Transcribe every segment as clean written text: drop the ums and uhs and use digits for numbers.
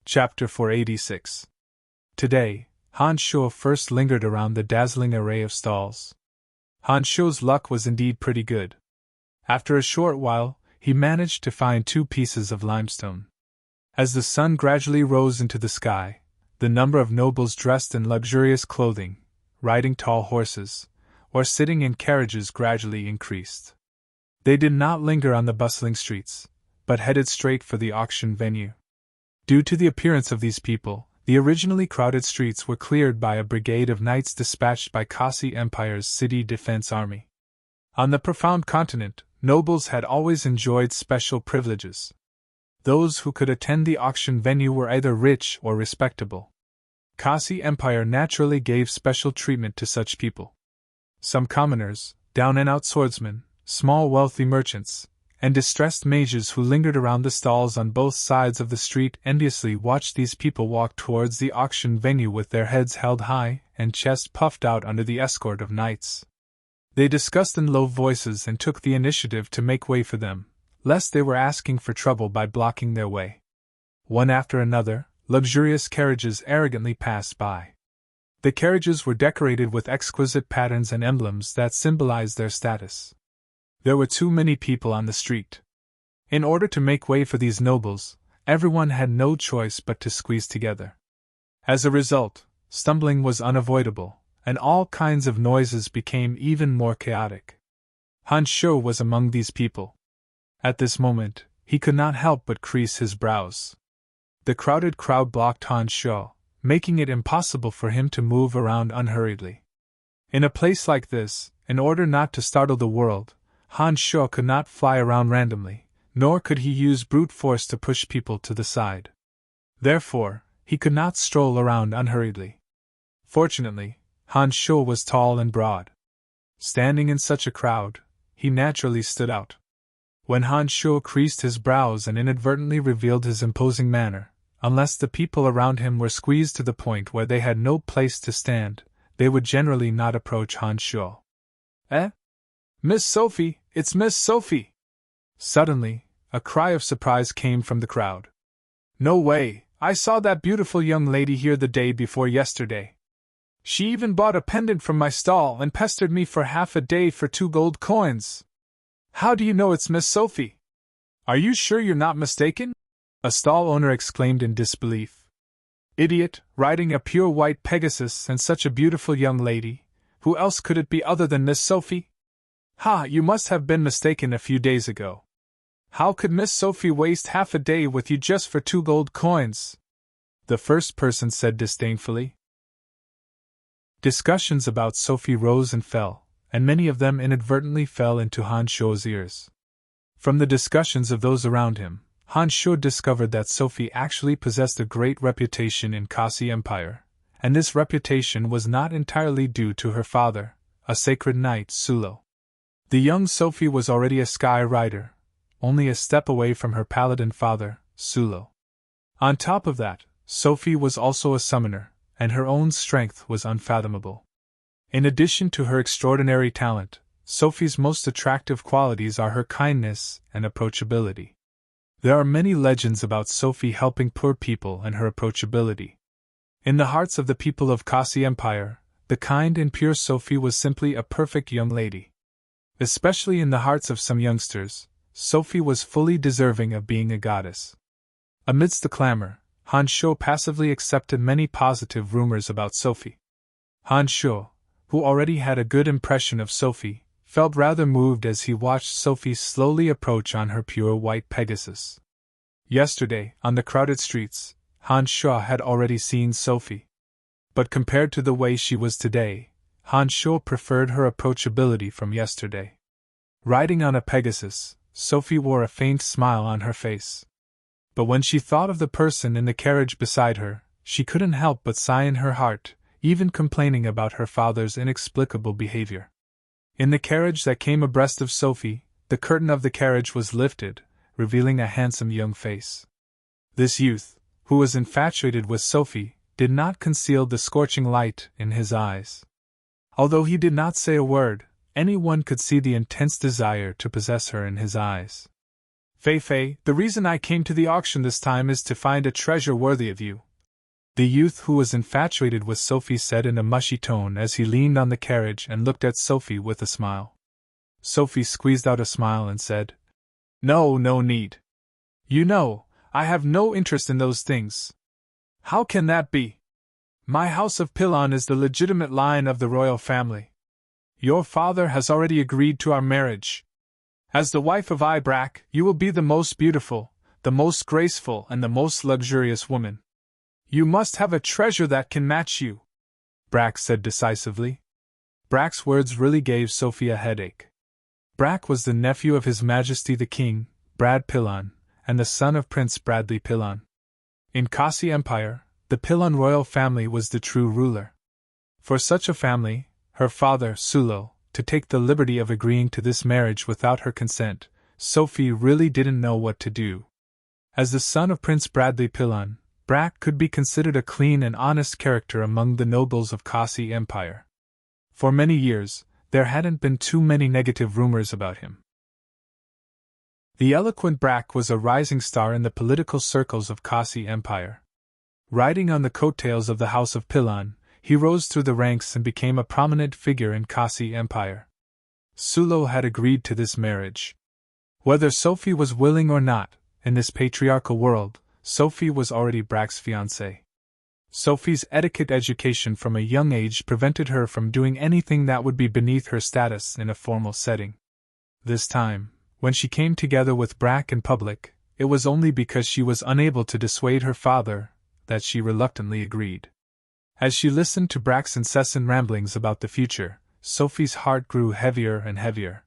Chapter 486. Today, Han Shuo first lingered around the dazzling array of stalls. Han Shuo's luck was indeed pretty good. After a short while, he managed to find 2 pieces of limestone. As the sun gradually rose into the sky, the number of nobles dressed in luxurious clothing, riding tall horses, or sitting in carriages gradually increased. They did not linger on the bustling streets, but headed straight for the auction venue. Due to the appearance of these people, the originally crowded streets were cleared by a brigade of knights dispatched by Kasi Empire's city defense army. On the profound continent, nobles had always enjoyed special privileges. Those who could attend the auction venue were either rich or respectable. Kasi Empire naturally gave special treatment to such people. Some commoners, down-and-out swordsmen, small wealthy merchants, and distressed mages who lingered around the stalls on both sides of the street enviously watched these people walk towards the auction venue with their heads held high and chests puffed out under the escort of knights. They discussed in low voices and took the initiative to make way for them, lest they were asking for trouble by blocking their way. One after another, luxurious carriages arrogantly passed by. The carriages were decorated with exquisite patterns and emblems that symbolized their status. There were too many people on the street. In order to make way for these nobles, everyone had no choice but to squeeze together. As a result, stumbling was unavoidable, and all kinds of noises became even more chaotic. Han Shuo was among these people. At this moment, he could not help but crease his brows. The crowded crowd blocked Han Shuo, making it impossible for him to move around unhurriedly. In a place like this, in order not to startle the world, Han Shuo could not fly around randomly, nor could he use brute force to push people to the side. Therefore, he could not stroll around unhurriedly. Fortunately, Han Shuo was tall and broad. Standing in such a crowd, he naturally stood out. When Han Shuo creased his brows and inadvertently revealed his imposing manner, unless the people around him were squeezed to the point where they had no place to stand, they would generally not approach Han Shuo. "Eh? Miss Sophie, it's Miss Sophie!" Suddenly, a cry of surprise came from the crowd. "No way, I saw that beautiful young lady here the day before yesterday. She even bought a pendant from my stall and pestered me for half a day for 2 gold coins. How do you know it's Miss Sophie? Are you sure you're not mistaken?" a stall owner exclaimed in disbelief. "Idiot, riding a pure white Pegasus and such a beautiful young lady, who else could it be other than Miss Sophie? Ha, you must have been mistaken a few days ago. How could Miss Sophie waste half a day with you just for 2 gold coins? The first person said disdainfully. Discussions about Sophie rose and fell, and many of them inadvertently fell into Han Shuo's ears. From the discussions of those around him, Han Shuo discovered that Sophie actually possessed a great reputation in Kasi Empire, and this reputation was not entirely due to her father, a sacred knight Sulo. The young Sophie was already a sky rider, only a step away from her paladin father, Sulo. On top of that, Sophie was also a summoner, and her own strength was unfathomable. In addition to her extraordinary talent, Sophie's most attractive qualities are her kindness and approachability. There are many legends about Sophie helping poor people and her approachability. In the hearts of the people of Kasi Empire, the kind and pure Sophie was simply a perfect young lady. Especially in the hearts of some youngsters, Sophie was fully deserving of being a goddess. Amidst the clamor, Han Shuo passively accepted many positive rumors about Sophie. Han Shuo, who already had a good impression of Sophie, felt rather moved as he watched Sophie slowly approach on her pure white Pegasus. Yesterday, on the crowded streets, Han Shuo had already seen Sophie. But compared to the way she was today, Han Shuo preferred her approachability from yesterday. Riding on a Pegasus, Sophie wore a faint smile on her face. But when she thought of the person in the carriage beside her, she couldn't help but sigh in her heart, even complaining about her father's inexplicable behavior. In the carriage that came abreast of Sophie, the curtain of the carriage was lifted, revealing a handsome young face. This youth, who was infatuated with Sophie, did not conceal the scorching light in his eyes. Although he did not say a word, anyone could see the intense desire to possess her in his eyes. Fei, the reason I came to the auction this time is to find a treasure worthy of you," the youth who was infatuated with Sophie said in a mushy tone as he leaned on the carriage and looked at Sophie with a smile. Sophie squeezed out a smile and said, "No need. You know, I have no interest in those things." "How can that be? My house of Pilon is the legitimate line of the royal family. Your father has already agreed to our marriage. As the wife of Ibrak, you will be the most beautiful, the most graceful, and the most luxurious woman. You must have a treasure that can match you," Brack said decisively. Brack's words really gave Sophie a headache. Brack was the nephew of His Majesty the King, Brad Pilon, and the son of Prince Bradley Pilon. In Kasi Empire, the Pilon royal family was the true ruler. For such a family, her father, Sulo, to take the liberty of agreeing to this marriage without her consent, Sophie really didn't know what to do. As the son of Prince Bradley Pilon, Brack could be considered a clean and honest character among the nobles of Kasi Empire. For many years, there hadn't been too many negative rumors about him. The eloquent Brack was a rising star in the political circles of Kasi Empire. Riding on the coattails of the House of Pilon, he rose through the ranks and became a prominent figure in Kasi Empire. Sulo had agreed to this marriage. Whether Sophie was willing or not, in this patriarchal world, Sophie was already Brack's fiancée. Sophie's etiquette education from a young age prevented her from doing anything that would be beneath her status in a formal setting. This time, when she came together with Brack in public, it was only because she was unable to dissuade her father that she reluctantly agreed. As she listened to Brack's incessant ramblings about the future, Sophie's heart grew heavier and heavier.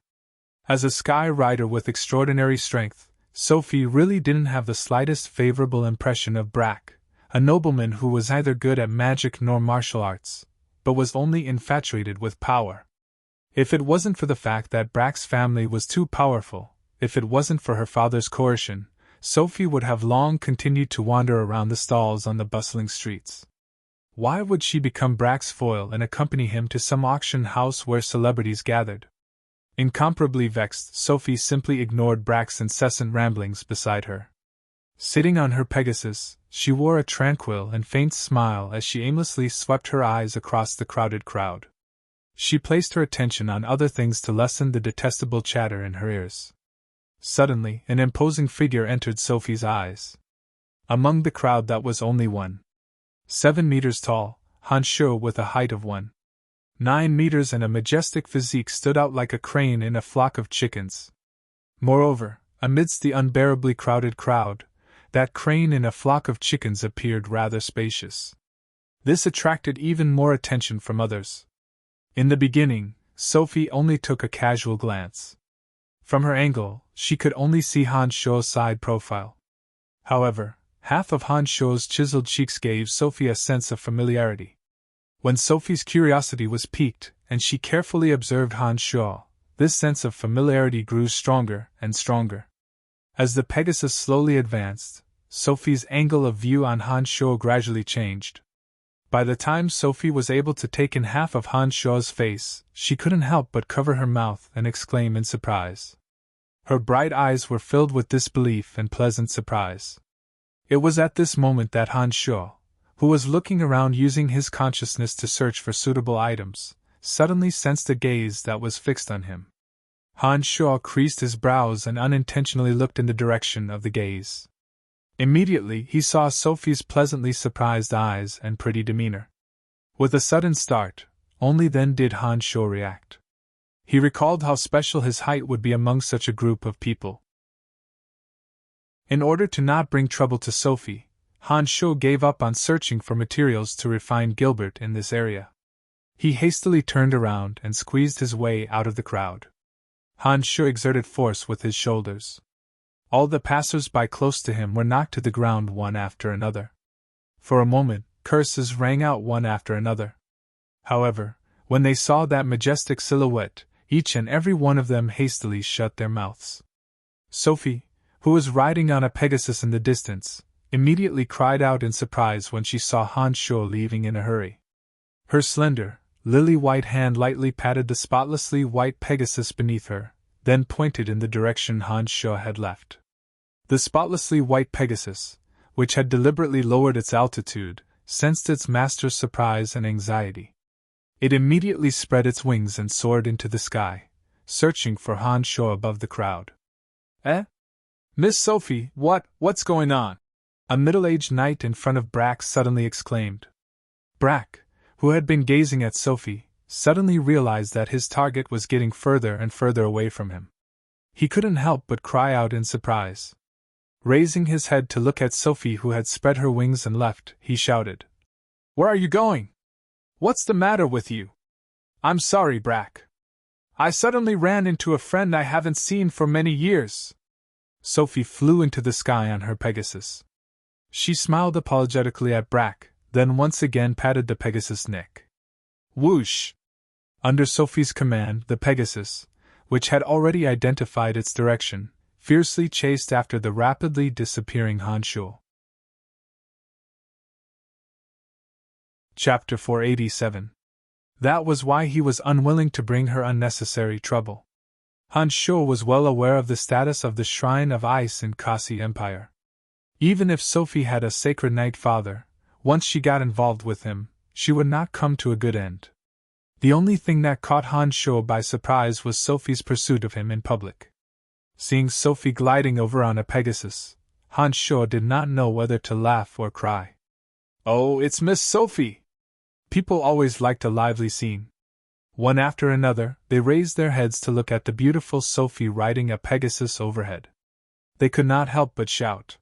As a sky rider with extraordinary strength, Sophie really didn't have the slightest favorable impression of Brack, a nobleman who was neither good at magic nor martial arts, but was only infatuated with power. If it wasn't for the fact that Brack's family was too powerful, if it wasn't for her father's coercion, Sophie would have long continued to wander around the stalls on the bustling streets. Why would she become Brack's foil and accompany him to some auction house where celebrities gathered? Incomparably vexed, Sophie simply ignored Brack's incessant ramblings beside her. Sitting on her Pegasus, she wore a tranquil and faint smile as she aimlessly swept her eyes across the crowded crowd. She placed her attention on other things to lessen the detestable chatter in her ears. Suddenly, an imposing figure entered Sophie's eyes. Among the crowd that was only 1.7 meters tall, Han Shuo with a height of 1.9 meters and a majestic physique stood out like a crane in a flock of chickens. Moreover, amidst the unbearably crowded crowd, that crane in a flock of chickens appeared rather spacious. This attracted even more attention from others. In the beginning, Sophie only took a casual glance. From her angle, she could only see Han Shuo's side profile. However, half of Han Shuo's chiseled cheeks gave Sophie a sense of familiarity. When Sophie's curiosity was piqued, and she carefully observed Han Shuo, this sense of familiarity grew stronger and stronger. As the Pegasus slowly advanced, Sophie's angle of view on Han Shuo gradually changed. By the time Sophie was able to take in half of Han Shuo's face, she couldn't help but cover her mouth and exclaim in surprise. Her bright eyes were filled with disbelief and pleasant surprise. It was at this moment that Han Shuo, who was looking around using his consciousness to search for suitable items, suddenly sensed a gaze that was fixed on him. Han Shuo creased his brows and unintentionally looked in the direction of the gaze. Immediately he saw Sophie's pleasantly surprised eyes and pretty demeanor. With a sudden start, only then did Han Shuo react. He recalled how special his height would be among such a group of people. In order to not bring trouble to Sophie, Han Shuo gave up on searching for materials to refine Gilbert in this area. He hastily turned around and squeezed his way out of the crowd. Han Shuo exerted force with his shoulders. All the passers-by close to him were knocked to the ground one after another. For a moment, curses rang out one after another. However, when they saw that majestic silhouette, each and every one of them hastily shut their mouths. Sophie, who was riding on a Pegasus in the distance, immediately cried out in surprise when she saw Han Shuo leaving in a hurry. Her slender, lily-white hand lightly patted the spotlessly white Pegasus beneath her, then pointed in the direction Han Shuo had left. The spotlessly white Pegasus, which had deliberately lowered its altitude, sensed its master's surprise and anxiety. It immediately spread its wings and soared into the sky, searching for Han Sho above the crowd. "Eh? Miss Sophie, what's going on?" a middle-aged knight in front of Brack suddenly exclaimed. Brack, who had been gazing at Sophie, suddenly realized that his target was getting further and further away from him. He couldn't help but cry out in surprise. Raising his head to look at Sophie, who had spread her wings and left, he shouted, "Where are you going? What's the matter with you?" "I'm sorry, Brack. I suddenly ran into a friend I haven't seen for many years." Sophie flew into the sky on her Pegasus. She smiled apologetically at Brack, then once again patted the Pegasus' neck. Whoosh! Under Sophie's command, the Pegasus, which had already identified its direction, fiercely chased after the rapidly disappearing Han Sho. Chapter 487. That was why he was unwilling to bring her unnecessary trouble. Han Sho was well aware of the status of the Shrine of Ice in Kasi Empire. Even if Sophie had a sacred knight father, once she got involved with him, she would not come to a good end. The only thing that caught Han Sho by surprise was Sophie's pursuit of him in public. Seeing Sophie gliding over on a Pegasus, Han Sho did not know whether to laugh or cry. "Oh, it's Miss Sophie!" People always liked a lively scene. One after another, they raised their heads to look at the beautiful Sophie riding a Pegasus overhead. They could not help but shout.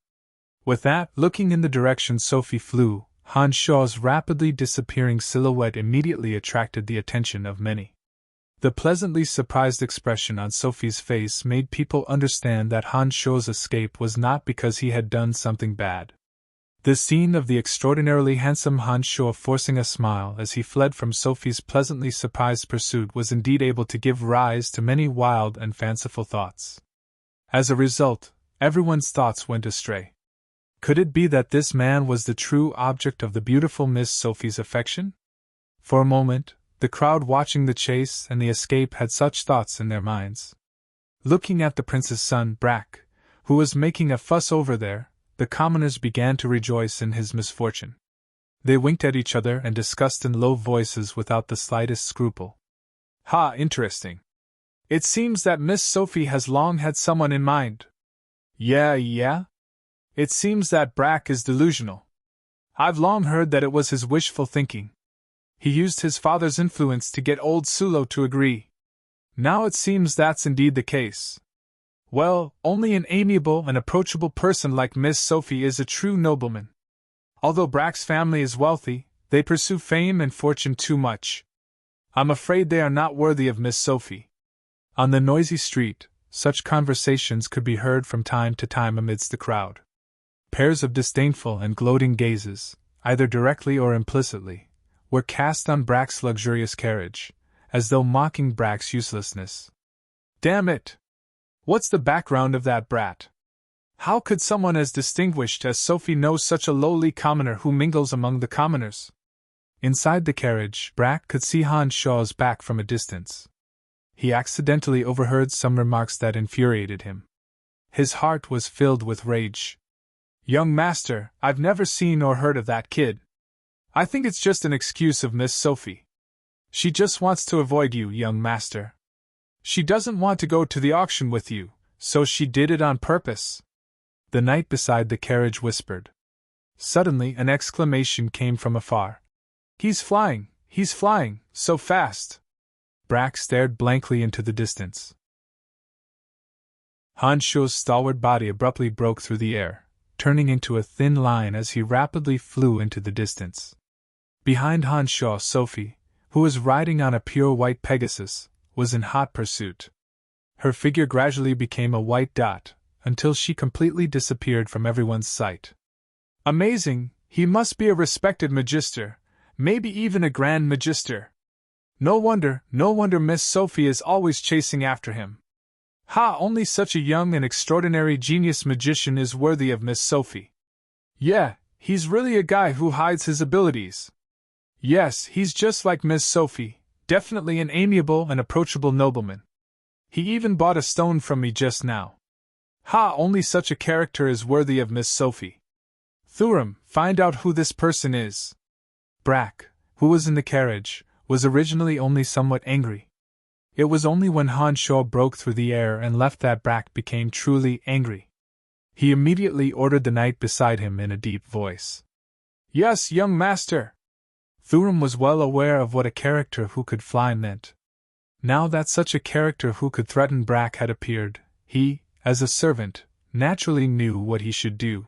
With that, looking in the direction Sophie flew, Han Sho's rapidly disappearing silhouette immediately attracted the attention of many. The pleasantly surprised expression on Sophie's face made people understand that Han Sho's escape was not because he had done something bad. The scene of the extraordinarily handsome Han Sho forcing a smile as he fled from Sophie's pleasantly surprised pursuit was indeed able to give rise to many wild and fanciful thoughts. As a result, everyone's thoughts went astray. Could it be that this man was the true object of the beautiful Miss Sophie's affection? For a moment, the crowd watching the chase and the escape had such thoughts in their minds. Looking at the prince's son, Brack, who was making a fuss over there, the commoners began to rejoice in his misfortune. They winked at each other and discussed in low voices without the slightest scruple. "Ha, interesting. It seems that Miss Sophie has long had someone in mind." Yeah? It seems that Brack is delusional. I've long heard that it was his wishful thinking. He used his father's influence to get old Sulo to agree. Now it seems that's indeed the case. Well, only an amiable and approachable person like Miss Sophie is a true nobleman. Although Brack's family is wealthy, they pursue fame and fortune too much. I'm afraid they are not worthy of Miss Sophie. On the noisy street, such conversations could be heard from time to time amidst the crowd. Pairs of disdainful and gloating gazes, either directly or implicitly, were cast on Brack's luxurious carriage, as though mocking Brack's uselessness. Damn it! What's the background of that brat? How could someone as distinguished as Sophie know such a lowly commoner who mingles among the commoners? Inside the carriage, Brack could see Han Sho's back from a distance. He accidentally overheard some remarks that infuriated him. His heart was filled with rage. "Young master, I've never seen or heard of that kid. I think it's just an excuse of Miss Sophie. She just wants to avoid you, young master. She doesn't want to go to the auction with you, so she did it on purpose," the knight beside the carriage whispered. Suddenly an exclamation came from afar. He's flying, so fast!" Brack stared blankly into the distance. Han Sho's stalwart body abruptly broke through the air, turning into a thin line as he rapidly flew into the distance. Behind Han Sho, Sophie, who was riding on a pure white Pegasus, was in hot pursuit. Her figure gradually became a white dot, until she completely disappeared from everyone's sight. "Amazing, he must be a respected magister, maybe even a grand magister. No wonder Miss Sophie is always chasing after him. Ha, only such a young and extraordinary genius magician is worthy of Miss Sophie. Yeah, he's really a guy who hides his abilities. Yes, he's just like Miss Sophie, definitely an amiable and approachable nobleman. He even bought a stone from me just now. Ha! Only such a character is worthy of Miss Sophie. Thuram, find out who this person is. Brack, who was in the carriage, was originally only somewhat angry. It was only when Han Shaw broke through the air and left that Brack became truly angry. He immediately ordered the knight beside him in a deep voice. Yes, young master! Thuram was well aware of what a character who could fly meant. Now that such a character who could threaten Brack had appeared, he, as a servant, naturally knew what he should do.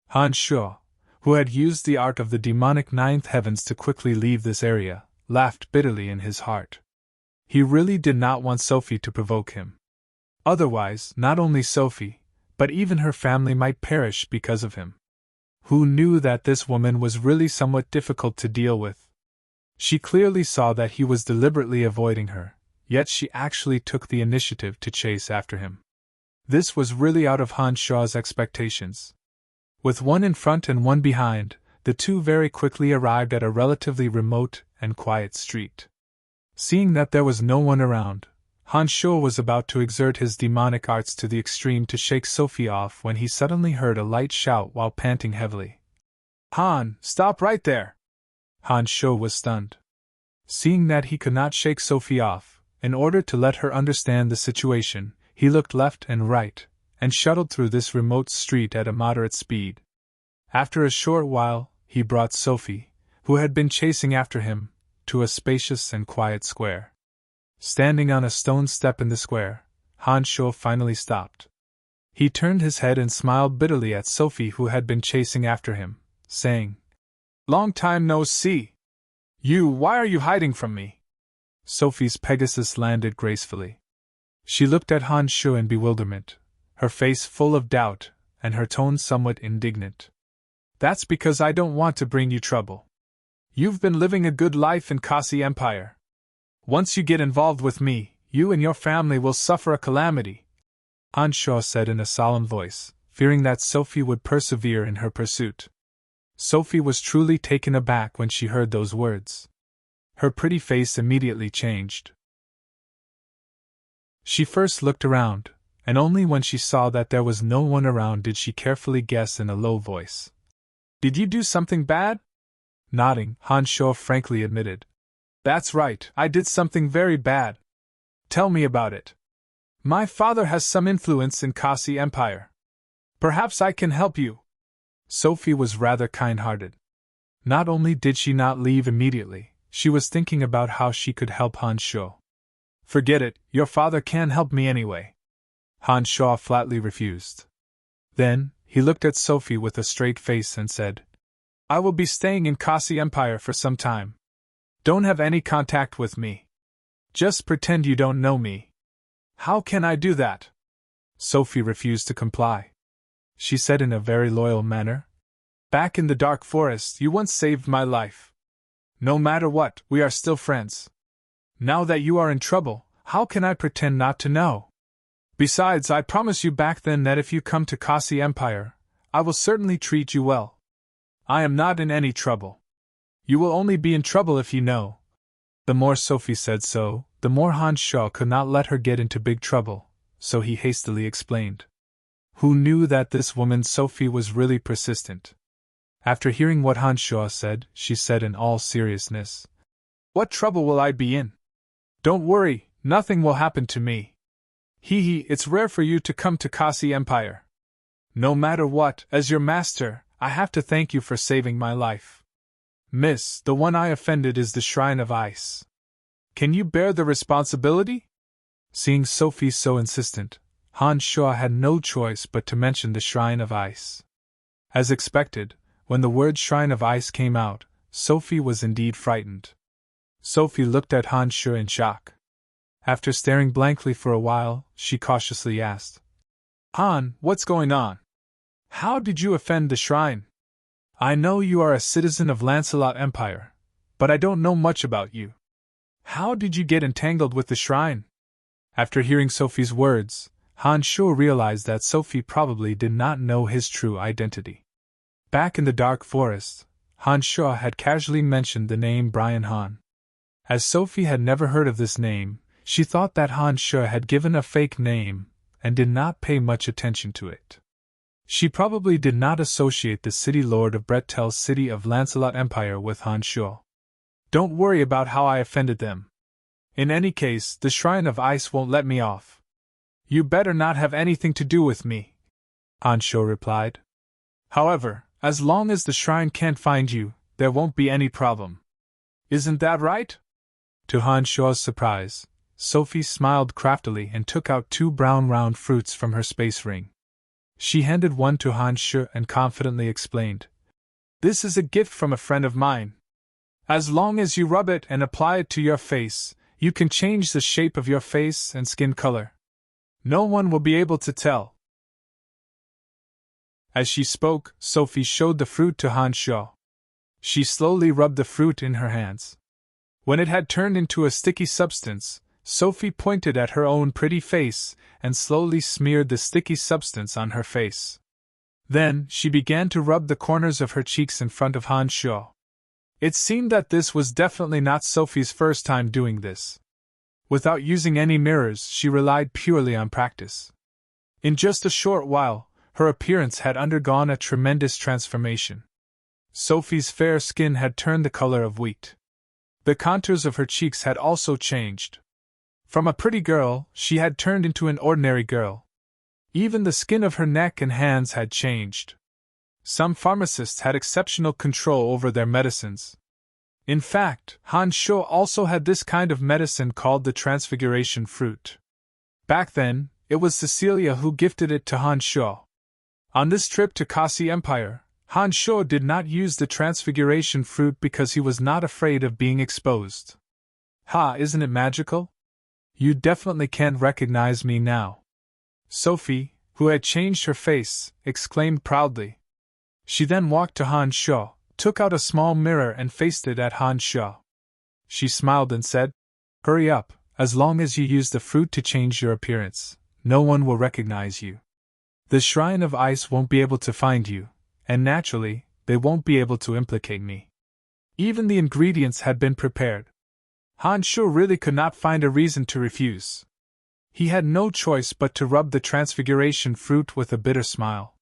Han Shaw, who had used the art of the demonic ninth heavens to quickly leave this area, laughed bitterly in his heart. He really did not want Sophie to provoke him. Otherwise, not only Sophie, but even her family might perish because of him. Who knew that this woman was really somewhat difficult to deal with? She clearly saw that he was deliberately avoiding her, yet she actually took the initiative to chase after him. This was really out of Han Shaw's expectations. With one in front and one behind, the two very quickly arrived at a relatively remote and quiet street. Seeing that there was no one around, Han Shaw was about to exert his demonic arts to the extreme to shake Sophie off when he suddenly heard a light shout while panting heavily. Han, stop right there! Han Shaw was stunned. Seeing that he could not shake Sophie off, in order to let her understand the situation, he looked left and right, and shuttled through this remote street at a moderate speed. After a short while, he brought Sophie, who had been chasing after him, to a spacious and quiet square. Standing on a stone step in the square, Han Shaw finally stopped. He turned his head and smiled bitterly at Sophie, who had been chasing after him, saying, Long time no see! Why are you hiding from me? Sophie's Pegasus landed gracefully. She looked at Han Shaw in bewilderment, her face full of doubt, and her tone somewhat indignant. That's because I don't want to bring you trouble. You've been living a good life in Kasi Empire. Once you get involved with me, you and your family will suffer a calamity, Han Shaw said in a solemn voice, fearing that Sophie would persevere in her pursuit. Sophie was truly taken aback when she heard those words. Her pretty face immediately changed. She first looked around, and only when she saw that there was no one around did she carefully guess in a low voice. Did you do something bad? Nodding, Han Shaw frankly admitted. That's right, I did something very bad. Tell me about it. My father has some influence in Kasi Empire. Perhaps I can help you. Sophie was rather kind-hearted. Not only did she not leave immediately, she was thinking about how she could help Han Shaw. Forget it, your father can't help me anyway. Han Shaw flatly refused. Then, he looked at Sophie with a straight face and said, I will be staying in Kasi Empire for some time. Don't have any contact with me. Just pretend you don't know me. How can I do that? Sophie refused to comply. She said in a very loyal manner, Back in the dark forest you once saved my life. No matter what, we are still friends. Now that you are in trouble, how can I pretend not to know? Besides, I promise you back then that if you come to Kasi Empire, I will certainly treat you well. I am not in any trouble. You will only be in trouble if you know. The more Sophie said so, the more Han Shaw could not let her get into big trouble, so he hastily explained. Who knew that this woman Sophie was really persistent? After hearing what Han Shaw said, she said in all seriousness, What trouble will I be in? Don't worry, nothing will happen to me. It's rare for you to come to Kasi Empire. No matter what, as your master, I have to thank you for saving my life. Miss, the one I offended is the Shrine of Ice. Can you bear the responsibility? Seeing Sophie so insistent, Han Shaw had no choice but to mention the Shrine of Ice. As expected, when the word Shrine of Ice came out, Sophie was indeed frightened. Sophie looked at Han Shaw in shock. After staring blankly for a while, she cautiously asked, Han, what's going on? How did you offend the shrine? I know you are a citizen of Lancelot Empire, but I don't know much about you. How did you get entangled with the shrine? After hearing Sophie's words, Han Shaw realized that Sophie probably did not know his true identity. Back in the dark forest, Han Shaw had casually mentioned the name Brian Han. As Sophie had never heard of this name, she thought that Han Shaw had given a fake name, and did not pay much attention to it. She probably did not associate the city lord of Brettel's city of Lancelot Empire with Han Shuo. Don't worry about how I offended them. In any case, the Shrine of Ice won't let me off. You better not have anything to do with me, Han Shuo replied. However, as long as the shrine can't find you, there won't be any problem. Isn't that right? To Han Shuo's surprise, Sophie smiled craftily and took out 2 brown round fruits from her space ring. She handed one to Han Shuo and confidently explained, "This is a gift from a friend of mine. As long as you rub it and apply it to your face, you can change the shape of your face and skin color. No one will be able to tell." As she spoke, Sophie showed the fruit to Han Shuo. She slowly rubbed the fruit in her hands. When it had turned into a sticky substance, Sophie pointed at her own pretty face and slowly smeared the sticky substance on her face. Then, she began to rub the corners of her cheeks in front of Han Shuo. It seemed that this was definitely not Sophie's first time doing this. Without using any mirrors, she relied purely on practice. In just a short while, her appearance had undergone a tremendous transformation. Sophie's fair skin had turned the color of wheat. The contours of her cheeks had also changed. From a pretty girl, she had turned into an ordinary girl. Even the skin of her neck and hands had changed. Some pharmacists had exceptional control over their medicines. In fact, Han Shuo also had this kind of medicine called the transfiguration fruit. Back then, it was Cecilia who gifted it to Han Shuo. On this trip to Kasi Empire, Han Shuo did not use the transfiguration fruit because he was not afraid of being exposed. Ha, isn't it magical? You definitely can't recognize me now. Sophie, who had changed her face, exclaimed proudly. She then walked to Han Shuo, took out a small mirror and faced it at Han Shuo. She smiled and said, "Hurry up, as long as you use the fruit to change your appearance, no one will recognize you. The Shrine of Ice won't be able to find you, and naturally, they won't be able to implicate me." Even the ingredients had been prepared. Han Shuo really could not find a reason to refuse. He had no choice but to rub the transfiguration fruit with a bitter smile.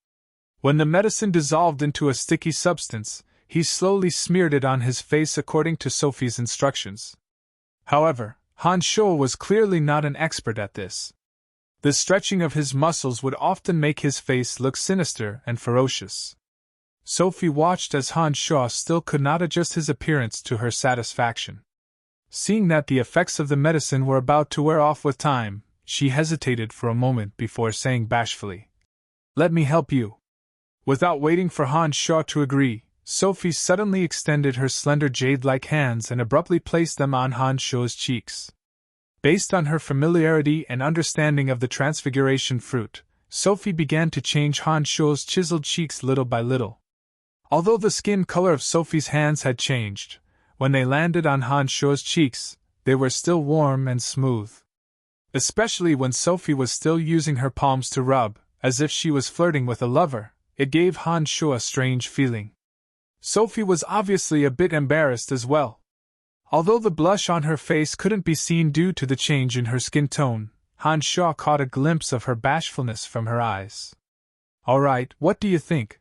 When the medicine dissolved into a sticky substance, he slowly smeared it on his face according to Sophie's instructions. However, Han Shuo was clearly not an expert at this. The stretching of his muscles would often make his face look sinister and ferocious. Sophie watched as Han Shuo still could not adjust his appearance to her satisfaction. Seeing that the effects of the medicine were about to wear off with time, she hesitated for a moment before saying bashfully, "Let me help you." Without waiting for Han Shuo to agree, Sophie suddenly extended her slender jade-like hands and abruptly placed them on Han Shuo's cheeks. Based on her familiarity and understanding of the transfiguration fruit, Sophie began to change Han Shuo's chiseled cheeks little by little. Although the skin color of Sophie's hands had changed, when they landed on Han Shuo's cheeks, they were still warm and smooth. Especially when Sophie was still using her palms to rub, as if she was flirting with a lover, it gave Han Shuo a strange feeling. Sophie was obviously a bit embarrassed as well. Although the blush on her face couldn't be seen due to the change in her skin tone, Han Shuo caught a glimpse of her bashfulness from her eyes. "All right, what do you think?"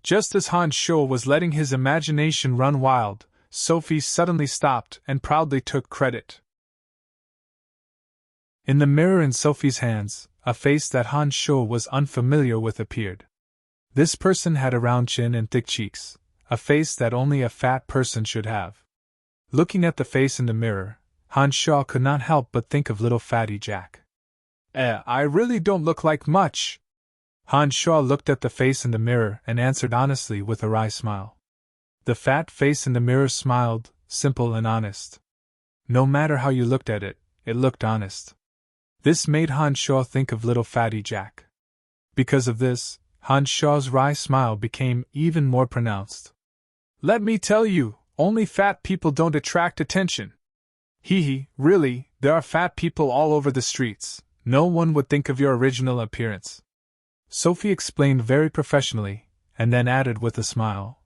Just as Han Shuo was letting his imagination run wild, Sophie suddenly stopped and proudly took credit. In the mirror in Sophie's hands, a face that Han Shuo was unfamiliar with appeared. This person had a round chin and thick cheeks, a face that only a fat person should have. Looking at the face in the mirror, Han Shuo could not help but think of little fatty Jack. I really don't look like much." Han Shuo looked at the face in the mirror and answered honestly with a wry smile. The fat face in the mirror smiled, simple and honest. No matter how you looked at it, it looked honest. This made Han Shuo think of little fatty Jack. Because of this, Han Shuo's wry smile became even more pronounced. "Let me tell you, only fat people don't attract attention. Hee, really, there are fat people all over the streets. No one would think of your original appearance." Sophie explained very professionally, and then added with a smile.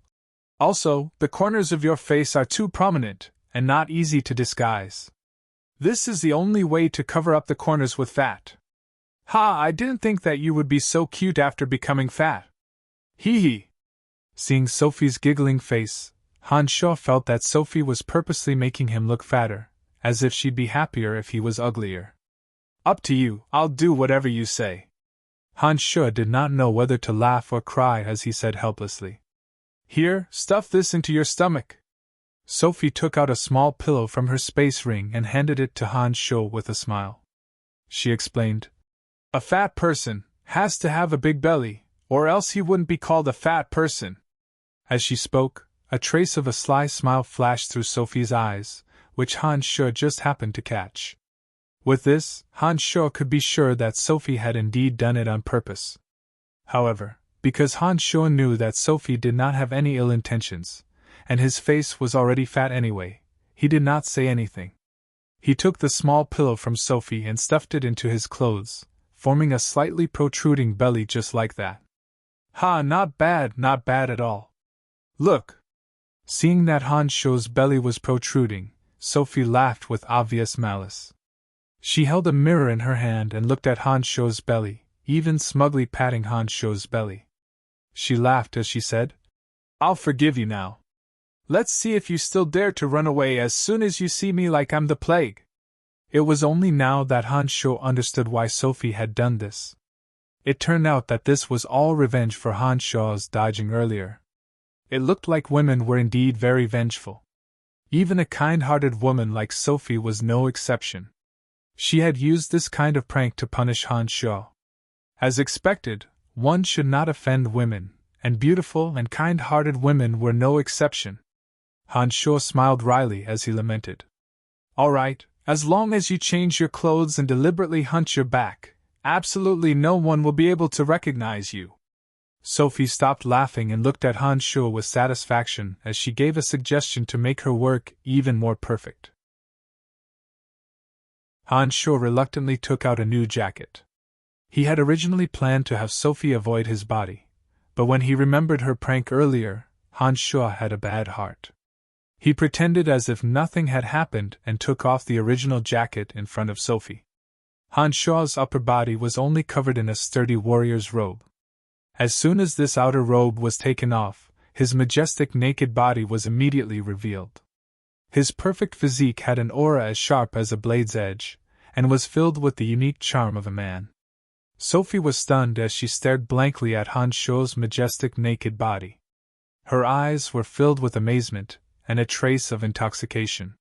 "Also, the corners of your face are too prominent, and not easy to disguise. This is the only way to cover up the corners with fat." Ha, I didn't think that you would be so cute after becoming fat. Hee hee. Seeing Sophie's giggling face, Han Shaw felt that Sophie was purposely making him look fatter, as if she'd be happier if he was uglier. Up to you, I'll do whatever you say. Han Shaw did not know whether to laugh or cry as he said helplessly. Here, stuff this into your stomach. Sophie took out a small pillow from her space ring and handed it to Han Shaw with a smile. She explained, a fat person has to have a big belly, or else he wouldn't be called a fat person. As she spoke, a trace of a sly smile flashed through Sophie's eyes, which Han Shaw just happened to catch. With this, Han Shaw could be sure that Sophie had indeed done it on purpose. However, because Han Shaw knew that Sophie did not have any ill intentions, and his face was already fat anyway, he did not say anything. He took the small pillow from Sophie and stuffed it into his clothes, forming a slightly protruding belly just like that. Ha, not bad at all. Look! Seeing that Han Shaw's belly was protruding, Sophie laughed with obvious malice. She held a mirror in her hand and looked at Han Shaw's belly, even smugly patting Han Shaw's belly. She laughed as she said, I'll forgive you now. Let's see if you still dare to run away as soon as you see me like I'm the plague. It was only now that Han Shaw understood why Sophie had done this. It turned out that this was all revenge for Han Shaw's dodging earlier. It looked like women were indeed very vengeful. Even a kind-hearted woman like Sophie was no exception. She had used this kind of prank to punish Han Shaw. As expected, one should not offend women, and beautiful and kind-hearted women were no exception. Han Shaw smiled wryly as he lamented. All right, as long as you change your clothes and deliberately hunch your back, absolutely no one will be able to recognize you. Sophie stopped laughing and looked at Han Shaw with satisfaction as she gave a suggestion to make her work even more perfect. Han Shaw reluctantly took out a new jacket. He had originally planned to have Sophie avoid his body, but when he remembered her prank earlier, Han Shaw had a bad heart. He pretended as if nothing had happened and took off the original jacket in front of Sophie. Han Shaw's upper body was only covered in a sturdy warrior's robe. As soon as this outer robe was taken off, his majestic naked body was immediately revealed. His perfect physique had an aura as sharp as a blade's edge, and was filled with the unique charm of a man. Sophie was stunned as she stared blankly at Han Shaw's majestic naked body. Her eyes were filled with amazement, and a trace of intoxication.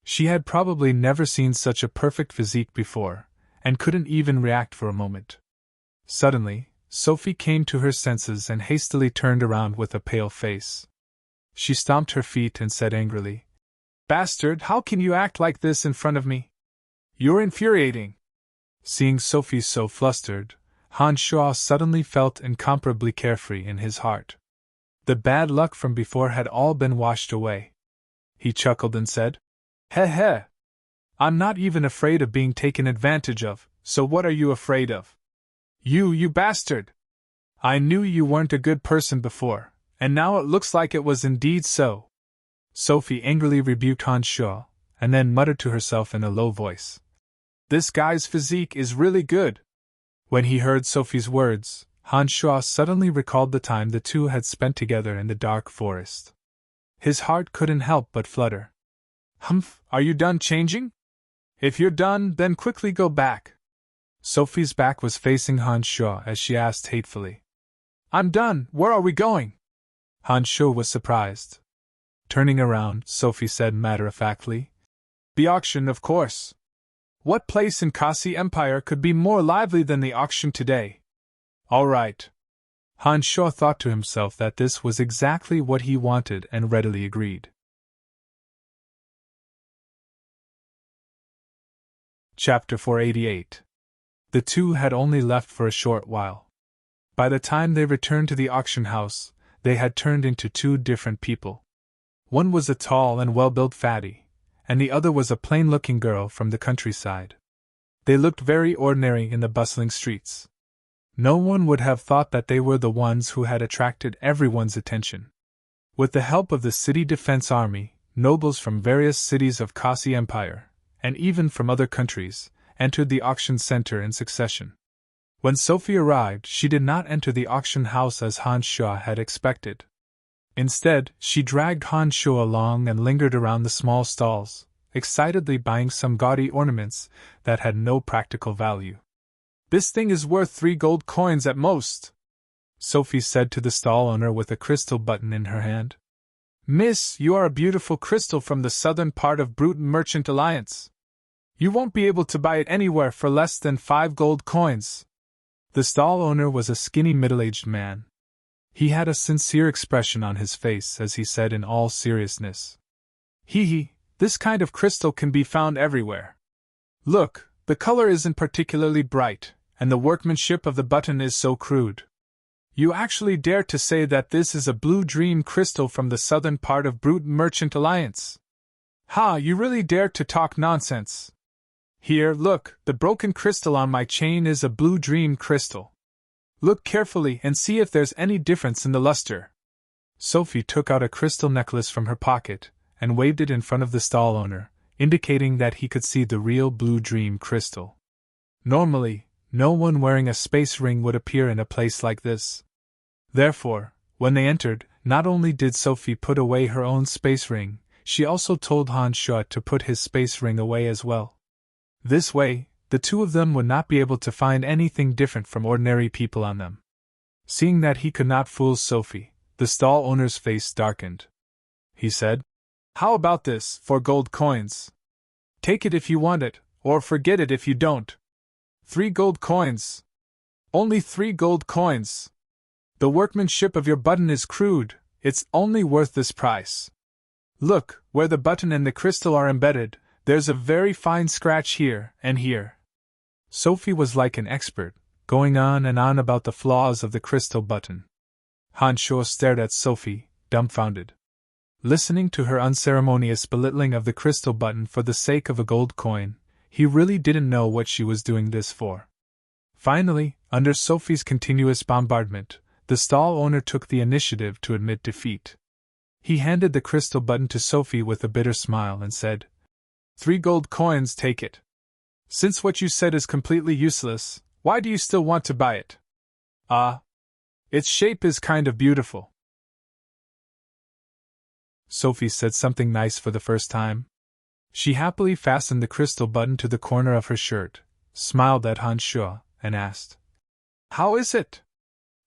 She had probably never seen such a perfect physique before, and couldn't even react for a moment. Suddenly, Sophie came to her senses and hastily turned around with a pale face. She stomped her feet and said angrily, Bastard, how can you act like this in front of me? You're infuriating. Seeing Sophie so flustered, Han Shaw suddenly felt incomparably carefree in his heart. The bad luck from before had all been washed away. He chuckled and said, Heh heh. I'm not even afraid of being taken advantage of, so what are you afraid of? You bastard! I knew you weren't a good person before, and now it looks like it was indeed so. Sophie angrily rebuked Han Shaw, and then muttered to herself in a low voice, This guy's physique is really good. When he heard Sophie's words, Han Shaw suddenly recalled the time the two had spent together in the dark forest. His heart couldn't help but flutter. Humph, are you done changing? If you're done, then quickly go back. Sophie's back was facing Han Shaw as she asked hatefully. I'm done, where are we going? Han Shaw was surprised. Turning around, Sophie said matter-of-factly, The auction, of course. What place in Kasi Empire could be more lively than the auction today? All right. Han Shaw thought to himself that this was exactly what he wanted and readily agreed. Chapter 488. The two had only left for a short while. By the time they returned to the auction house, they had turned into two different people. One was a tall and well-built fatty, and the other was a plain-looking girl from the countryside. They looked very ordinary in the bustling streets. No one would have thought that they were the ones who had attracted everyone's attention. With the help of the city defense army, nobles from various cities of Kasi Empire, and even from other countries, entered the auction center in succession. When Sophie arrived, she did not enter the auction house as Han Shuo had expected. Instead, she dragged Han Shuo along and lingered around the small stalls, excitedly buying some gaudy ornaments that had no practical value. "This thing is worth 3 gold coins at most," Sophie said to the stall owner with a crystal button in her hand. "Miss, you are a beautiful crystal from the southern part of Bruton Merchant Alliance. You won't be able to buy it anywhere for less than 5 gold coins." The stall owner was a skinny middle-aged man. He had a sincere expression on his face as he said in all seriousness, "Hee, this kind of crystal can be found everywhere. Look, the color isn't particularly bright, and the workmanship of the button is so crude. You actually dare to say that this is a blue dream crystal from the southern part of Bruton Merchant Alliance? Ha, you really dare to talk nonsense. Here, look, the broken crystal on my chain is a blue dream crystal. Look carefully and see if there's any difference in the luster." Sophie took out a crystal necklace from her pocket and waved it in front of the stall owner, indicating that he could see the real blue dream crystal. Normally, no one wearing a space ring would appear in a place like this. Therefore, when they entered, not only did Sophie put away her own space ring, she also told Han Shuo to put his space ring away as well. This way, the two of them would not be able to find anything different from ordinary people on them. Seeing that he could not fool Sophie, the stall owner's face darkened. He said, "How about this, 4 gold coins? Take it if you want it, or forget it if you don't. 3 gold coins. Only 3 gold coins. The workmanship of your button is crude, it's only worth this price. Look, where the button and the crystal are embedded, there's a very fine scratch here and here." Sophie was like an expert, going on and on about the flaws of the crystal button. Han Shuo stared at Sophie, dumbfounded. Listening to her unceremonious belittling of the crystal button for the sake of a gold coin, he really didn't know what she was doing this for. Finally, under Sophie's continuous bombardment, the stall owner took the initiative to admit defeat. He handed the crystal button to Sophie with a bitter smile and said, 3 gold coins, take it. Since what you said is completely useless, why do you still want to buy it? Its shape is kind of beautiful. Sophie said something nice for the first time. She happily fastened the crystal button to the corner of her shirt, smiled at Han Shuo, and asked, "How is it?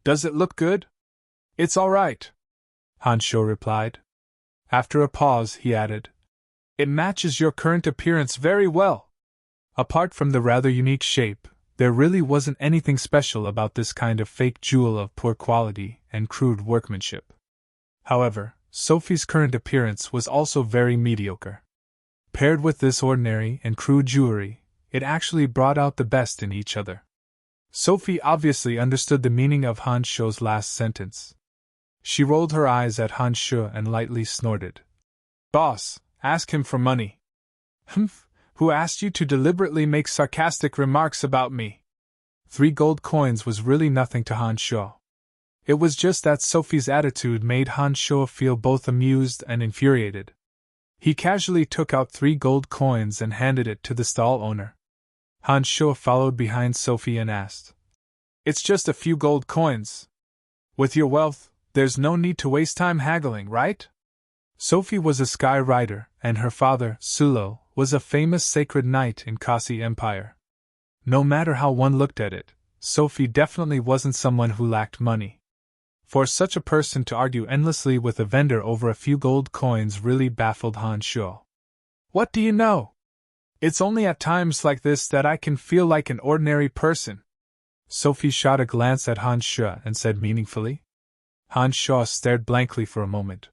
Does it look good?" "It's all right," Han Shuo replied. After a pause, he added, "It matches your current appearance very well." Apart from the rather unique shape, there really wasn't anything special about this kind of fake jewel of poor quality and crude workmanship. However, Sophie's current appearance was also very mediocre. Paired with this ordinary and crude jewelry, it actually brought out the best in each other. Sophie obviously understood the meaning of Han Shuo's last sentence. She rolled her eyes at Han Shuo and lightly snorted. "Boss, ask him for money." "Humph, who asked you to deliberately make sarcastic remarks about me?" 3 gold coins was really nothing to Han Shuo. It was just that Sophie's attitude made Han Shuo feel both amused and infuriated. He casually took out 3 gold coins and handed it to the stall owner. Han Shuo followed behind Sophie and asked, "It's just a few gold coins. With your wealth, there's no need to waste time haggling, right?" Sophie was a sky rider, and her father, Sulo, was a famous sacred knight in Kasi Empire. No matter how one looked at it, Sophie definitely wasn't someone who lacked money. For such a person to argue endlessly with a vendor over a few gold coins really baffled Han Shuo. "What do you know? It's only at times like this that I can feel like an ordinary person." Sophie shot a glance at Han Shuo and said meaningfully. Han Shuo stared blankly for a moment.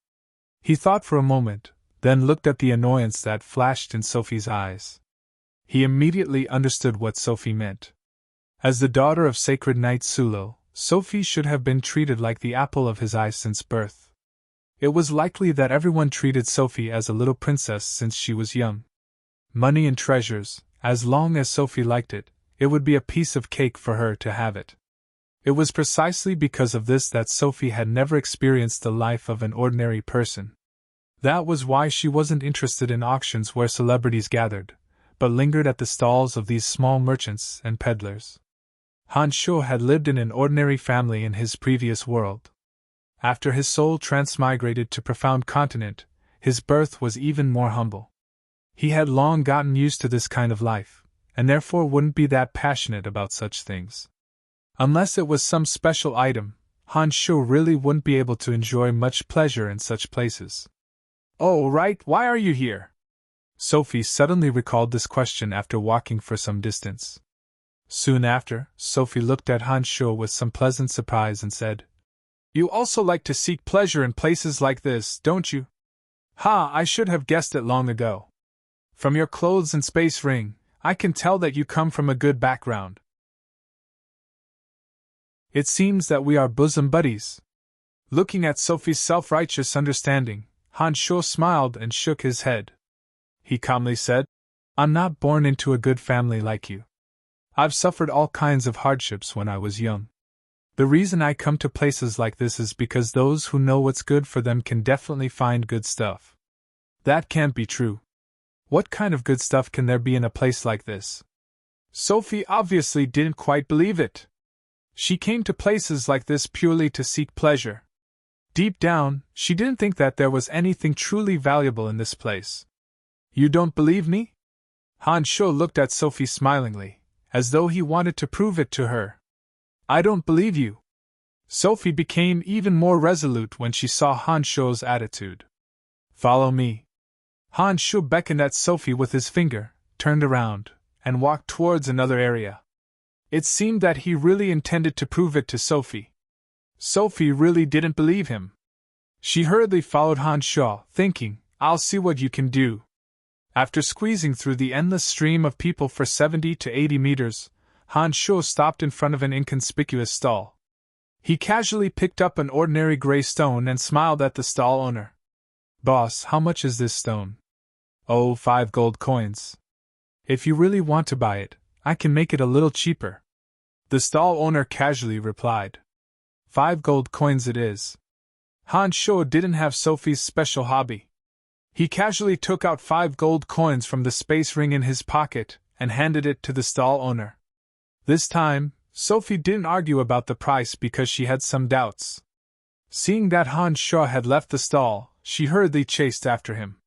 He thought for a moment, then looked at the annoyance that flashed in Sophie's eyes. He immediately understood what Sophie meant. As the daughter of sacred knight Sulo, Sophie should have been treated like the apple of his eye since birth. It was likely that everyone treated Sophie as a little princess since she was young. Money and treasures, as long as Sophie liked it, it would be a piece of cake for her to have it. It was precisely because of this that Sophie had never experienced the life of an ordinary person. That was why she wasn't interested in auctions where celebrities gathered, but lingered at the stalls of these small merchants and peddlers. Han Sho had lived in an ordinary family in his previous world. After his soul transmigrated to Profound Continent, his birth was even more humble. He had long gotten used to this kind of life, and therefore wouldn't be that passionate about such things. Unless it was some special item, Han Sho really wouldn't be able to enjoy much pleasure in such places. "Oh, right, why are you here?" Sophie suddenly recalled this question after walking for some distance. Soon after, Sophie looked at Han Sho with some pleasant surprise and said, "You also like to seek pleasure in places like this, don't you?" "Ha, I should have guessed it long ago. From your clothes and space ring, I can tell that you come from a good background. It seems that we are bosom buddies." Looking at Sophie's self-righteous understanding, Han Sho smiled and shook his head. He calmly said, "I'm not born into a good family like you. I've suffered all kinds of hardships when I was young. The reason I come to places like this is because those who know what's good for them can definitely find good stuff." "That can't be true. What kind of good stuff can there be in a place like this?" Sophie obviously didn't quite believe it. She came to places like this purely to seek pleasure. Deep down, she didn't think that there was anything truly valuable in this place. "You don't believe me?" Han Sho looked at Sophie smilingly, as though he wanted to prove it to her. "I don't believe you." Sophie became even more resolute when she saw Han Sho's attitude. "Follow me." Han Sho beckoned at Sophie with his finger, turned around, and walked towards another area. It seemed that he really intended to prove it to Sophie. Sophie really didn't believe him. She hurriedly followed Han Sho, thinking, "I'll see what you can do." After squeezing through the endless stream of people for 70 to 80 meters, Han Sho stopped in front of an inconspicuous stall. He casually picked up an ordinary gray stone and smiled at the stall owner. "Boss, how much is this stone?" "Oh, 5 gold coins. If you really want to buy it, I can make it a little cheaper," the stall owner casually replied. 5 gold coins it is. Han Sho didn't have Sophie's special hobby. He casually took out 5 gold coins from the space ring in his pocket and handed it to the stall owner. This time, Sophie didn't argue about the price because she had some doubts. Seeing that Han Sho had left the stall, she hurriedly chased after him.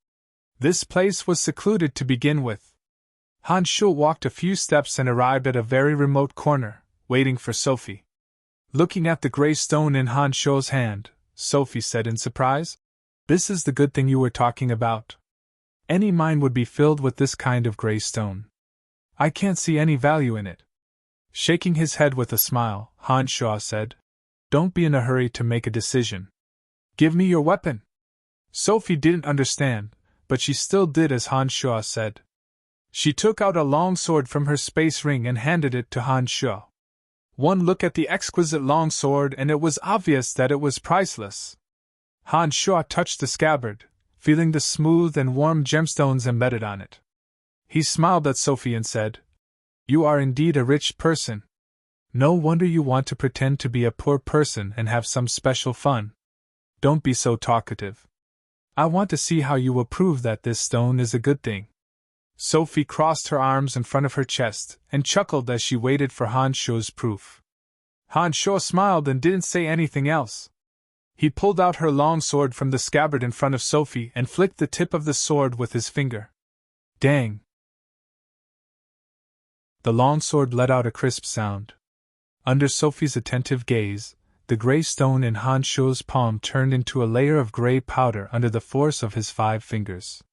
This place was secluded to begin with. Han Sho walked a few steps and arrived at a very remote corner, waiting for Sophie. Looking at the gray stone in Han Sho's hand, Sophie said in surprise, "This is the good thing you were talking about. Any mind would be filled with this kind of gray stone. I can't see any value in it." Shaking his head with a smile, Han Sho said, "Don't be in a hurry to make a decision. Give me your weapon." Sophie didn't understand, but she still did as Han Sho said. She took out a long sword from her space ring and handed it to Han Sho. One look at the exquisite long sword and it was obvious that it was priceless. Han Sho touched the scabbard, feeling the smooth and warm gemstones embedded on it. He smiled at Sophie and said, "You are indeed a rich person. No wonder you want to pretend to be a poor person and have some special fun. Don't be so talkative. I want to see how you will prove that this stone is a good thing." Sophie crossed her arms in front of her chest and chuckled as she waited for Han Sho's proof. Han Sho smiled and didn't say anything else. He pulled out her long sword from the scabbard in front of Sophie and flicked the tip of the sword with his finger. Dang! The long sword let out a crisp sound. Under Sophie's attentive gaze, the gray stone in Han Sho's palm turned into a layer of gray powder under the force of his 5 fingers.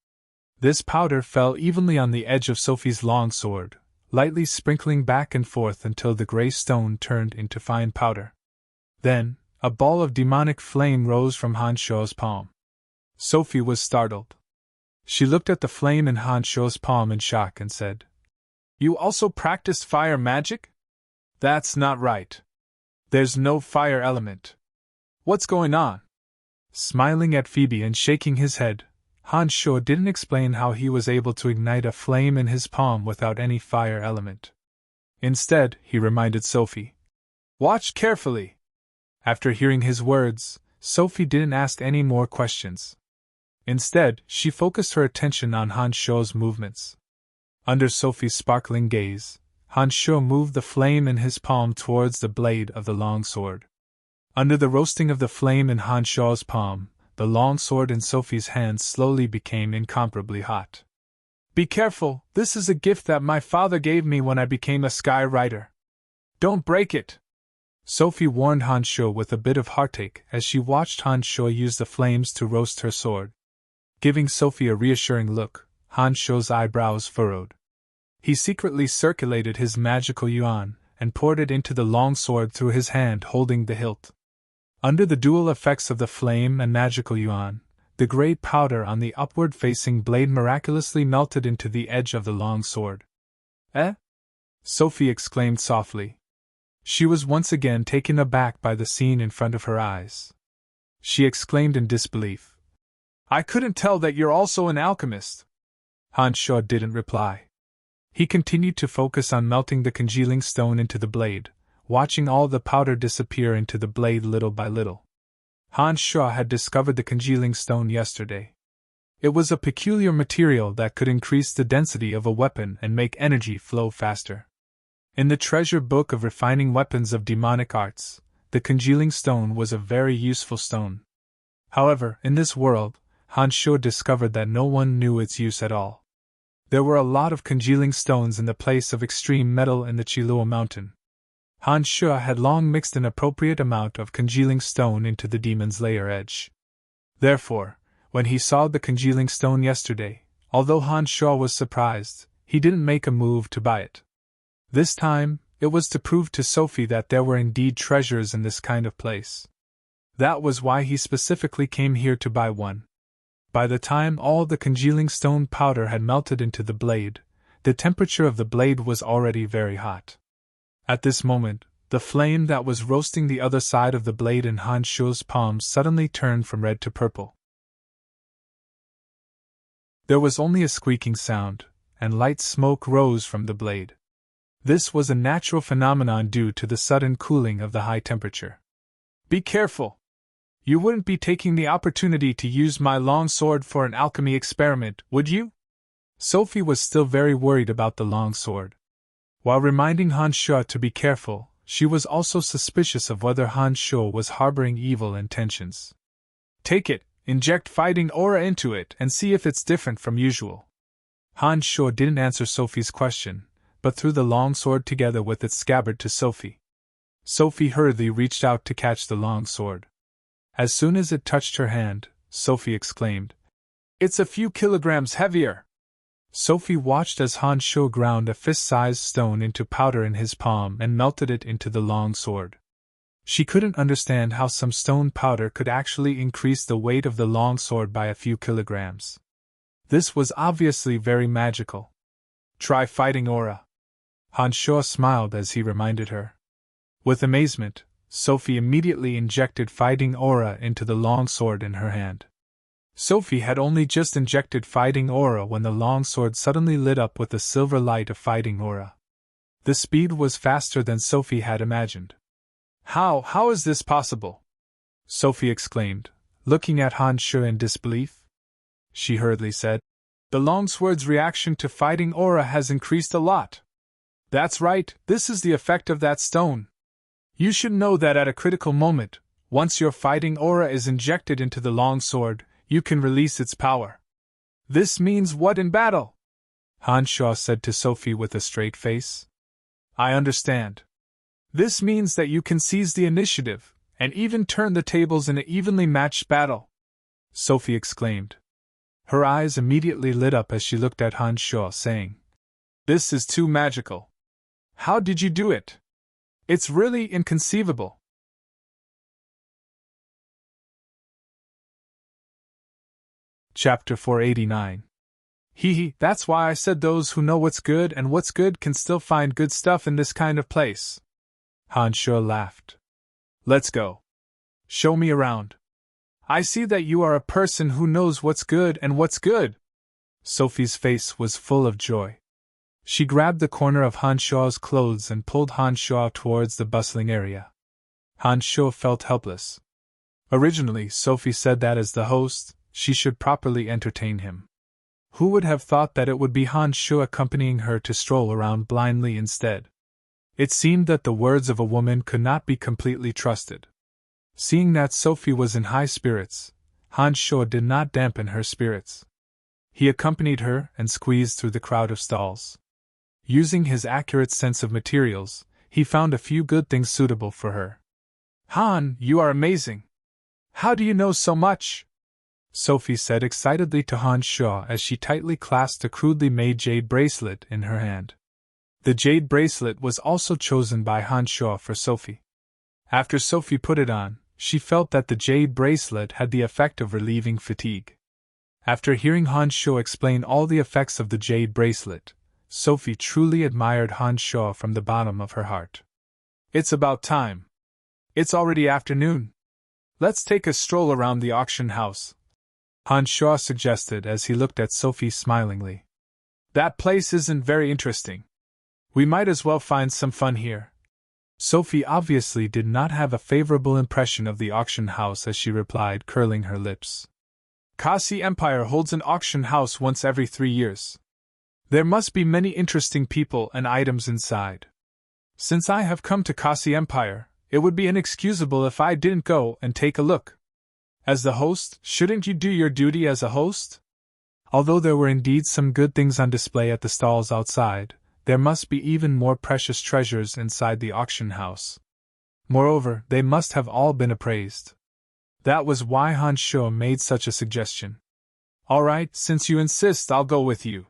This powder fell evenly on the edge of Sophie's long sword, lightly sprinkling back and forth until the gray stone turned into fine powder. Then, a ball of demonic flame rose from Han Sho's palm. Sophie was startled. She looked at the flame in Han Sho's palm in shock and said, "You also practiced fire magic? That's not right. There's no fire element. What's going on?" Smiling at Phoebe and shaking his head, Han Sho didn't explain how he was able to ignite a flame in his palm without any fire element. Instead, he reminded Sophie, "Watch carefully." After hearing his words, Sophie didn't ask any more questions. Instead, she focused her attention on Han Sho's movements. Under Sophie's sparkling gaze, Han Shuo moved the flame in his palm towards the blade of the long sword. Under the roasting of the flame in Han Shuo's palm, the long sword in Sophie's hands slowly became incomparably hot. Be careful, this is a gift that my father gave me when I became a sky rider. Don't break it! Sophie warned Han Shuo with a bit of heartache as she watched Han Shuo use the flames to roast her sword. Giving Sophie a reassuring look, Han Shuo's eyebrows furrowed. He secretly circulated his magical yuan and poured it into the long sword through his hand holding the hilt. Under the dual effects of the flame and magical yuan, the gray powder on the upward-facing blade miraculously melted into the edge of the long sword. Eh? Sophie exclaimed softly. She was once again taken aback by the scene in front of her eyes. She exclaimed in disbelief. I couldn't tell that you're also an alchemist. Han Shuo didn't reply. He continued to focus on melting the congealing stone into the blade, watching all the powder disappear into the blade little by little. Han Shuo had discovered the congealing stone yesterday. It was a peculiar material that could increase the density of a weapon and make energy flow faster. In the treasure book of refining weapons of demonic arts, the congealing stone was a very useful stone. However, in this world, Han Shuo discovered that no one knew its use at all. There were a lot of congealing stones in the place of extreme metal in the Qilua mountain. Han Shuo had long mixed an appropriate amount of congealing stone into the demon's lair edge. Therefore, when he saw the congealing stone yesterday, although Han Shuo was surprised, he didn't make a move to buy it. This time, it was to prove to Sophie that there were indeed treasures in this kind of place. That was why he specifically came here to buy one. By the time all the congealing stone powder had melted into the blade, the temperature of the blade was already very hot. At this moment, the flame that was roasting the other side of the blade in Han Shuo's palm suddenly turned from red to purple. There was only a squeaking sound, and light smoke rose from the blade. This was a natural phenomenon due to the sudden cooling of the high temperature. Be careful! You wouldn't be taking the opportunity to use my long sword for an alchemy experiment, would you? Sophie was still very worried about the long sword. While reminding Han Shuo to be careful, she was also suspicious of whether Han Shuo was harboring evil intentions. Take it, inject fighting aura into it, and see if it's different from usual. Han Shuo didn't answer Sophie's question, but threw the long sword together with its scabbard to Sophie. Sophie hurriedly reached out to catch the long sword. As soon as it touched her hand, Sophie exclaimed, It's a few kilograms heavier! Sophie watched as Han Shuo ground a fist-sized stone into powder in his palm and melted it into the long sword. She couldn't understand how some stone powder could actually increase the weight of the long sword by a few kilograms. This was obviously very magical. Try fighting aura. Han Shuo smiled as he reminded her. With amazement, Sophie immediately injected fighting aura into the long sword in her hand. Sophie had only just injected fighting aura when the long sword suddenly lit up with the silver light of fighting aura. The speed was faster than Sophie had imagined. How is this possible? Sophie exclaimed, looking at Han Shuo in disbelief. She hurriedly said, The long sword's reaction to fighting aura has increased a lot. That's right, this is the effect of that stone. You should know that at a critical moment, once your fighting aura is injected into the long sword, you can release its power. This means what in battle? Han Shuo said to Sophie with a straight face. I understand. This means that you can seize the initiative, and even turn the tables in an evenly matched battle, Sophie exclaimed. Her eyes immediately lit up as she looked at Han Shuo, saying, This is too magical. How did you do it? It's really inconceivable. Chapter 489. That's why I said those who know what's good and what's good can still find good stuff in this kind of place. Han Shuo laughed. Let's go. Show me around. I see that you are a person who knows what's good and what's good. Sophie's face was full of joy. She grabbed the corner of Han Shuo's clothes and pulled Han Shuo towards the bustling area. Han Shuo felt helpless. Originally, Sophie said that as the host, she should properly entertain him. Who would have thought that it would be Han Shu accompanying her to stroll around blindly instead? It seemed that the words of a woman could not be completely trusted. Seeing that Sophie was in high spirits, Han Shu did not dampen her spirits. He accompanied her and squeezed through the crowd of stalls. Using his accurate sense of materials, he found a few good things suitable for her. Han, you are amazing! How do you know so much? Sophie said excitedly to Han Shu as she tightly clasped a crudely made jade bracelet in her hand. The jade bracelet was also chosen by Han Shu for Sophie. After Sophie put it on, she felt that the jade bracelet had the effect of relieving fatigue. After hearing Han Shu explain all the effects of the jade bracelet, Sophie truly admired Han Shu from the bottom of her heart. It's about time. It's already afternoon. Let's take a stroll around the auction house, Han Shu suggested as he looked at Sophie smilingly. That place isn't very interesting. We might as well find some fun here. Sophie obviously did not have a favorable impression of the auction house as she replied, curling her lips. Kasi Empire holds an auction house once every 3 years. There must be many interesting people and items inside. Since I have come to Kasi Empire, it would be inexcusable if I didn't go and take a look. As the host, shouldn't you do your duty as a host? Although there were indeed some good things on display at the stalls outside, there must be even more precious treasures inside the auction house. Moreover, they must have all been appraised. That was why Han Shu made such a suggestion. All right, since you insist, I'll go with you.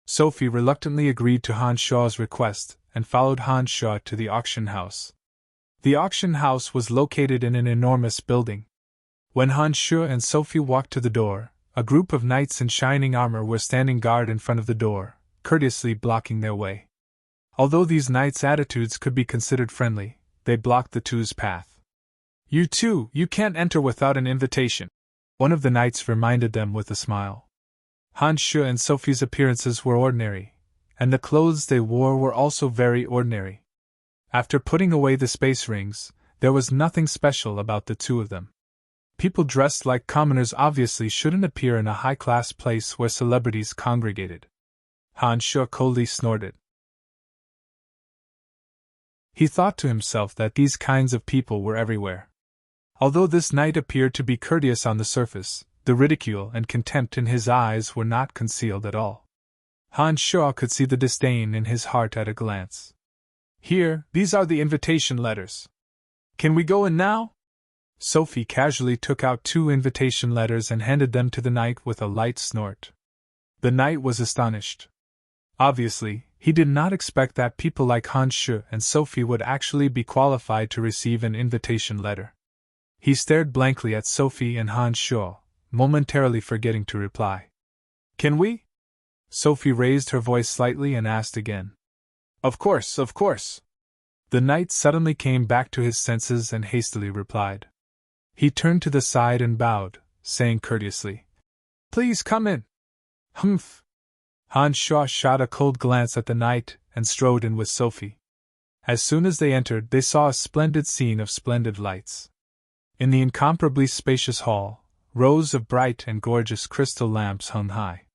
Sophie reluctantly agreed to Han Shu's request and followed Han Shu to the auction house. The auction house was located in an enormous building. When Han Shu and Sophie walked to the door, a group of knights in shining armor were standing guard in front of the door, courteously blocking their way. Although these knights' attitudes could be considered friendly, they blocked the two's path. You two, you can't enter without an invitation, one of the knights reminded them with a smile. Han Shu and Sophie's appearances were ordinary, and the clothes they wore were also very ordinary. After putting away the space rings, there was nothing special about the two of them. People dressed like commoners obviously shouldn't appear in a high-class place where celebrities congregated. Han Shu coldly snorted. He thought to himself that these kinds of people were everywhere. Although this knight appeared to be courteous on the surface, the ridicule and contempt in his eyes were not concealed at all. Han Shu could see the disdain in his heart at a glance. Here, these are the invitation letters. Can we go in now? Sophie casually took out 2 invitation letters and handed them to the knight with a light snort. The knight was astonished. Obviously, he did not expect that people like Han Shu and Sophie would actually be qualified to receive an invitation letter. He stared blankly at Sophie and Han Shu, momentarily forgetting to reply. Can we? Sophie raised her voice slightly and asked again. Of course, of course. The knight suddenly came back to his senses and hastily replied. He turned to the side and bowed, saying courteously, Please come in. Humph. Han Shu shot a cold glance at the knight and strode in with Sophie. As soon as they entered, they saw a splendid scene of splendid lights. In the incomparably spacious hall, rows of bright and gorgeous crystal lamps hung high.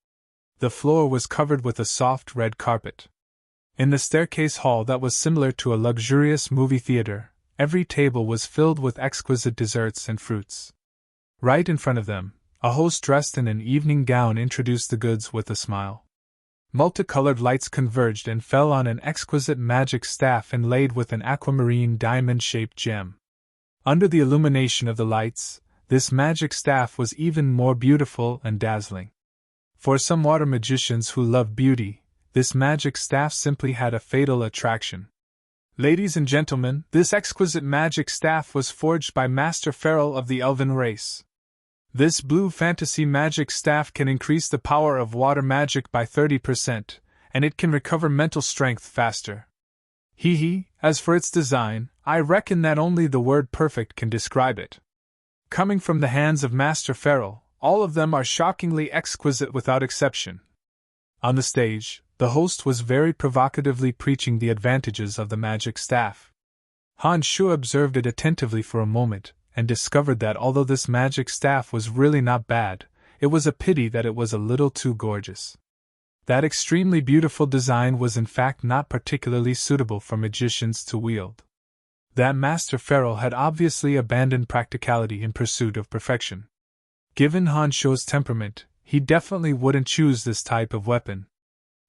The floor was covered with a soft red carpet. In the staircase hall that was similar to a luxurious movie theater, every table was filled with exquisite desserts and fruits. Right in front of them, a host dressed in an evening gown introduced the goods with a smile. Multicolored lights converged and fell on an exquisite magic staff inlaid with an aquamarine diamond-shaped gem. Under the illumination of the lights, this magic staff was even more beautiful and dazzling. For some water magicians who love beauty, this magic staff simply had a fatal attraction. Ladies and gentlemen, this exquisite magic staff was forged by Master Feral of the Elven race. This blue fantasy magic staff can increase the power of water magic by 30%, and it can recover mental strength faster. As for its design, I reckon that only the word perfect can describe it. Coming from the hands of Master Feral, all of them are shockingly exquisite without exception. On the stage, the host was very provocatively preaching the advantages of the magic staff. Han Shu observed it attentively for a moment, and discovered that although this magic staff was really not bad, it was a pity that it was a little too gorgeous. That extremely beautiful design was in fact not particularly suitable for magicians to wield. That Master Feral had obviously abandoned practicality in pursuit of perfection. Given Han Shuo's temperament, he definitely wouldn't choose this type of weapon.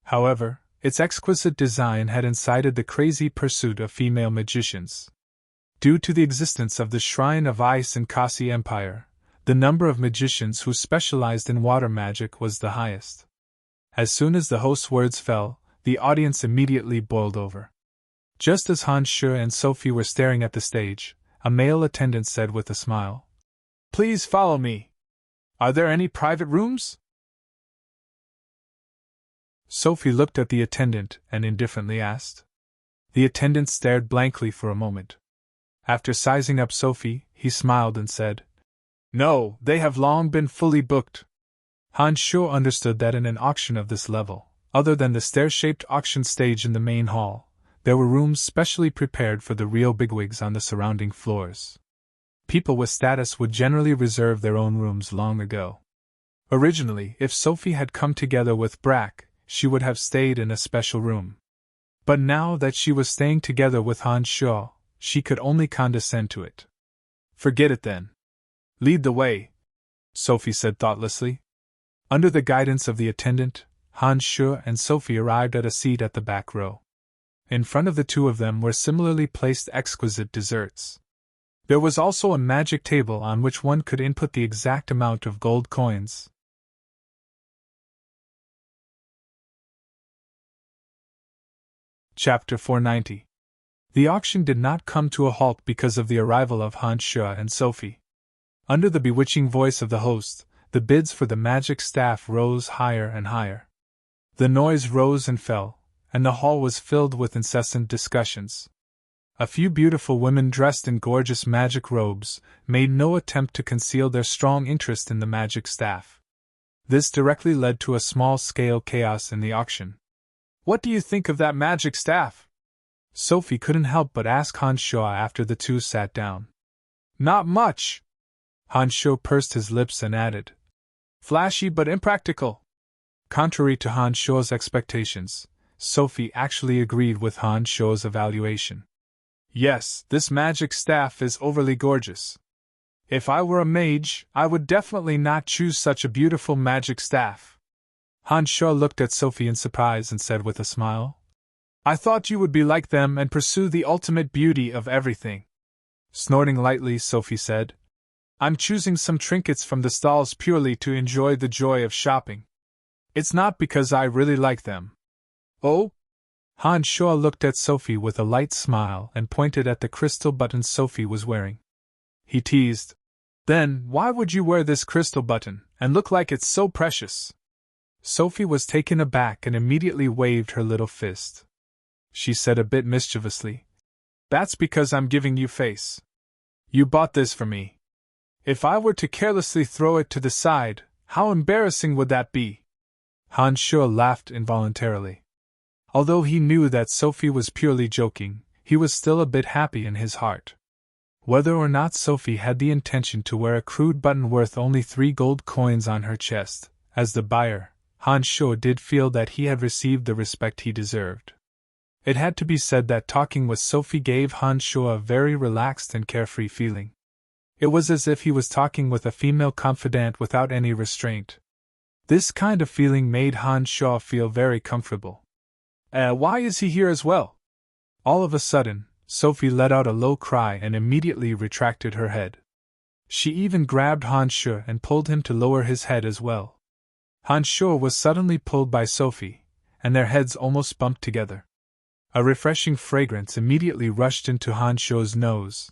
However, its exquisite design had incited the crazy pursuit of female magicians. Due to the existence of the Shrine of Ice in Kasi Empire, the number of magicians who specialized in water magic was the highest. As soon as the host's words fell, the audience immediately boiled over. Just as Han Shu and Sophie were staring at the stage, a male attendant said with a smile, "Please follow me. Are there any private rooms?" Sophie looked at the attendant and indifferently asked. The attendant stared blankly for a moment. After sizing up Sophie, he smiled and said, "No, they have long been fully booked." Han Shu understood that in an auction of this level, other than the stair-shaped auction stage in the main hall, there were rooms specially prepared for the real bigwigs on the surrounding floors. People with status would generally reserve their own rooms long ago. Originally, if Sophie had come together with Brack, she would have stayed in a special room. But now that she was staying together with Han Shu, she could only condescend to it. "Forget it then. Lead the way," Sophie said thoughtlessly. Under the guidance of the attendant, Han Shu and Sophie arrived at a seat at the back row. In front of the two of them were similarly placed exquisite desserts. There was also a magic table on which one could input the exact amount of gold coins. Chapter 490. The auction did not come to a halt because of the arrival of Han Shu and Sophie. Under the bewitching voice of the host, the bids for the magic staff rose higher and higher. The noise rose and fell, and the hall was filled with incessant discussions. A few beautiful women dressed in gorgeous magic robes made no attempt to conceal their strong interest in the magic staff. This directly led to a small-scale chaos in the auction. "What do you think of that magic staff?" Sophie couldn't help but ask Han Shu after the two sat down. "Not much." Han Shu pursed his lips and added, "Flashy but impractical." Contrary to Han Shu's expectations, Sophie actually agreed with Han Shu's evaluation. "Yes, this magic staff is overly gorgeous. If I were a mage, I would definitely not choose such a beautiful magic staff." Han Shu looked at Sophie in surprise and said with a smile, "I thought you would be like them and pursue the ultimate beauty of everything." Snorting lightly, Sophie said, "I'm choosing some trinkets from the stalls purely to enjoy the joy of shopping. It's not because I really like them." "Oh?" Han Shu looked at Sophie with a light smile and pointed at the crystal button Sophie was wearing. He teased, "Then why would you wear this crystal button and look like it's so precious?" Sophie was taken aback and immediately waved her little fist. She said a bit mischievously, "That's because I'm giving you face. You bought this for me. If I were to carelessly throw it to the side, how embarrassing would that be?" Han Shu laughed involuntarily. Although he knew that Sophie was purely joking, he was still a bit happy in his heart. Whether or not Sophie had the intention to wear a crude button worth only 3 gold coins on her chest, as the buyer, Han Shu did feel that he had received the respect he deserved. It had to be said that talking with Sophie gave Han Shu a very relaxed and carefree feeling. It was as if he was talking with a female confidante without any restraint. This kind of feeling made Han Shu feel very comfortable. Why is he here as well?" All of a sudden, Sophie let out a low cry and immediately retracted her head. She even grabbed Han Shu and pulled him to lower his head as well. Han Shu was suddenly pulled by Sophie, and their heads almost bumped together. A refreshing fragrance immediately rushed into Han Shu's nose,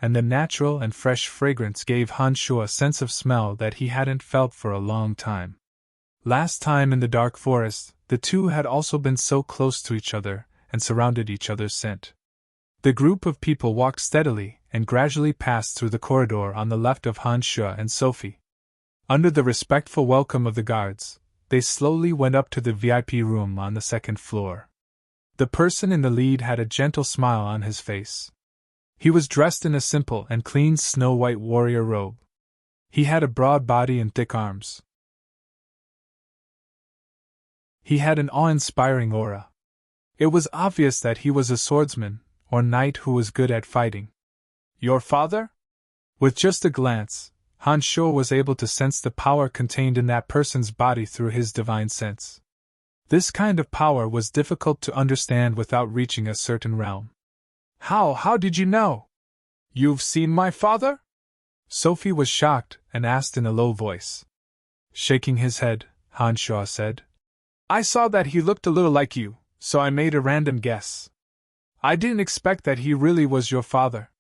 and the natural and fresh fragrance gave Han Shu a sense of smell that he hadn't felt for a long time. Last time in the dark forest, the two had also been so close to each other and surrounded each other's scent. The group of people walked steadily and gradually passed through the corridor on the left of Han Shu and Sophie. Under the respectful welcome of the guards, they slowly went up to the VIP room on the second floor. The person in the lead had a gentle smile on his face. He was dressed in a simple and clean snow-white warrior robe. He had a broad body and thick arms, He had an awe-inspiring aura. It was obvious that he was a swordsman, or knight who was good at fighting. Your father? With just a glance, Han Shuo was able to sense the power contained in that person's body through his divine sense. This kind of power was difficult to understand without reaching a certain realm. How did you know? You've seen my father? Sophie was shocked and asked in a low voice. Shaking his head, Han Shuo said, I saw that he looked a little like you, so I made a random guess. I didn't expect that he really was your father.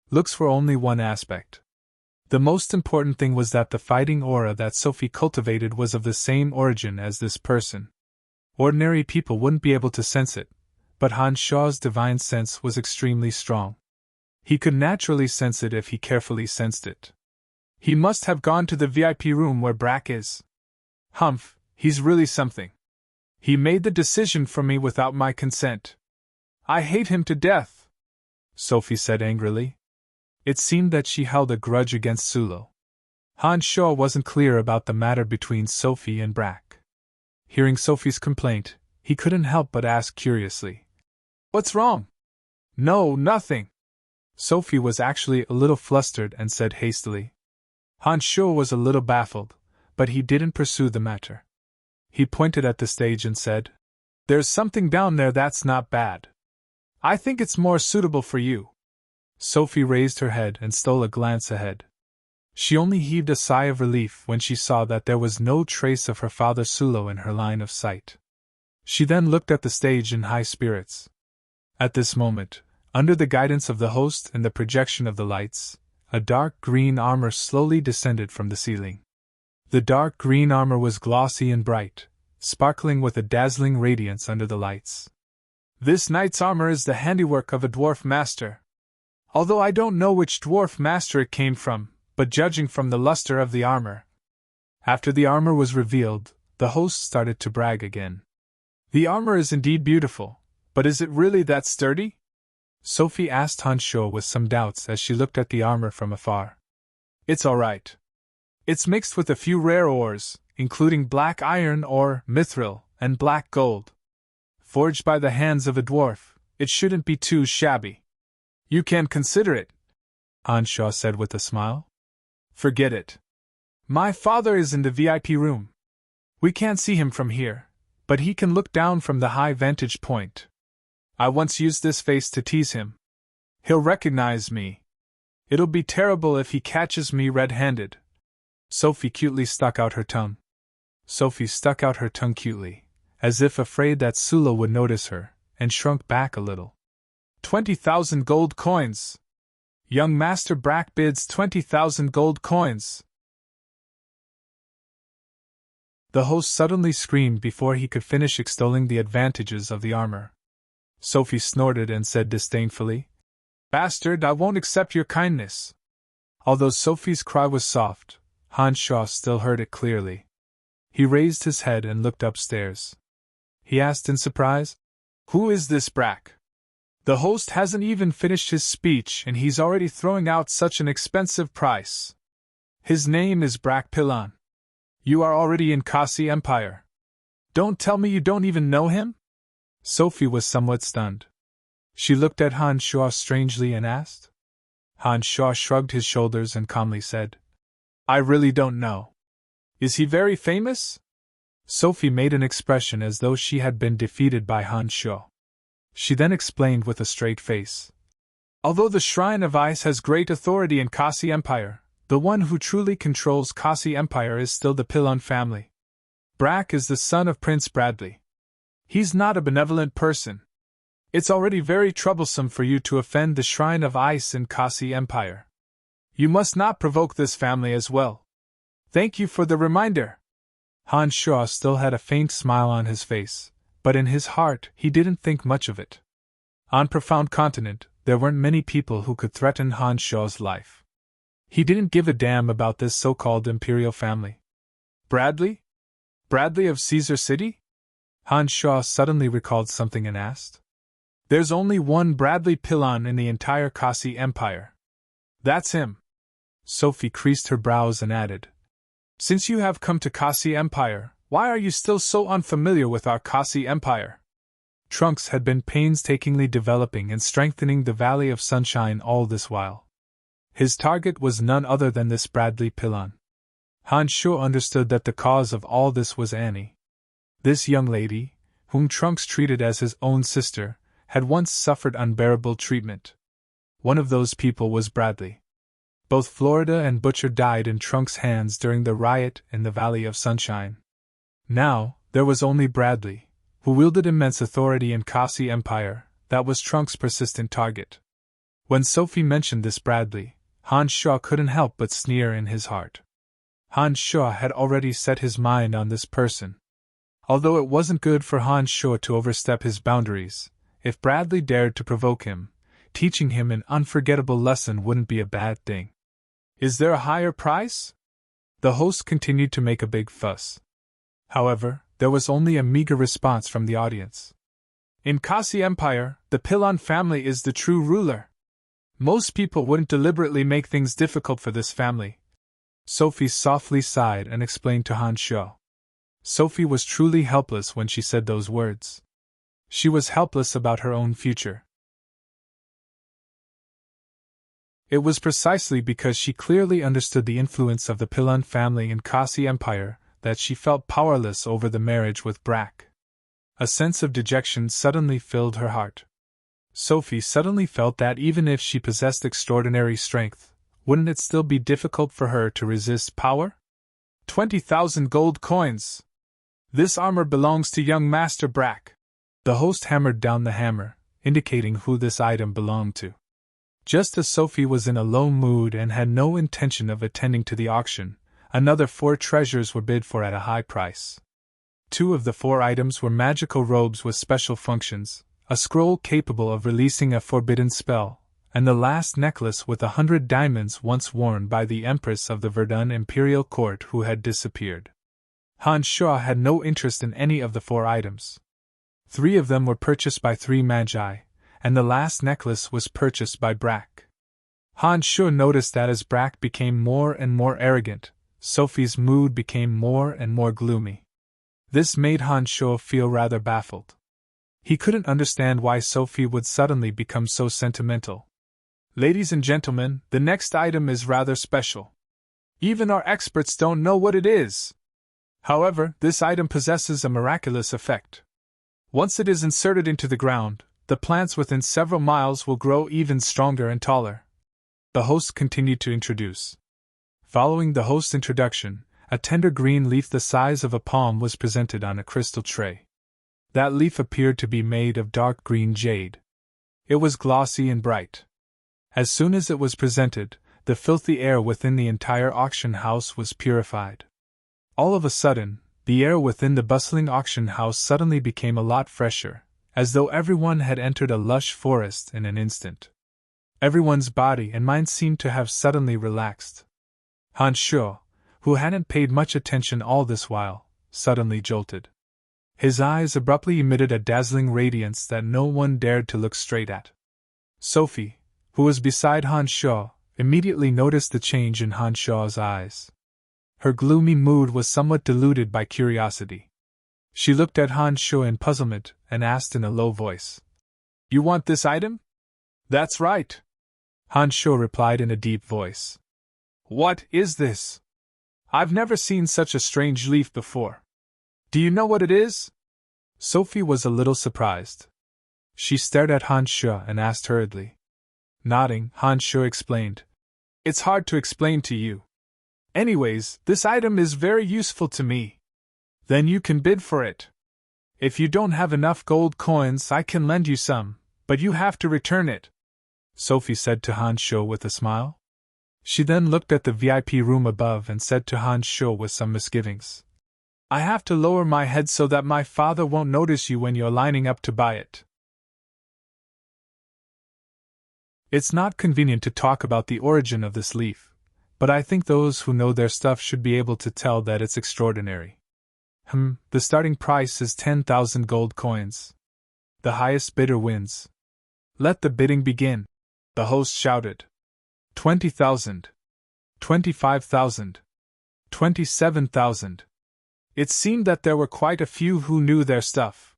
Looks were only one aspect. The most important thing was that the fighting aura that Sophie cultivated was of the same origin as this person. Ordinary people wouldn't be able to sense it, but Han Shuo's divine sense was extremely strong. He could naturally sense it if he carefully sensed it. He must have gone to the VIP room where Brack is. Humph, he's really something. He made the decision for me without my consent. I hate him to death, Sophie said angrily. It seemed that she held a grudge against Sulo. Han Shuo wasn't clear about the matter between Sophie and Brack. Hearing Sophie's complaint, he couldn't help but ask curiously, What's wrong? No, nothing. Sophie was actually a little flustered and said hastily. Han Shuo was a little baffled, but he didn't pursue the matter. He pointed at the stage and said, There's something down there that's not bad. I think it's more suitable for you. Sophie raised her head and stole a glance ahead. She only heaved a sigh of relief when she saw that there was no trace of her father Sulo in her line of sight. She then looked at the stage in high spirits. At this moment, under the guidance of the host and the projection of the lights, a dark green armor slowly descended from the ceiling. The dark green armor was glossy and bright, sparkling with a dazzling radiance under the lights. This knight's armor is the handiwork of a dwarf master. Although I don't know which dwarf master it came from, but judging from the luster of the armor. After the armor was revealed, the host started to brag again. The armor is indeed beautiful, but is it really that sturdy? Sophie asked Han Shuo with some doubts as she looked at the armor from afar. It's alright. It's mixed with a few rare ores, including black iron ore, mithril, and black gold. Forged by the hands of a dwarf, it shouldn't be too shabby. You can consider it, Han Shuo said with a smile. Forget it. My father is in the VIP room. We can't see him from here, but he can look down from the high vantage point. I once used this face to tease him. He'll recognize me. It'll be terrible if he catches me red-handed. Sophie cutely stuck out her tongue. Sophie stuck out her tongue cutely, as if afraid that Sulo would notice her, and shrunk back a little. 20,000 gold coins! Young Master Brack bids 20,000 gold coins! The host suddenly screamed before he could finish extolling the advantages of the armor. Sophie snorted and said disdainfully, Bastard, I won't accept your kindness. Although Sophie's cry was soft, Han Shuo still heard it clearly. He raised his head and looked upstairs. He asked in surprise, Who is this Brack? The host hasn't even finished his speech and he's already throwing out such an expensive price. His name is Brack Pilon. You are already in Kasi Empire. Don't tell me you don't even know him? Sophie was somewhat stunned. She looked at Han Shuo strangely and asked. Han Shuo shrugged his shoulders and calmly said, I really don't know. Is he very famous? Sophie made an expression as though she had been defeated by Han Shuo. She then explained with a straight face. Although the Shrine of Ice has great authority in Kasi Empire, the one who truly controls Kasi Empire is still the Pilon family. Brack is the son of Prince Bradley. He's not a benevolent person. It's already very troublesome for you to offend the Shrine of Ice in Kasi Empire. You must not provoke this family as well. Thank you for the reminder. Han Shuo still had a faint smile on his face, but in his heart he didn't think much of it. On Profound Continent, there weren't many people who could threaten Han Shuo's life. He didn't give a damn about this so-called imperial family. Bradley? Bradley of Caesar City? Han Shuo suddenly recalled something and asked. There's only one Bradley Pilon in the entire Kasi Empire. That's him. Sophie creased her brows and added. Since you have come to Kasi Empire, Why are you still so unfamiliar with our Kasi Empire? Trunks had been painstakingly developing and strengthening the Valley of Sunshine all this while. His target was none other than this Bradley Pilon. Han Sho understood that the cause of all this was Annie. This young lady, whom Trunks treated as his own sister, had once suffered unbearable treatment. One of those people was Bradley. Both Florida and Butcher died in Trunks' hands during the riot in the Valley of Sunshine. Now, there was only Bradley, who wielded immense authority in Kasi Empire. That was Trunks' persistent target. When Sophie mentioned this Bradley, Han Sho couldn't help but sneer in his heart. Han Sho had already set his mind on this person. Although it wasn't good for Han Sho to overstep his boundaries, if Bradley dared to provoke him, teaching him an unforgettable lesson wouldn't be a bad thing. Is there a higher price? The host continued to make a big fuss. However, there was only a meager response from the audience. In Kasi Empire, the Pilon family is the true ruler. Most people wouldn't deliberately make things difficult for this family. Sophie softly sighed and explained to Han Sho. Sophie was truly helpless when she said those words. She was helpless about her own future. It was precisely because she clearly understood the influence of the Pilon family in Kasi Empire that she felt powerless over the marriage with Brack. A sense of dejection suddenly filled her heart. Sophie suddenly felt that even if she possessed extraordinary strength, wouldn't it still be difficult for her to resist power? 20,000 gold coins! This armor belongs to young Master Brack. The host hammered down the hammer, indicating who this item belonged to. Just as Sophie was in a low mood and had no intention of attending to the auction, another 4 treasures were bid for at a high price. 2 of the 4 items were magical robes with special functions, a scroll capable of releasing a forbidden spell, and the last necklace with 100 diamonds once worn by the Empress of the Verdun Imperial Court who had disappeared. Han Sho had no interest in any of the 4 items. 3 of them were purchased by 3 magi, and the last necklace was purchased by Brack. Han Sho noticed that as Brack became more and more arrogant, Sophie's mood became more and more gloomy. This made Han Sho feel rather baffled. He couldn't understand why Sophie would suddenly become so sentimental. Ladies and gentlemen, the next item is rather special. Even our experts don't know what it is. However, this item possesses a miraculous effect. Once it is inserted into the ground, the plants within several miles will grow even stronger and taller. The host continued to introduce. Following the host's introduction, a tender green leaf the size of a palm was presented on a crystal tray. That leaf appeared to be made of dark green jade. It was glossy and bright. As soon as it was presented, the filthy air within the entire auction house was purified. All of a sudden, the air within the bustling auction house suddenly became a lot fresher, as though everyone had entered a lush forest in an instant. Everyone's body and mind seemed to have suddenly relaxed. Han Sho, who hadn't paid much attention all this while, suddenly jolted. His eyes abruptly emitted a dazzling radiance that no one dared to look straight at. Sophie, who was beside Han Sho, immediately noticed the change in Han Sho's eyes. Her gloomy mood was somewhat diluted by curiosity. She looked at Han Sho in puzzlement and asked in a low voice, "You want this item?" "That's right," Han Sho replied in a deep voice. "What is this? I've never seen such a strange leaf before. Do you know what it is?" Sophie was a little surprised. She stared at Han Sho and asked hurriedly. Nodding, Han Sho explained, "It's hard to explain to you. Anyways, this item is very useful to me. Then you can bid for it. If you don't have enough gold coins, I can lend you some, but you have to return it," Sophie said to Han Sho with a smile. She then looked at the VIP room above and said to Han Sho with some misgivings, "I have to lower my head so that my father won't notice you when you're lining up to buy it." It's not convenient to talk about the origin of this leaf, but I think those who know their stuff should be able to tell that it's extraordinary. The starting price is 10,000 gold coins. The highest bidder wins. Let the bidding begin, the host shouted. 20,000. 25,000. 27,000. It seemed that there were quite a few who knew their stuff.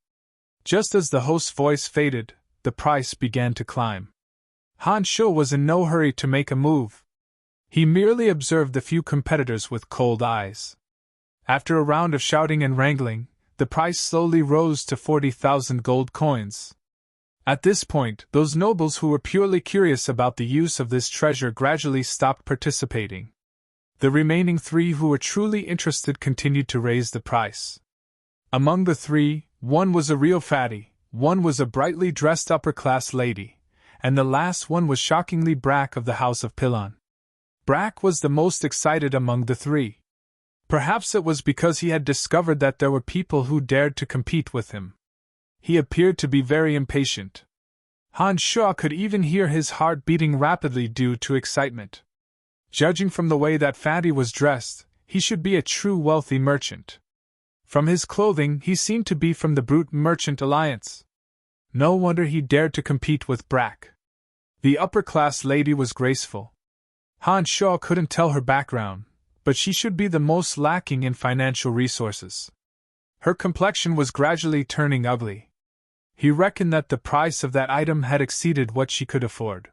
Just as the host's voice faded, the price began to climb. Han Sho was in no hurry to make a move. He merely observed the few competitors with cold eyes. After a round of shouting and wrangling, the price slowly rose to 40,000 gold coins. At this point, those nobles who were purely curious about the use of this treasure gradually stopped participating. The remaining 3 who were truly interested continued to raise the price. Among the 3, one was a real fatty, one was a brightly dressed upper-class lady, and the last one was shockingly Brack of the House of Pilon. Brack was the most excited among the 3. Perhaps it was because he had discovered that there were people who dared to compete with him. He appeared to be very impatient. Han Sho could even hear his heart beating rapidly due to excitement. Judging from the way that fatty was dressed, he should be a true wealthy merchant. From his clothing, he seemed to be from the Brute Merchant Alliance. No wonder he dared to compete with Brack. The upper-class lady was graceful. Han Sho couldn't tell her background, but she should be the most lacking in financial resources. Her complexion was gradually turning ugly. He reckoned that the price of that item had exceeded what she could afford.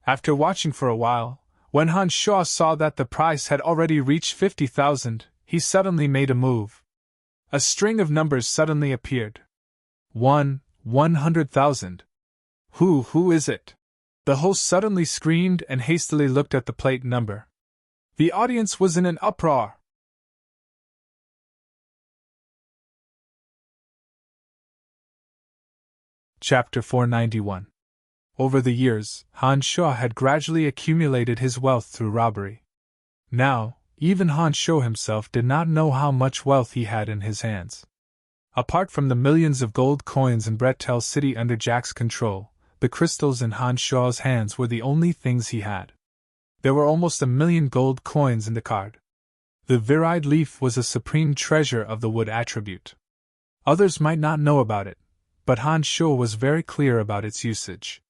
After watching for a while, when Han Sho saw that the price had already reached 50,000, he suddenly made a move. A string of numbers suddenly appeared. 100,000. Who is it? The host suddenly screamed and hastily looked at the plate number. The audience was in an uproar. Chapter 491. Over the years, Han Sho had gradually accumulated his wealth through robbery. Now, even Han Sho himself did not know how much wealth he had in his hands. Apart from the millions of gold coins in Bretel City under Jack's control, the crystals in Han Sho's hands were the only things he had. There were almost 1,000,000 gold coins in the card. The virid leaf was a supreme treasure of the wood attribute. Others might not know about it, but Han Sho was very clear about its usage.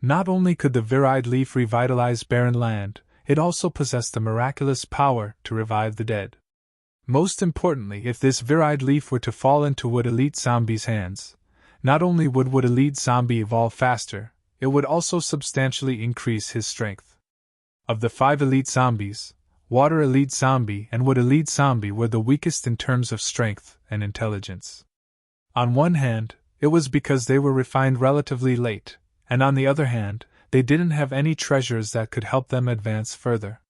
Not only could the virid leaf revitalize barren land, it also possessed the miraculous power to revive the dead. Most importantly, if this virid leaf were to fall into Wood Elite Zombie's hands, not only would Wood Elite Zombie evolve faster, it would also substantially increase his strength. Of the 5 Elite Zombies, Water Elite Zombie and Wood Elite Zombie were the weakest in terms of strength and intelligence. On one hand, it was because they were refined relatively late, and on the other hand, they didn't have any treasures that could help them advance further.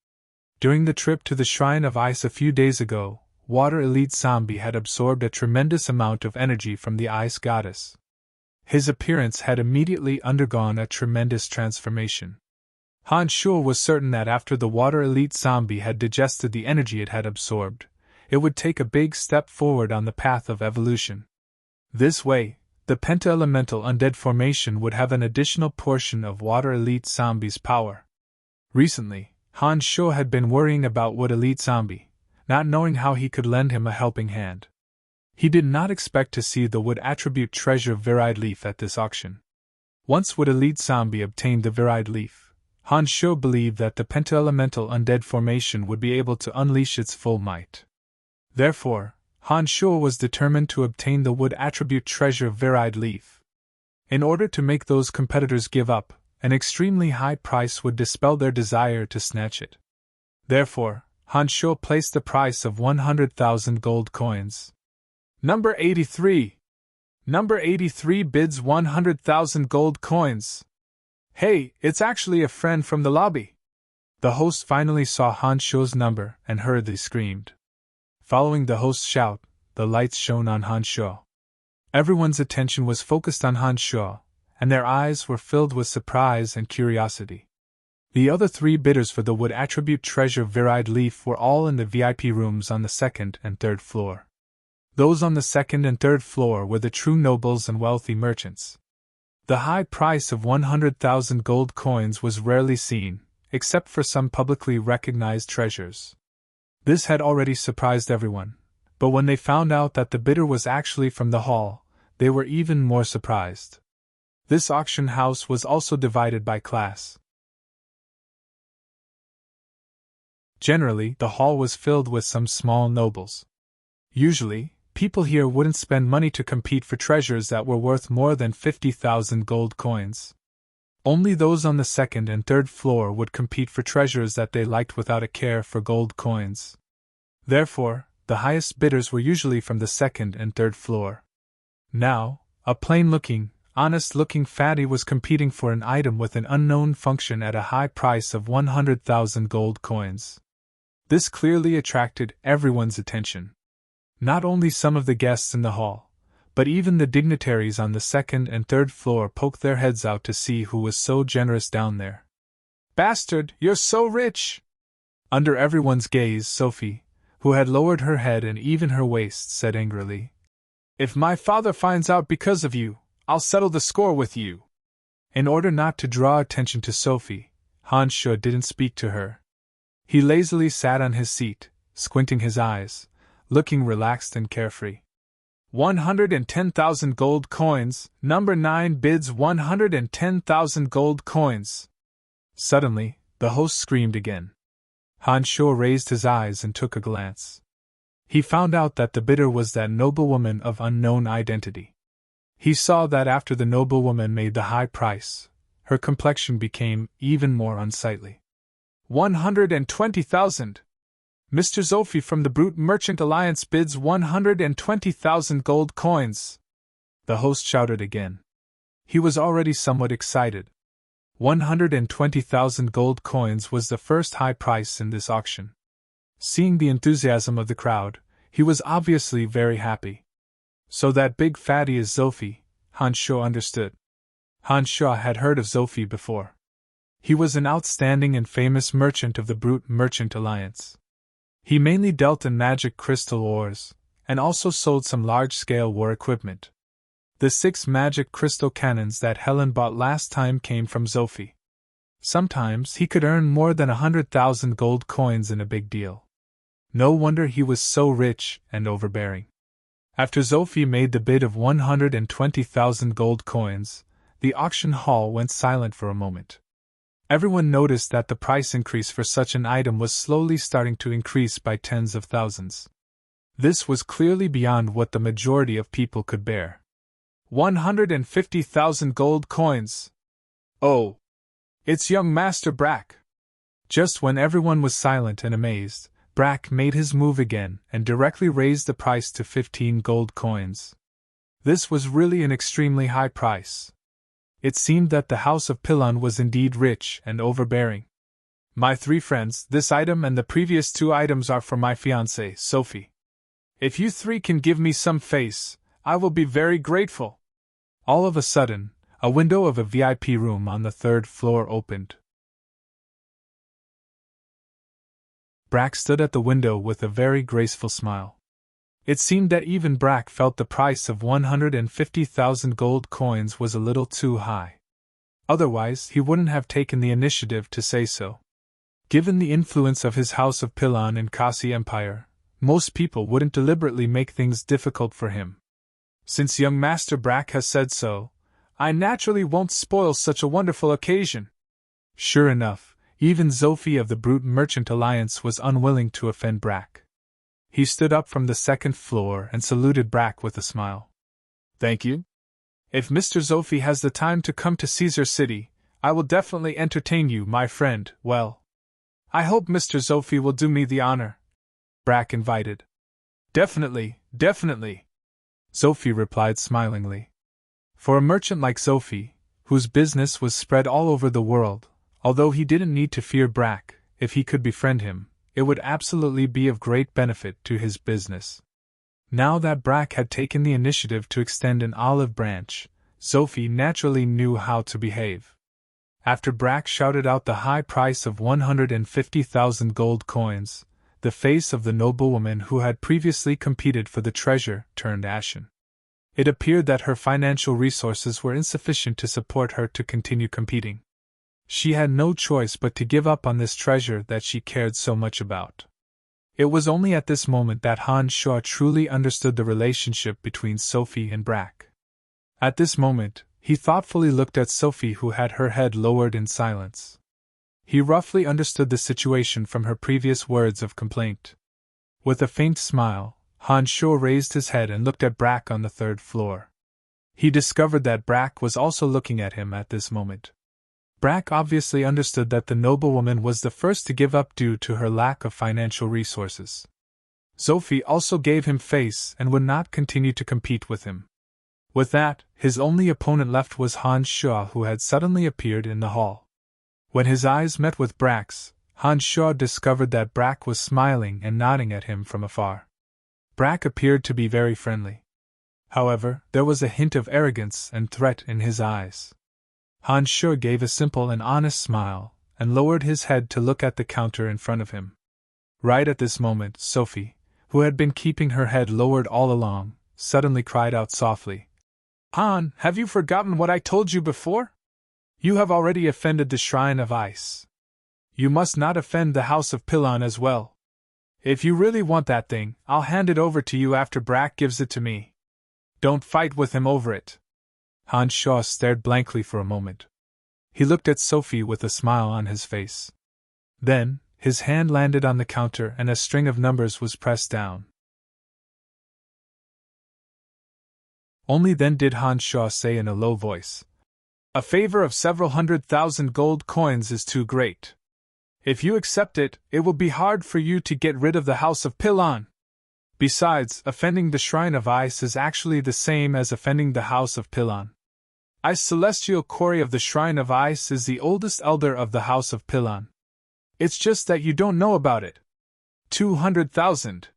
During the trip to the Shrine of Ice a few days ago, Water Elite Zombie had absorbed a tremendous amount of energy from the Ice Goddess. His appearance had immediately undergone a tremendous transformation. Han Sho was certain that after the Water Elite Zombie had digested the energy it had absorbed, it would take a big step forward on the path of evolution. This way, the Penta-Elemental Undead formation would have an additional portion of Water Elite Zombie's power. Recently, Han Sho had been worrying about Wood Elite Zombie, not knowing how he could lend him a helping hand. He did not expect to see the wood attribute treasure Virid Leaf at this auction. Once Wood Elite Zombie obtained the Virid Leaf, Han Sho believed that the Penta-Elemental Undead formation would be able to unleash its full might. Therefore, Han Sho was determined to obtain the wood attribute treasure Virid Leaf. In order to make those competitors give up, an extremely high price would dispel their desire to snatch it. Therefore, Han Sho placed the price of 100,000 gold coins. Number 83. Number 83 bids 100,000 gold coins. Hey, it's actually a friend from the lobby. The host finally saw Han Sho's number and hurriedly screamed. Following the host's shout, the lights shone on Han Sho. Everyone's attention was focused on Han Sho, and their eyes were filled with surprise and curiosity. The other 3 bidders for the wood attribute treasure Virid Leaf were all in the VIP rooms on the 2nd and 3rd floor. Those on the 2nd and 3rd floor were the true nobles and wealthy merchants. The high price of 100,000 gold coins was rarely seen, except for some publicly recognized treasures. This had already surprised everyone, but when they found out that the bidder was actually from the hall, they were even more surprised. This auction house was also divided by class. Generally, the hall was filled with some small nobles. Usually, people here wouldn't spend money to compete for treasures that were worth more than 50,000 gold coins. Only those on the second and third floor would compete for treasures that they liked without a care for gold coins. Therefore, the highest bidders were usually from the second and third floor. Now, a plain-looking, honest-looking fatty was competing for an item with an unknown function at a high price of 100,000 gold coins. This clearly attracted everyone's attention. Not only some of the guests in the hall, but even the dignitaries on the second and third floor poked their heads out to see who was so generous down there. "Bastard, you're so rich!" Under everyone's gaze, Sophie, who had lowered her head and even her waist, said angrily, "If my father finds out because of you, I'll settle the score with you." In order not to draw attention to Sophie, Han Shu didn't speak to her. He lazily sat on his seat, squinting his eyes, looking relaxed and carefree. 110,000 gold coins, number 9 bids 110,000 gold coins. Suddenly, the host screamed again. Han Shu raised his eyes and took a glance. He found out that the bidder was that noblewoman of unknown identity. He saw that after the noblewoman made the high price, her complexion became even more unsightly. 120,000! Mr. Zophie from the Brute Merchant Alliance bids 120,000 gold coins! The host shouted again. He was already somewhat excited. 120,000 gold coins was the first high price in this auction. Seeing the enthusiasm of the crowd, he was obviously very happy. So that big fatty is Zophie, Han Shu understood. Han Shu had heard of Zophie before. He was an outstanding and famous merchant of the Brute Merchant Alliance. He mainly dealt in magic crystal ores, and also sold some large-scale war equipment. The 6 magic crystal cannons that Helen bought last time came from Zophie. Sometimes he could earn more than 100,000 gold coins in a big deal. No wonder he was so rich and overbearing. After Zophie made the bid of 120,000 gold coins, the auction hall went silent for a moment. Everyone noticed that the price increase for such an item was slowly starting to increase by tens of thousands. This was clearly beyond what the majority of people could bear. 150,000 gold coins! Oh! It's young Master Brack! Just when everyone was silent and amazed, Brack made his move again and directly raised the price to 15 gold coins. This was really an extremely high price. It seemed that the House of Pilon was indeed rich and overbearing. "My 3 friends, this item and the previous 2 items are for my fiancée, Sophie. If you 3 can give me some face, I will be very grateful." All of a sudden, a window of a VIP room on the 3rd floor opened. Brack stood at the window with a very graceful smile. It seemed that even Brack felt the price of 150,000 gold coins was a little too high. Otherwise, he wouldn't have taken the initiative to say so. Given the influence of his House of Pilon in Kasi Empire, most people wouldn't deliberately make things difficult for him. Since young Master Brack has said so, I naturally won't spoil such a wonderful occasion. Sure enough, even Zophie of the Brute Merchant Alliance was unwilling to offend Brack. He stood up from the 2nd floor and saluted Brack with a smile. "Thank you. If Mr. Zophie has the time to come to Caesar City, I will definitely entertain you, my friend. Well, I hope Mr. Zophie will do me the honor," Brack invited. Definitely. Zophie replied smilingly. For a merchant like Zophie, whose business was spread all over the world, although he didn't need to fear Brack, if he could befriend him, it would absolutely be of great benefit to his business. Now that Brack had taken the initiative to extend an olive branch, Zophie naturally knew how to behave. After Brack shouted out the high price of 150,000 gold coins, the face of the noblewoman who had previously competed for the treasure turned ashen. It appeared that her financial resources were insufficient to support her to continue competing. She had no choice but to give up on this treasure that she cared so much about. It was only at this moment that Han Shu truly understood the relationship between Sophie and Brack. At this moment, he thoughtfully looked at Sophie, who had her head lowered in silence. He roughly understood the situation from her previous words of complaint. With a faint smile, Han Shuo raised his head and looked at Brack on the third floor. He discovered that Brack was also looking at him at this moment. Brack obviously understood that the noblewoman was the first to give up due to her lack of financial resources. Sophie also gave him face and would not continue to compete with him. With that, his only opponent left was Han Shuo, who had suddenly appeared in the hall. When his eyes met with Brack's, Han Shuo discovered that Brack was smiling and nodding at him from afar. Brack appeared to be very friendly. However, there was a hint of arrogance and threat in his eyes. Han Shuo gave a simple and honest smile, and lowered his head to look at the counter in front of him. Right at this moment, Sophie, who had been keeping her head lowered all along, suddenly cried out softly, "Han, have you forgotten what I told you before? You have already offended the Shrine of Ice. You must not offend the House of Pillon as well. If you really want that thing, I'll hand it over to you after Brack gives it to me. Don't fight with him over it." Han Shuo stared blankly for a moment. He looked at Sophie with a smile on his face. Then, his hand landed on the counter and a string of numbers was pressed down. Only then did Han Shuo say in a low voice, "A favor of several 100,000 gold coins is too great. If you accept it, it will be hard for you to get rid of the House of Pillon. Besides, offending the Shrine of Ice is actually the same as offending the House of Pillon. Ice Celestial Quarry of the Shrine of Ice is the oldest elder of the House of Pillon. It's just that you don't know about it. 200,000.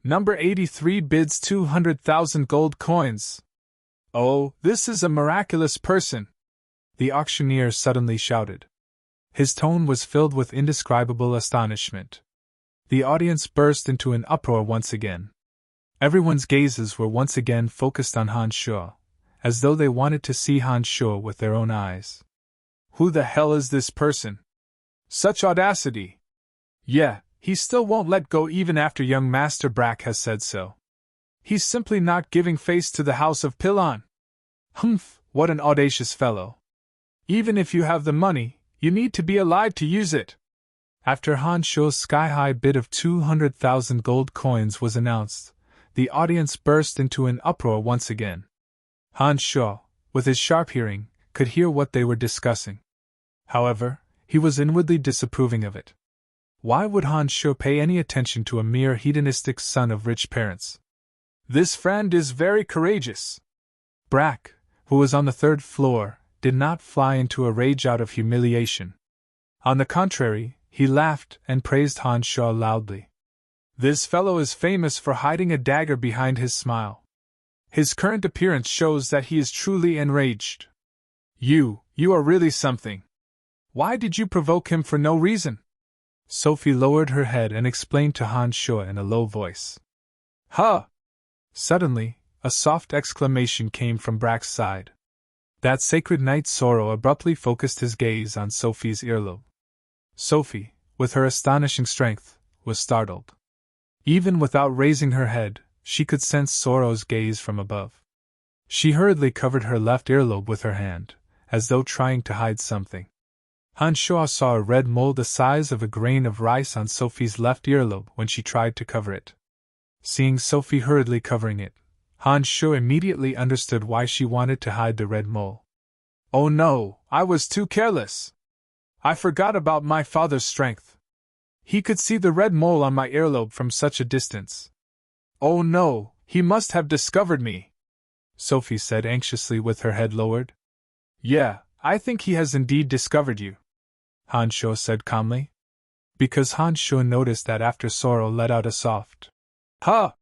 Number 83 bids 200,000 gold coins. Oh, this is a miraculous person!" the auctioneer suddenly shouted. His tone was filled with indescribable astonishment. The audience burst into an uproar once again. Everyone's gazes were once again focused on Han Shuo, as though they wanted to see Han Shuo with their own eyes. Who the hell is this person? Such audacity! Yeah, he still won't let go even after young Master Brack has said so. He's simply not giving face to the House of Pillon. Humph, what an audacious fellow. Even if you have the money, you need to be alive to use it. After Han Shuo's sky-high bid of 200,000 gold coins was announced, the audience burst into an uproar once again. Han Shuo, with his sharp hearing, could hear what they were discussing. However, he was inwardly disapproving of it. Why would Han Shuo pay any attention to a mere hedonistic son of rich parents? This friend is very courageous. Brack, who was on the third floor, did not fly into a rage out of humiliation. On the contrary, he laughed and praised Han Shuo loudly. This fellow is famous for hiding a dagger behind his smile. His current appearance shows that he is truly enraged. You are really something. Why did you provoke him for no reason? Sophie lowered her head and explained to Han Shuo in a low voice. Huh! Suddenly, a soft exclamation came from Brack's side. That sacred knight Sorrow abruptly focused his gaze on Sophie's earlobe. Sophie, with her astonishing strength, was startled. Even without raising her head, she could sense Sorrow's gaze from above. She hurriedly covered her left earlobe with her hand, as though trying to hide something. Han Shuo saw a red mole the size of a grain of rice on Sophie's left earlobe when she tried to cover it. Seeing Sophie hurriedly covering it, Han Shuo immediately understood why she wanted to hide the red mole. Oh no, I was too careless. I forgot about my father's strength. He could see the red mole on my earlobe from such a distance. Oh no, he must have discovered me, Sophie said anxiously with her head lowered. Yeah, I think he has indeed discovered you, Han Shuo said calmly. Because Han Shuo noticed that after Sorrow let out a soft "Huh!"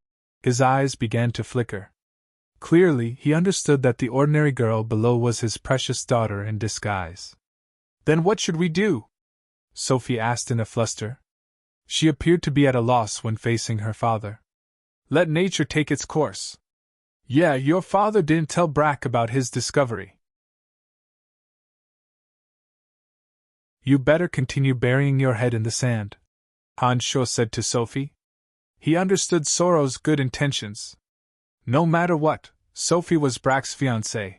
his eyes began to flicker. Clearly, he understood that the ordinary girl below was his precious daughter in disguise. Then what should we do? Sophie asked in a fluster. She appeared to be at a loss when facing her father. Let nature take its course. Yeah, your father didn't tell Brack about his discovery. You better continue burying your head in the sand, Han Shuo said to Sophie. He understood Sorrow's good intentions. No matter what, Sophie was Brack's fiancée.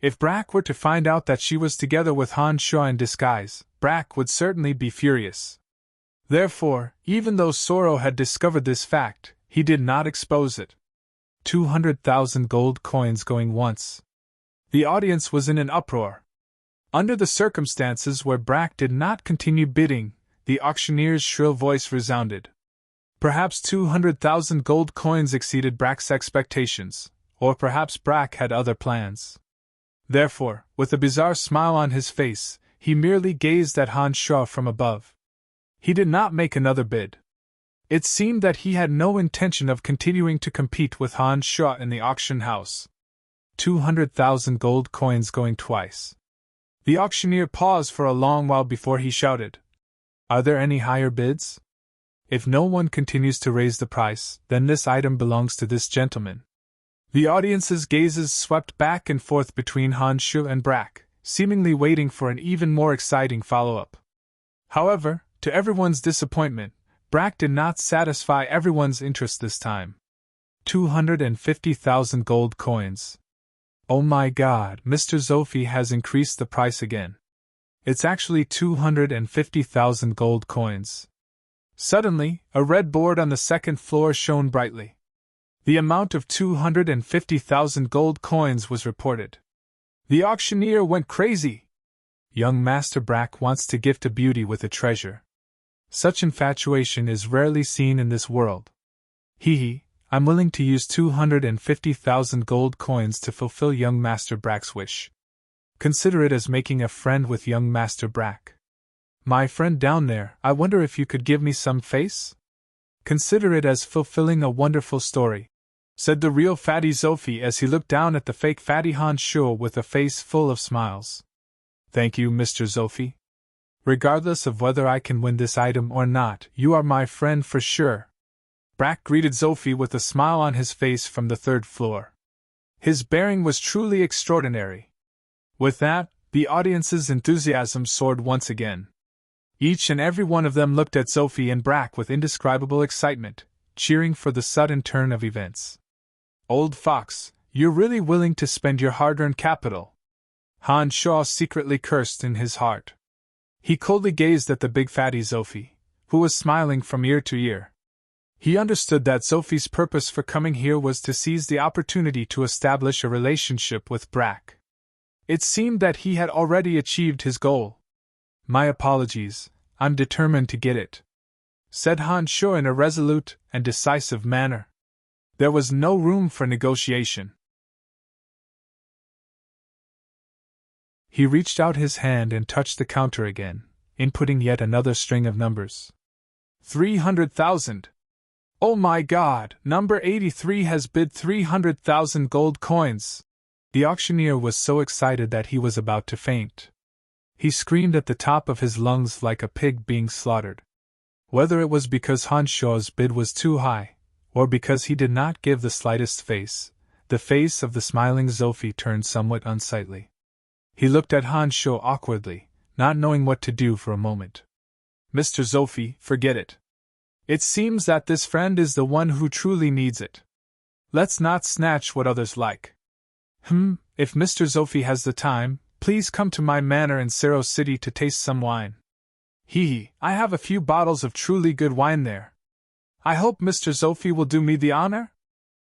If Brack were to find out that she was together with Han Shuo in disguise, Brack would certainly be furious. Therefore, even though Sorrow had discovered this fact, he did not expose it. 200,000 gold coins going once. The audience was in an uproar. Under the circumstances where Brack did not continue bidding, the auctioneer's shrill voice resounded. Perhaps 200,000 gold coins exceeded Brack's expectations, or perhaps Brack had other plans. Therefore, with a bizarre smile on his face, he merely gazed at Hans Shaw from above. He did not make another bid. It seemed that he had no intention of continuing to compete with Hans Shaw in the auction house. 200,000 gold coins going twice. The auctioneer paused for a long while before he shouted, "Are there any higher bids? If no one continues to raise the price, then this item belongs to this gentleman." The audience's gazes swept back and forth between Hans Shaw and Brack, seemingly waiting for an even more exciting follow-up. However, to everyone's disappointment, Brack did not satisfy everyone's interest this time. 250,000 gold coins. Oh my God, Mr. Zofi has increased the price again. It's actually 250,000 gold coins. Suddenly, a red board on the second floor shone brightly. The amount of 250,000 gold coins was reported. The auctioneer went crazy. Young Master Brack wants to gift a beauty with a treasure. Such infatuation is rarely seen in this world. Hee, I'm willing to use 250,000 gold coins to fulfill young Master Brack's wish. Consider it as making a friend with young Master Brack. My friend down there, I wonder if you could give me some face? Consider it as fulfilling a wonderful story, said the real Fatty Zofi as he looked down at the fake Fatty Hans Shaw with a face full of smiles. Thank you, Mr. Zofi. Regardless of whether I can win this item or not, you are my friend for sure. Brack greeted Zofi with a smile on his face from the third floor. His bearing was truly extraordinary. With that, the audience's enthusiasm soared once again. Each and every one of them looked at Zofi and Brack with indescribable excitement, cheering for the sudden turn of events. Old fox, you're really willing to spend your hard-earned capital. Hans Shaw secretly cursed in his heart. He coldly gazed at the big fatty Zofi, who was smiling from ear to ear. He understood that Zofi's purpose for coming here was to seize the opportunity to establish a relationship with Brack. It seemed that he had already achieved his goal. My apologies, I'm determined to get it, said Hans Shaw in a resolute and decisive manner. There was no room for negotiation. He reached out his hand and touched the counter again, inputting yet another string of numbers. 300,000. Oh my God, number 83 has bid 300,000 gold coins. The auctioneer was so excited that he was about to faint. He screamed at the top of his lungs like a pig being slaughtered. Whether it was because Hans Shaw's bid was too high, or because he did not give the slightest face, the face of the smiling Zofi turned somewhat unsightly. He looked at Hans Shaw awkwardly, not knowing what to do for a moment. Mr. Zofi, forget it. It seems that this friend is the one who truly needs it. Let's not snatch what others like. If Mr. Zofi has the time, please come to my manor in Sero City to taste some wine. I have a few bottles of truly good wine there. I hope Mr. Zofi will do me the honor?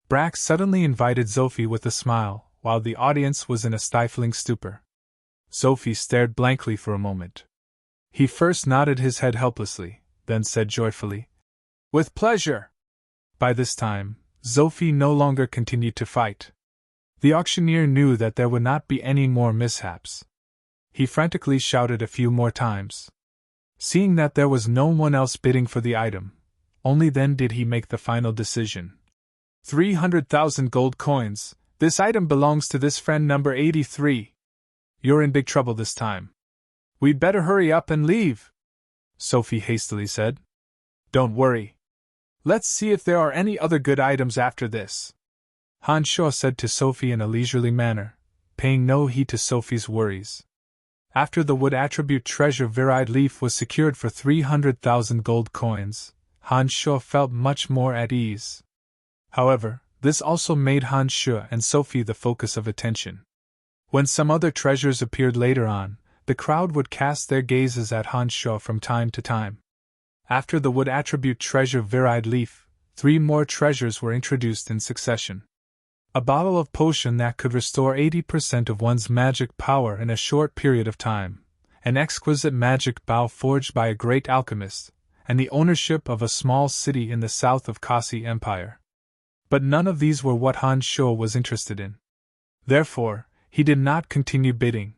Brack suddenly invited Zofi with a smile, while the audience was in a stifling stupor. Zofi stared blankly for a moment. He first nodded his head helplessly, then said joyfully, "With pleasure." By this time, Zofi no longer continued to fight. The auctioneer knew that there would not be any more mishaps. He frantically shouted a few more times. Seeing that there was no one else bidding for the item, only then did he make the final decision. 300,000 gold coins, this item belongs to this friend number 83. You're in big trouble this time. We'd better hurry up and leave, Sophie hastily said. Don't worry. Let's see if there are any other good items after this, Hans Shaw said to Sophie in a leisurely manner, paying no heed to Sophie's worries. After the wood attribute treasure Virid Leaf was secured for 300,000 gold coins, Hans Shaw felt much more at ease. However, this also made Hans Shaw and Sophie the focus of attention. When some other treasures appeared later on, the crowd would cast their gazes at Hans Shaw from time to time. After the wood attribute treasure Virid Leaf, 3 more treasures were introduced in succession. A bottle of potion that could restore 80% of one's magic power in a short period of time, an exquisite magic bow forged by a great alchemist, and the ownership of a small city in the south of Kasi Empire. But none of these were what Han Shuo was interested in. Therefore, he did not continue bidding.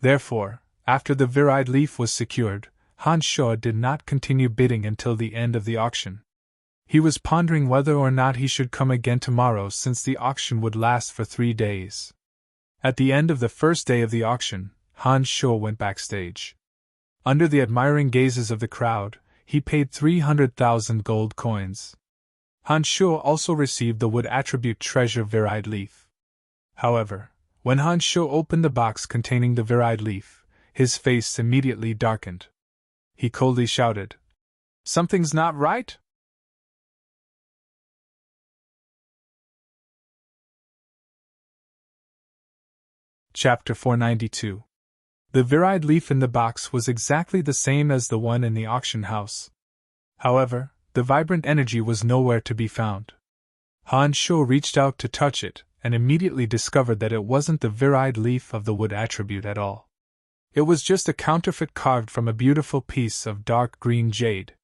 Therefore, after the virid leaf was secured, Han Shuo did not continue bidding until the end of the auction. He was pondering whether or not he should come again tomorrow, since the auction would last for 3 days. At the end of the first day of the auction, Han Shuo went backstage. Under the admiring gazes of the crowd, he paid 300,000 gold coins. Han Shuo also received the wood attribute treasure virid leaf. However, when Han Shuo opened the box containing the virid leaf, his face immediately darkened. He coldly shouted, "Something's not right?" Chapter 492. The virid leaf in the box was exactly the same as the one in the auction house. However, the vibrant energy was nowhere to be found. Han Shuo reached out to touch it, and immediately discovered that it wasn't the virid leaf of the wood attribute at all. It was just a counterfeit carved from a beautiful piece of dark green jade.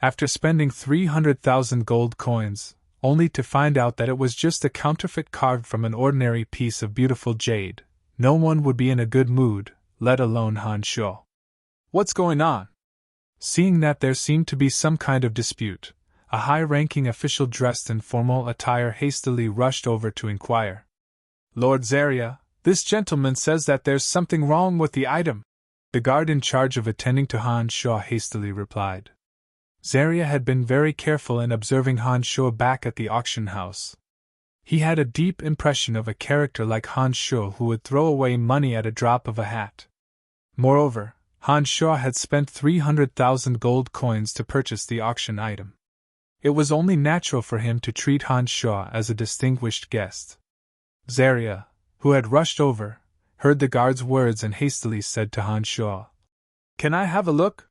After spending 300,000 gold coins, only to find out that it was just a counterfeit carved from an ordinary piece of beautiful jade, no one would be in a good mood, let alone Han Shuo. "What's going on?" Seeing that there seemed to be some kind of dispute, a high-ranking official dressed in formal attire hastily rushed over to inquire. "Lord Zaria, this gentleman says that there's something wrong with the item," the guard in charge of attending to Han Shuo hastily replied. Zaria had been very careful in observing Han Shuo back at the auction house. He had a deep impression of a character like Han Shuo who would throw away money at a drop of a hat. Moreover, Han Shuo had spent 300,000 gold coins to purchase the auction item. It was only natural for him to treat Han Shuo as a distinguished guest. Zaria, who had rushed over, heard the guard's words and hastily said to Han Shuo, "Can I have a look?"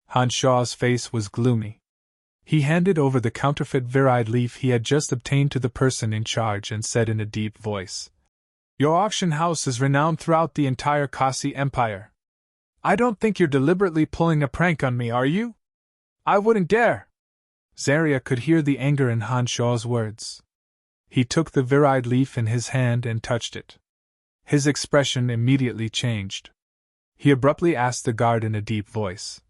Han Shuo's face was gloomy. He handed over the counterfeit virid leaf he had just obtained to the person in charge and said in a deep voice, "Your auction house is renowned throughout the entire Kasi Empire. I don't think you're deliberately pulling a prank on me, are you? I wouldn't dare!" Zaria could hear the anger in Han Shuo's words. He took the virid leaf in his hand and touched it. His expression immediately changed. He abruptly asked the guard in a deep voice,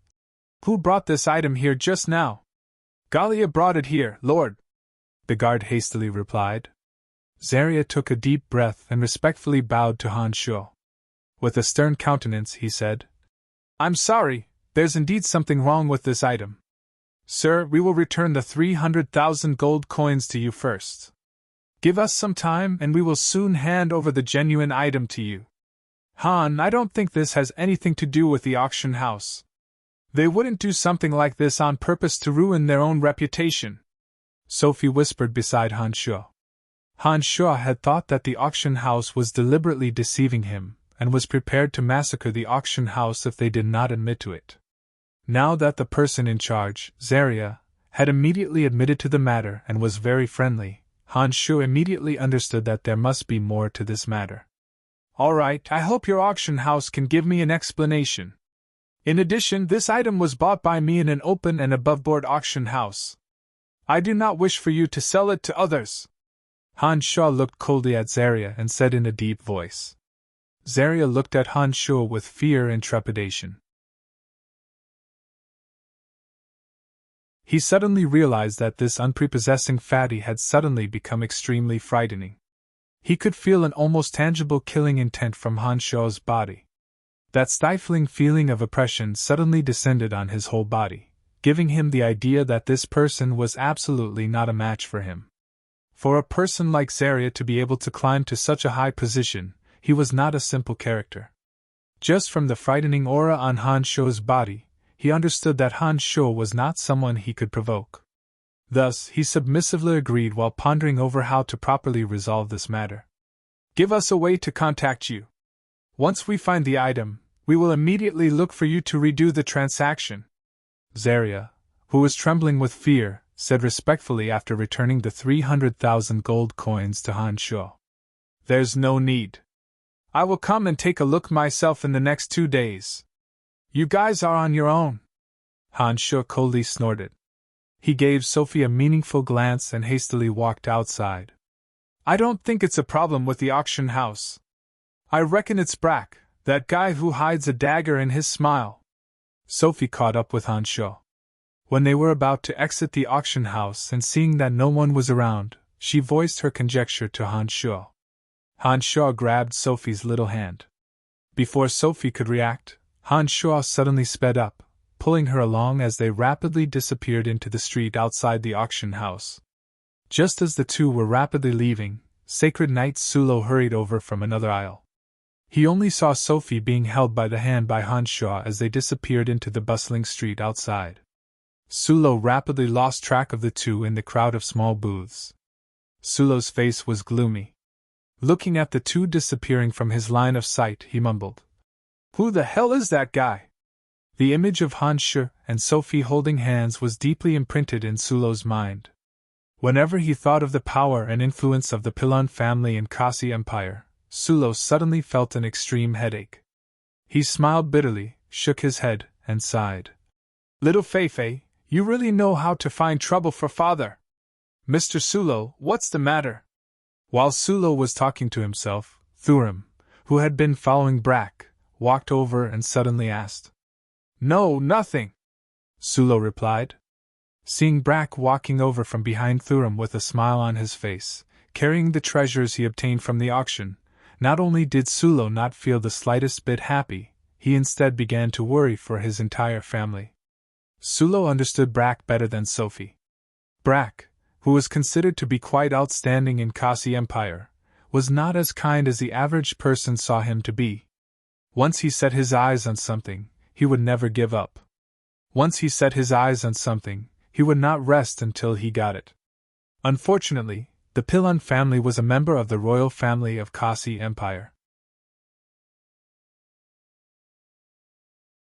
"Who brought this item here just now?" "Galia brought it here, Lord," the guard hastily replied. Zaria took a deep breath and respectfully bowed to Han Shuo. With a stern countenance, he said, "I'm sorry, there's indeed something wrong with this item. Sir, we will return the 300,000 gold coins to you first. Give us some time and we will soon hand over the genuine item to you. Han, I don't think this has anything to do with the auction house. They wouldn't do something like this on purpose to ruin their own reputation," Sophie whispered beside Han Shuo. Han Shuo had thought that the auction house was deliberately deceiving him, and was prepared to massacre the auction house if they did not admit to it. Now that the person in charge, Zaria, had immediately admitted to the matter and was very friendly, Han Shuo immediately understood that there must be more to this matter. "All right, I hope your auction house can give me an explanation. In addition, this item was bought by me in an open and above-board auction house. I do not wish for you to sell it to others." Han Shuo looked coldly at Zaria and said in a deep voice. Zaria looked at Han Shuo with fear and trepidation. He suddenly realized that this unprepossessing fatty had suddenly become extremely frightening. He could feel an almost tangible killing intent from Han Shuo's body. That stifling feeling of oppression suddenly descended on his whole body, giving him the idea that this person was absolutely not a match for him. For a person like Zaria to be able to climb to such a high position, he was not a simple character. Just from the frightening aura on Han Shuo's body, he understood that Han Shuo was not someone he could provoke. Thus, he submissively agreed while pondering over how to properly resolve this matter. "Give us a way to contact you. Once we find the item, we will immediately look for you to redo the transaction." Zaria, who was trembling with fear, said respectfully after returning the 300,000 gold coins to Han Shuo. There's no need. I will come and take a look myself in the next 2 days. You guys are on your own. Han Shuo coldly snorted. He gave Sophie a meaningful glance and hastily walked outside. I don't think it's a problem with the auction house. I reckon it's Brack, that guy who hides a dagger in his smile. Sophie caught up with Han Shuo. When they were about to exit the auction house and seeing that no one was around, she voiced her conjecture to Han Shuo. Han Shuo grabbed Sophie's little hand. Before Sophie could react, Han Shuo suddenly sped up, pulling her along as they rapidly disappeared into the street outside the auction house. Just as the two were rapidly leaving, Sacred Knight Sulo hurried over from another aisle. He only saw Sophie being held by the hand by Han Shuo as they disappeared into the bustling street outside. Sulo rapidly lost track of the two in the crowd of small booths. Sulo's face was gloomy. Looking at the two disappearing from his line of sight, he mumbled, "Who the hell is that guy?" The image of Han Shuo and Sophie holding hands was deeply imprinted in Sulo's mind. Whenever he thought of the power and influence of the Pilon family in Kasi Empire, Sulo suddenly felt an extreme headache. He smiled bitterly, shook his head, and sighed. "Little Fei, you really know how to find trouble for father. Mr. Sulo, what's the matter?" While Sulo was talking to himself, Thurim, who had been following Brack, walked over and suddenly asked. "No, nothing," Sulo replied. Seeing Brack walking over from behind Thurim with a smile on his face, carrying the treasures he obtained from the auction, not only did Sulo not feel the slightest bit happy, he instead began to worry for his entire family. Sulo understood Brack better than Sophie. Brack, who was considered to be quite outstanding in Kasi Empire, was not as kind as the average person saw him to be. Once he set his eyes on something, he would never give up. Once he set his eyes on something, he would not rest until he got it. Unfortunately, the Pilon family was a member of the royal family of Kasi Empire.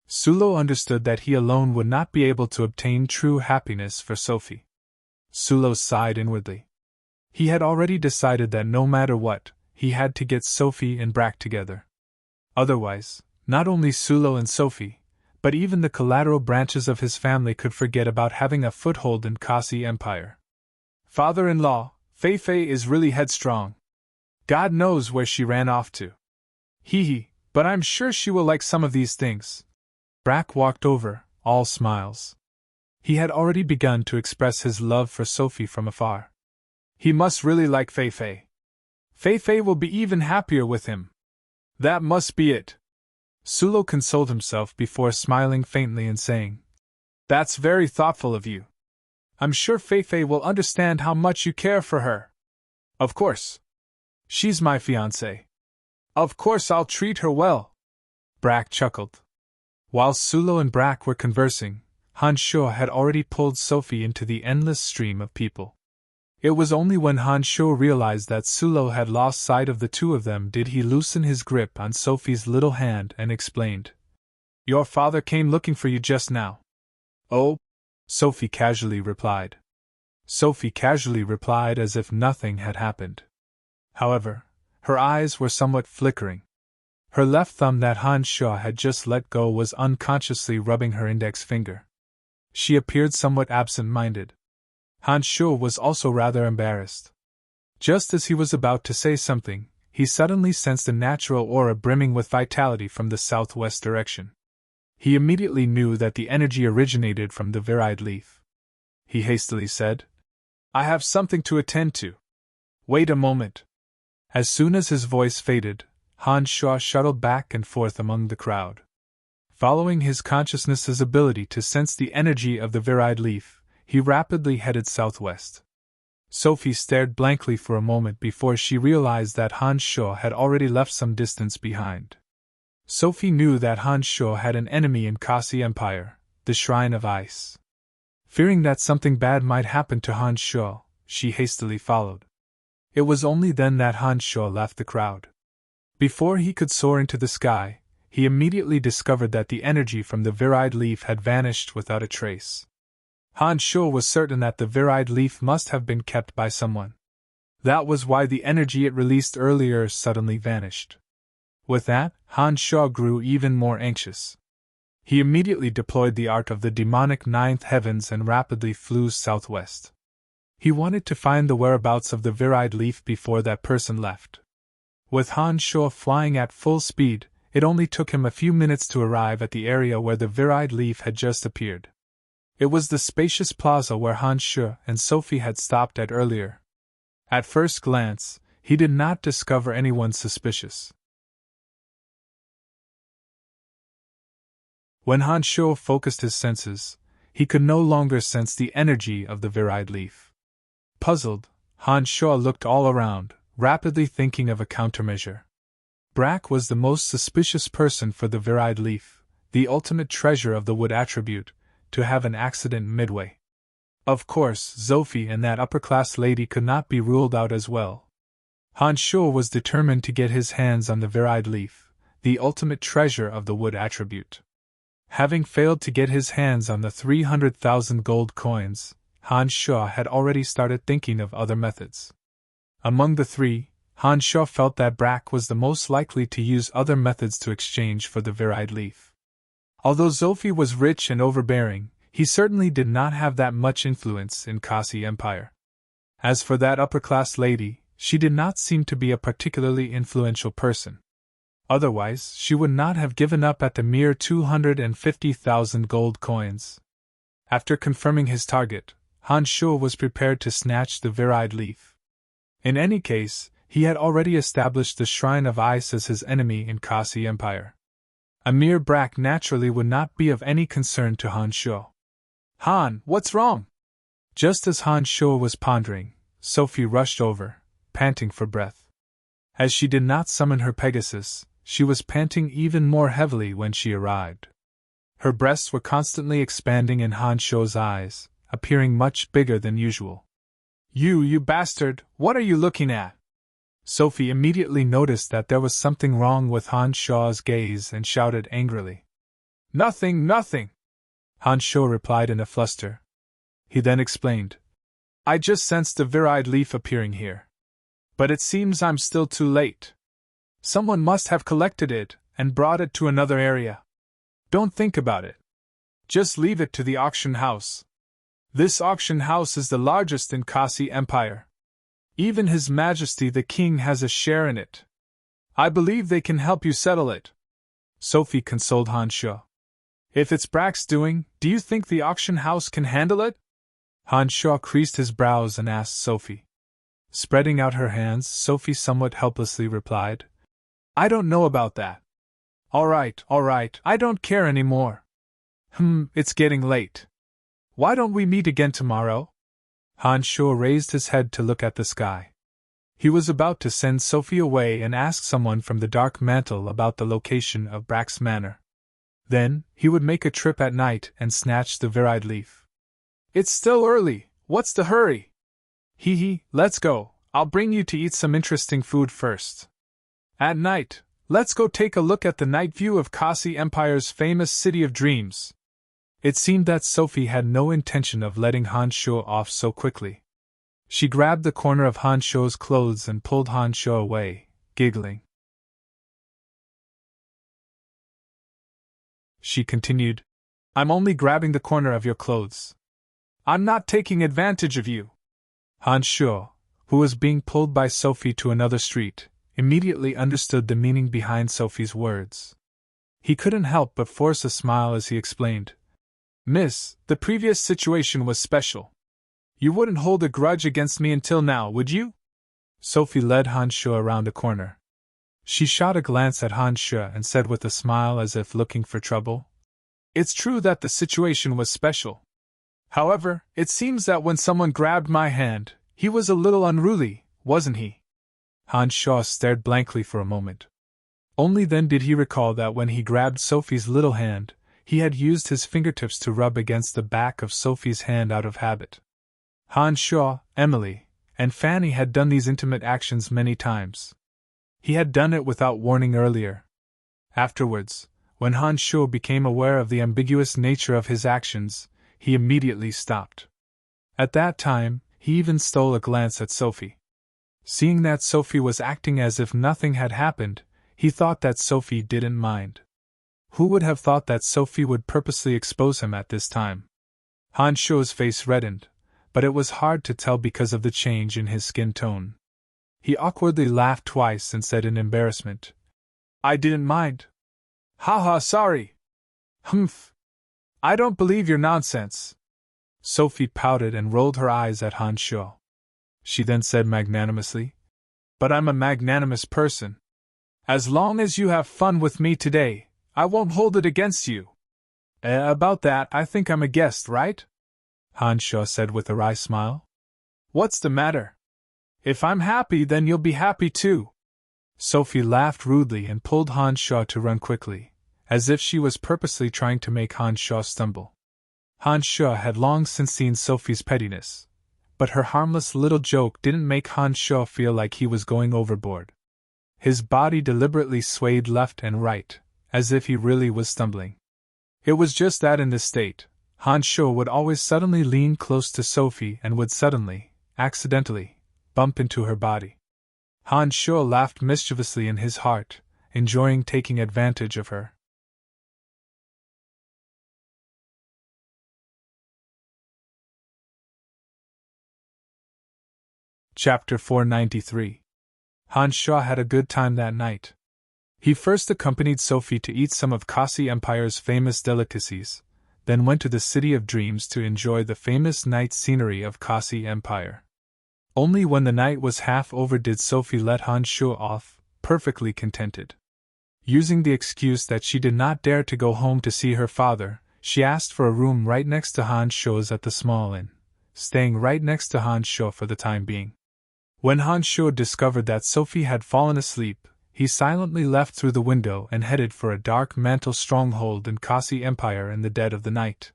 Sulo understood that he alone would not be able to obtain true happiness for Sophie. Sulo sighed inwardly. He had already decided that no matter what, he had to get Sophie and Brack together. Otherwise, not only Sulo and Sophie, but even the collateral branches of his family could forget about having a foothold in Kasi Empire. Father-in-law, Fei is really headstrong. God knows where she ran off to. Hee, but I'm sure she will like some of these things. Brack walked over, all smiles. He had already begun to express his love for Sophie from afar. He must really like Fei. Fei will be even happier with him. That must be it. Sulo consoled himself before smiling faintly and saying, "That's very thoughtful of you. I'm sure Fei will understand how much you care for her." "Of course. She's my fiancée. Of course I'll treat her well." Brack chuckled. While Sulo and Brack were conversing, Han Shuo had already pulled Sophie into the endless stream of people. It was only when Han Shuo realized that Sulo had lost sight of the two of them did he loosen his grip on Sophie's little hand and explained. "Your father came looking for you just now." "Oh?" Sophie casually replied. Sophie casually replied as if nothing had happened. However, her eyes were somewhat flickering. Her left thumb that Han Shuo had just let go was unconsciously rubbing her index finger. She appeared somewhat absent-minded. Han Shuo was also rather embarrassed. Just as he was about to say something, he suddenly sensed a natural aura brimming with vitality from the southwest direction. He immediately knew that the energy originated from the virid leaf. He hastily said, "I have something to attend to. Wait a moment." As soon as his voice faded, Han Shuo shuttled back and forth among the crowd. Following his consciousness's ability to sense the energy of the virid leaf, he rapidly headed southwest. Sophie stared blankly for a moment before she realized that Han Shuo had already left some distance behind. Sophie knew that Han Shuo had an enemy in Kasi Empire, the Shrine of Ice. Fearing that something bad might happen to Han Shuo, she hastily followed. It was only then that Han Shuo left the crowd. Before he could soar into the sky, he immediately discovered that the energy from the virid leaf had vanished without a trace. Han Shuo was certain that the virile leaf must have been kept by someone. That was why the energy it released earlier suddenly vanished. With that, Han Shuo grew even more anxious. He immediately deployed the art of the demonic ninth heavens and rapidly flew southwest. He wanted to find the whereabouts of the virile leaf before that person left. With Han Shuo flying at full speed, it only took him a few minutes to arrive at the area where the virile leaf had just appeared. It was the spacious plaza where Han Shuo and Sophie had stopped at earlier. At first glance, he did not discover anyone suspicious. When Han Shuo focused his senses, he could no longer sense the energy of the virile leaf. Puzzled, Han Shuo looked all around, rapidly thinking of a countermeasure. Brack was the most suspicious person for the virile leaf, the ultimate treasure of the wood attribute, to have an accident midway. Of course, Sophie and that upper-class lady could not be ruled out as well. Han Shuo was determined to get his hands on the virile leaf, the ultimate treasure of the wood attribute. Having failed to get his hands on the 300,000 gold coins, Han Shuo had already started thinking of other methods. Among the three, Han Shuo felt that Brack was the most likely to use other methods to exchange for the virile leaf. Although Sophie was rich and overbearing, he certainly did not have that much influence in Kasi Empire. As for that upper-class lady, she did not seem to be a particularly influential person. Otherwise, she would not have given up at the mere 250,000 gold coins. After confirming his target, Han Shuo was prepared to snatch the virile leaf. In any case, he had already established the Shrine of Ice as his enemy in Kasi Empire. A mere Brack naturally would not be of any concern to Han Shuo. Han, what's wrong? Just as Han Shuo was pondering, Sophie rushed over, panting for breath. As she did not summon her Pegasus, she was panting even more heavily when she arrived. Her breasts were constantly expanding in Han Shuo's eyes, appearing much bigger than usual. You bastard, what are you looking at? Sophie immediately noticed that there was something wrong with Han Shuo's gaze and shouted angrily. Nothing. Han Shuo replied in a fluster. He then explained. I just sensed the virile leaf appearing here. But it seems I'm still too late. Someone must have collected it and brought it to another area. Don't think about it. Just leave it to the auction house. This auction house is the largest in Kasi Empire. Even His Majesty the King has a share in it. I believe they can help you settle it. Sophie consoled Han Shuo. If it's Brack's doing, do you think the auction house can handle it? Han Shuo creased his brows and asked Sophie. Spreading out her hands, Sophie somewhat helplessly replied, I don't know about that. All right, I don't care anymore. It's getting late. Why don't we meet again tomorrow? Han Shuo raised his head to look at the sky. He was about to send Sophie away and ask someone from the Dark Mantle about the location of Brack's manor. Then, he would make a trip at night and snatch the virile leaf. It's still early, what's the hurry? Let's go, I'll bring you to eat some interesting food first. At night, let's go take a look at the night view of Kasi Empire's famous City of Dreams. It seemed that Sophie had no intention of letting Han Shuo off so quickly. She grabbed the corner of Han Shuo's clothes and pulled Han Shuo away, giggling. She continued, I'm only grabbing the corner of your clothes. I'm not taking advantage of you. Han Shuo, who was being pulled by Sophie to another street, immediately understood the meaning behind Sophie's words. He couldn't help but force a smile as he explained. Miss, the previous situation was special. You wouldn't hold a grudge against me until now, would you? Sophie led Han Shuo around a corner. She shot a glance at Han Shuo and said with a smile as if looking for trouble. It's true that the situation was special. However, it seems that when someone grabbed my hand, he was a little unruly, wasn't he? Han Shuo stared blankly for a moment. Only then did he recall that when he grabbed Sophie's little hand, he had used his fingertips to rub against the back of Sophie's hand out of habit. Han Shuo, Emily, and Fanny had done these intimate actions many times. He had done it without warning earlier. Afterwards, when Han Shuo became aware of the ambiguous nature of his actions, he immediately stopped. At that time, he even stole a glance at Sophie. Seeing that Sophie was acting as if nothing had happened, he thought that Sophie didn't mind. Who would have thought that Sophie would purposely expose him at this time? Han Shuo's face reddened, but it was hard to tell because of the change in his skin tone. He awkwardly laughed twice and said in embarrassment, "I didn't mind." "Ha, sorry." "Humph. I don't believe your nonsense." Sophie pouted and rolled her eyes at Han Shuo. She then said magnanimously, "But I'm a magnanimous person. As long as you have fun with me today, I won't hold it against you." About that, I think I'm a guest, right?" Han Shuo said with a wry smile. "What's the matter? If I'm happy, then you'll be happy too." Sophie laughed rudely and pulled Han Shuo to run quickly, as if she was purposely trying to make Han Shuo stumble. Han Shuo had long since seen Sophie's pettiness, but her harmless little joke didn't make Han Shuo feel like he was going overboard. His body deliberately swayed left and right, as if he really was stumbling. It was just that in this state, Han Shuo would always suddenly lean close to Sophie and would suddenly, accidentally, bump into her body. Han Shuo laughed mischievously in his heart, enjoying taking advantage of her. Chapter 493. Han Shuo had a good time that night. He first accompanied Sophie to eat some of Kasi Empire's famous delicacies, then went to the City of Dreams to enjoy the famous night scenery of Kasi Empire. Only when the night was half over did Sophie let Han Shuo off, perfectly contented. Using the excuse that she did not dare to go home to see her father, she asked for a room right next to Han Shuo's at the small inn, staying right next to Han Shuo for the time being. When Han Shuo discovered that Sophie had fallen asleep, he silently left through the window and headed for a dark mantle stronghold in Kasi Empire in the dead of the night.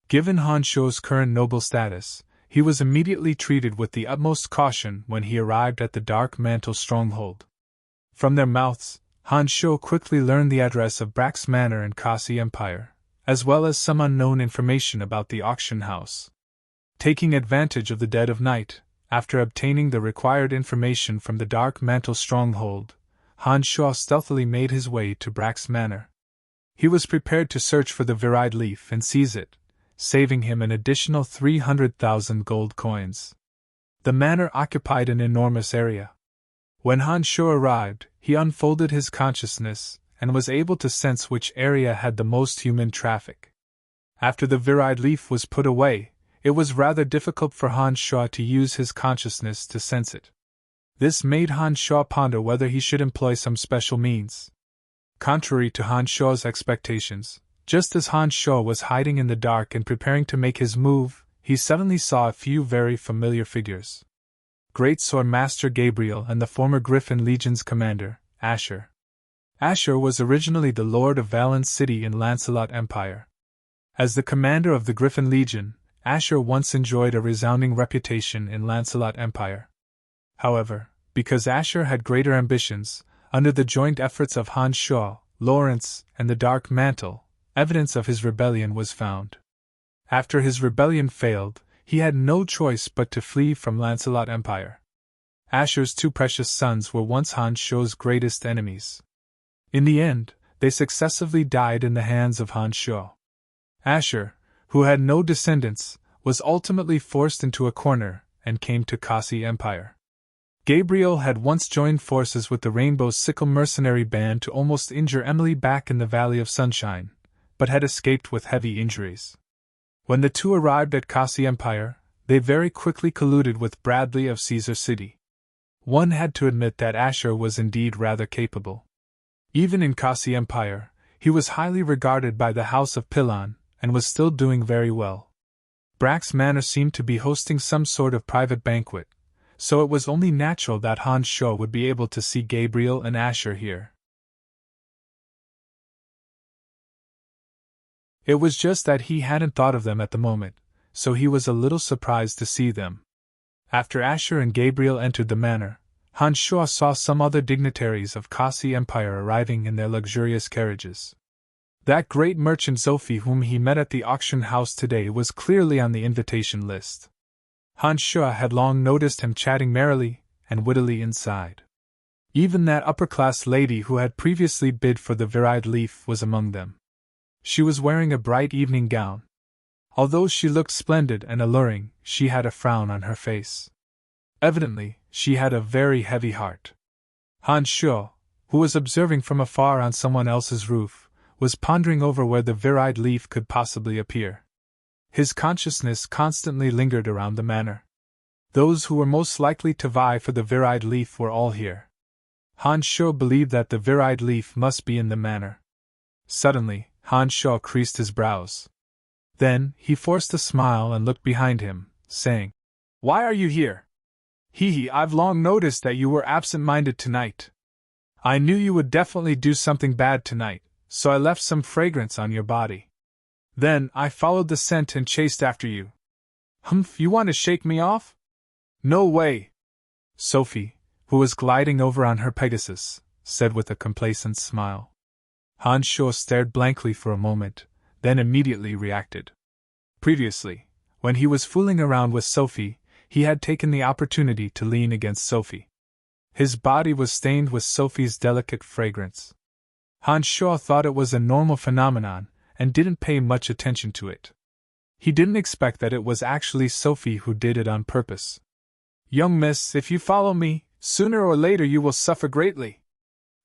Given Han Shuo's current noble status, he was immediately treated with the utmost caution when he arrived at the dark mantle stronghold. From their mouths, Han Shuo quickly learned the address of Brack's Manor in Kasi Empire, as well as some unknown information about the auction house. Taking advantage of the dead of night, after obtaining the required information from the dark mantle stronghold, Han Shuo stealthily made his way to Brack's Manor. He was prepared to search for the Virid leaf and seize it, saving him an additional 300,000 gold coins. The manor occupied an enormous area. When Han Shuo arrived, he unfolded his consciousness and was able to sense which area had the most human traffic. After the Virid leaf was put away, it was rather difficult for Han Shuo to use his consciousness to sense it. This made Han Shuo ponder whether he should employ some special means. Contrary to Han Shuo's expectations, just as Han Shuo was hiding in the dark and preparing to make his move, he suddenly saw a few very familiar figures. Great Sword Master Gabriel and the former Griffin Legion's commander, Asher. Asher was originally the Lord of Valence City in Lancelot Empire. As the commander of the Griffin Legion, Asher once enjoyed a resounding reputation in Lancelot Empire. However, because Asher had greater ambitions, under the joint efforts of Han Shuo, Lawrence, and the Dark Mantle, evidence of his rebellion was found. After his rebellion failed, he had no choice but to flee from Lancelot Empire. Asher's two precious sons were once Han Shuo's greatest enemies. In the end, they successively died in the hands of Han Shuo. Asher, who had no descendants, was ultimately forced into a corner and came to Kasi Empire. Gabriel had once joined forces with the Rainbow Sickle mercenary band to almost injure Emily back in the Valley of Sunshine, but had escaped with heavy injuries. When the two arrived at Kasi Empire, they very quickly colluded with Bradley of Caesar City. One had to admit that Asher was indeed rather capable. Even in Kasi Empire, he was highly regarded by the House of Pilon, and was still doing very well. Brack's Manor seemed to be hosting some sort of private banquet, so it was only natural that Han Shuo would be able to see Gabriel and Asher here. It was just that he hadn't thought of them at the moment, so he was a little surprised to see them. After Asher and Gabriel entered the manor, Han Shuo saw some other dignitaries of Kasi Empire arriving in their luxurious carriages. That great merchant Sophie whom he met at the auction house today was clearly on the invitation list. Han Shuo had long noticed him chatting merrily and wittily inside. Even that upper-class lady who had previously bid for the varied leaf was among them. She was wearing a bright evening gown. Although she looked splendid and alluring, she had a frown on her face. Evidently, she had a very heavy heart. Han Shuo, who was observing from afar on someone else's roof, was pondering over where the varied leaf could possibly appear. His consciousness constantly lingered around the manor. Those who were most likely to vie for the varied leaf were all here. Han Shuo believed that the varied leaf must be in the manor. Suddenly, Han Shuo creased his brows. Then, he forced a smile and looked behind him, saying, "Why are you here? Hee, I've long noticed that you were absent-minded tonight. I knew you would definitely do something bad tonight, so I left some fragrance on your body. Then, I followed the scent and chased after you. Humph, you want to shake me off? No way!" Sophie, who was gliding over on her Pegasus, said with a complacent smile. Han Shuo stared blankly for a moment, then immediately reacted. Previously, when he was fooling around with Sophie, he had taken the opportunity to lean against Sophie. His body was stained with Sophie's delicate fragrance. Han Shuo thought it was a normal phenomenon and didn't pay much attention to it. He didn't expect that it was actually Sophie who did it on purpose. "Young miss, if you follow me, sooner or later you will suffer greatly,"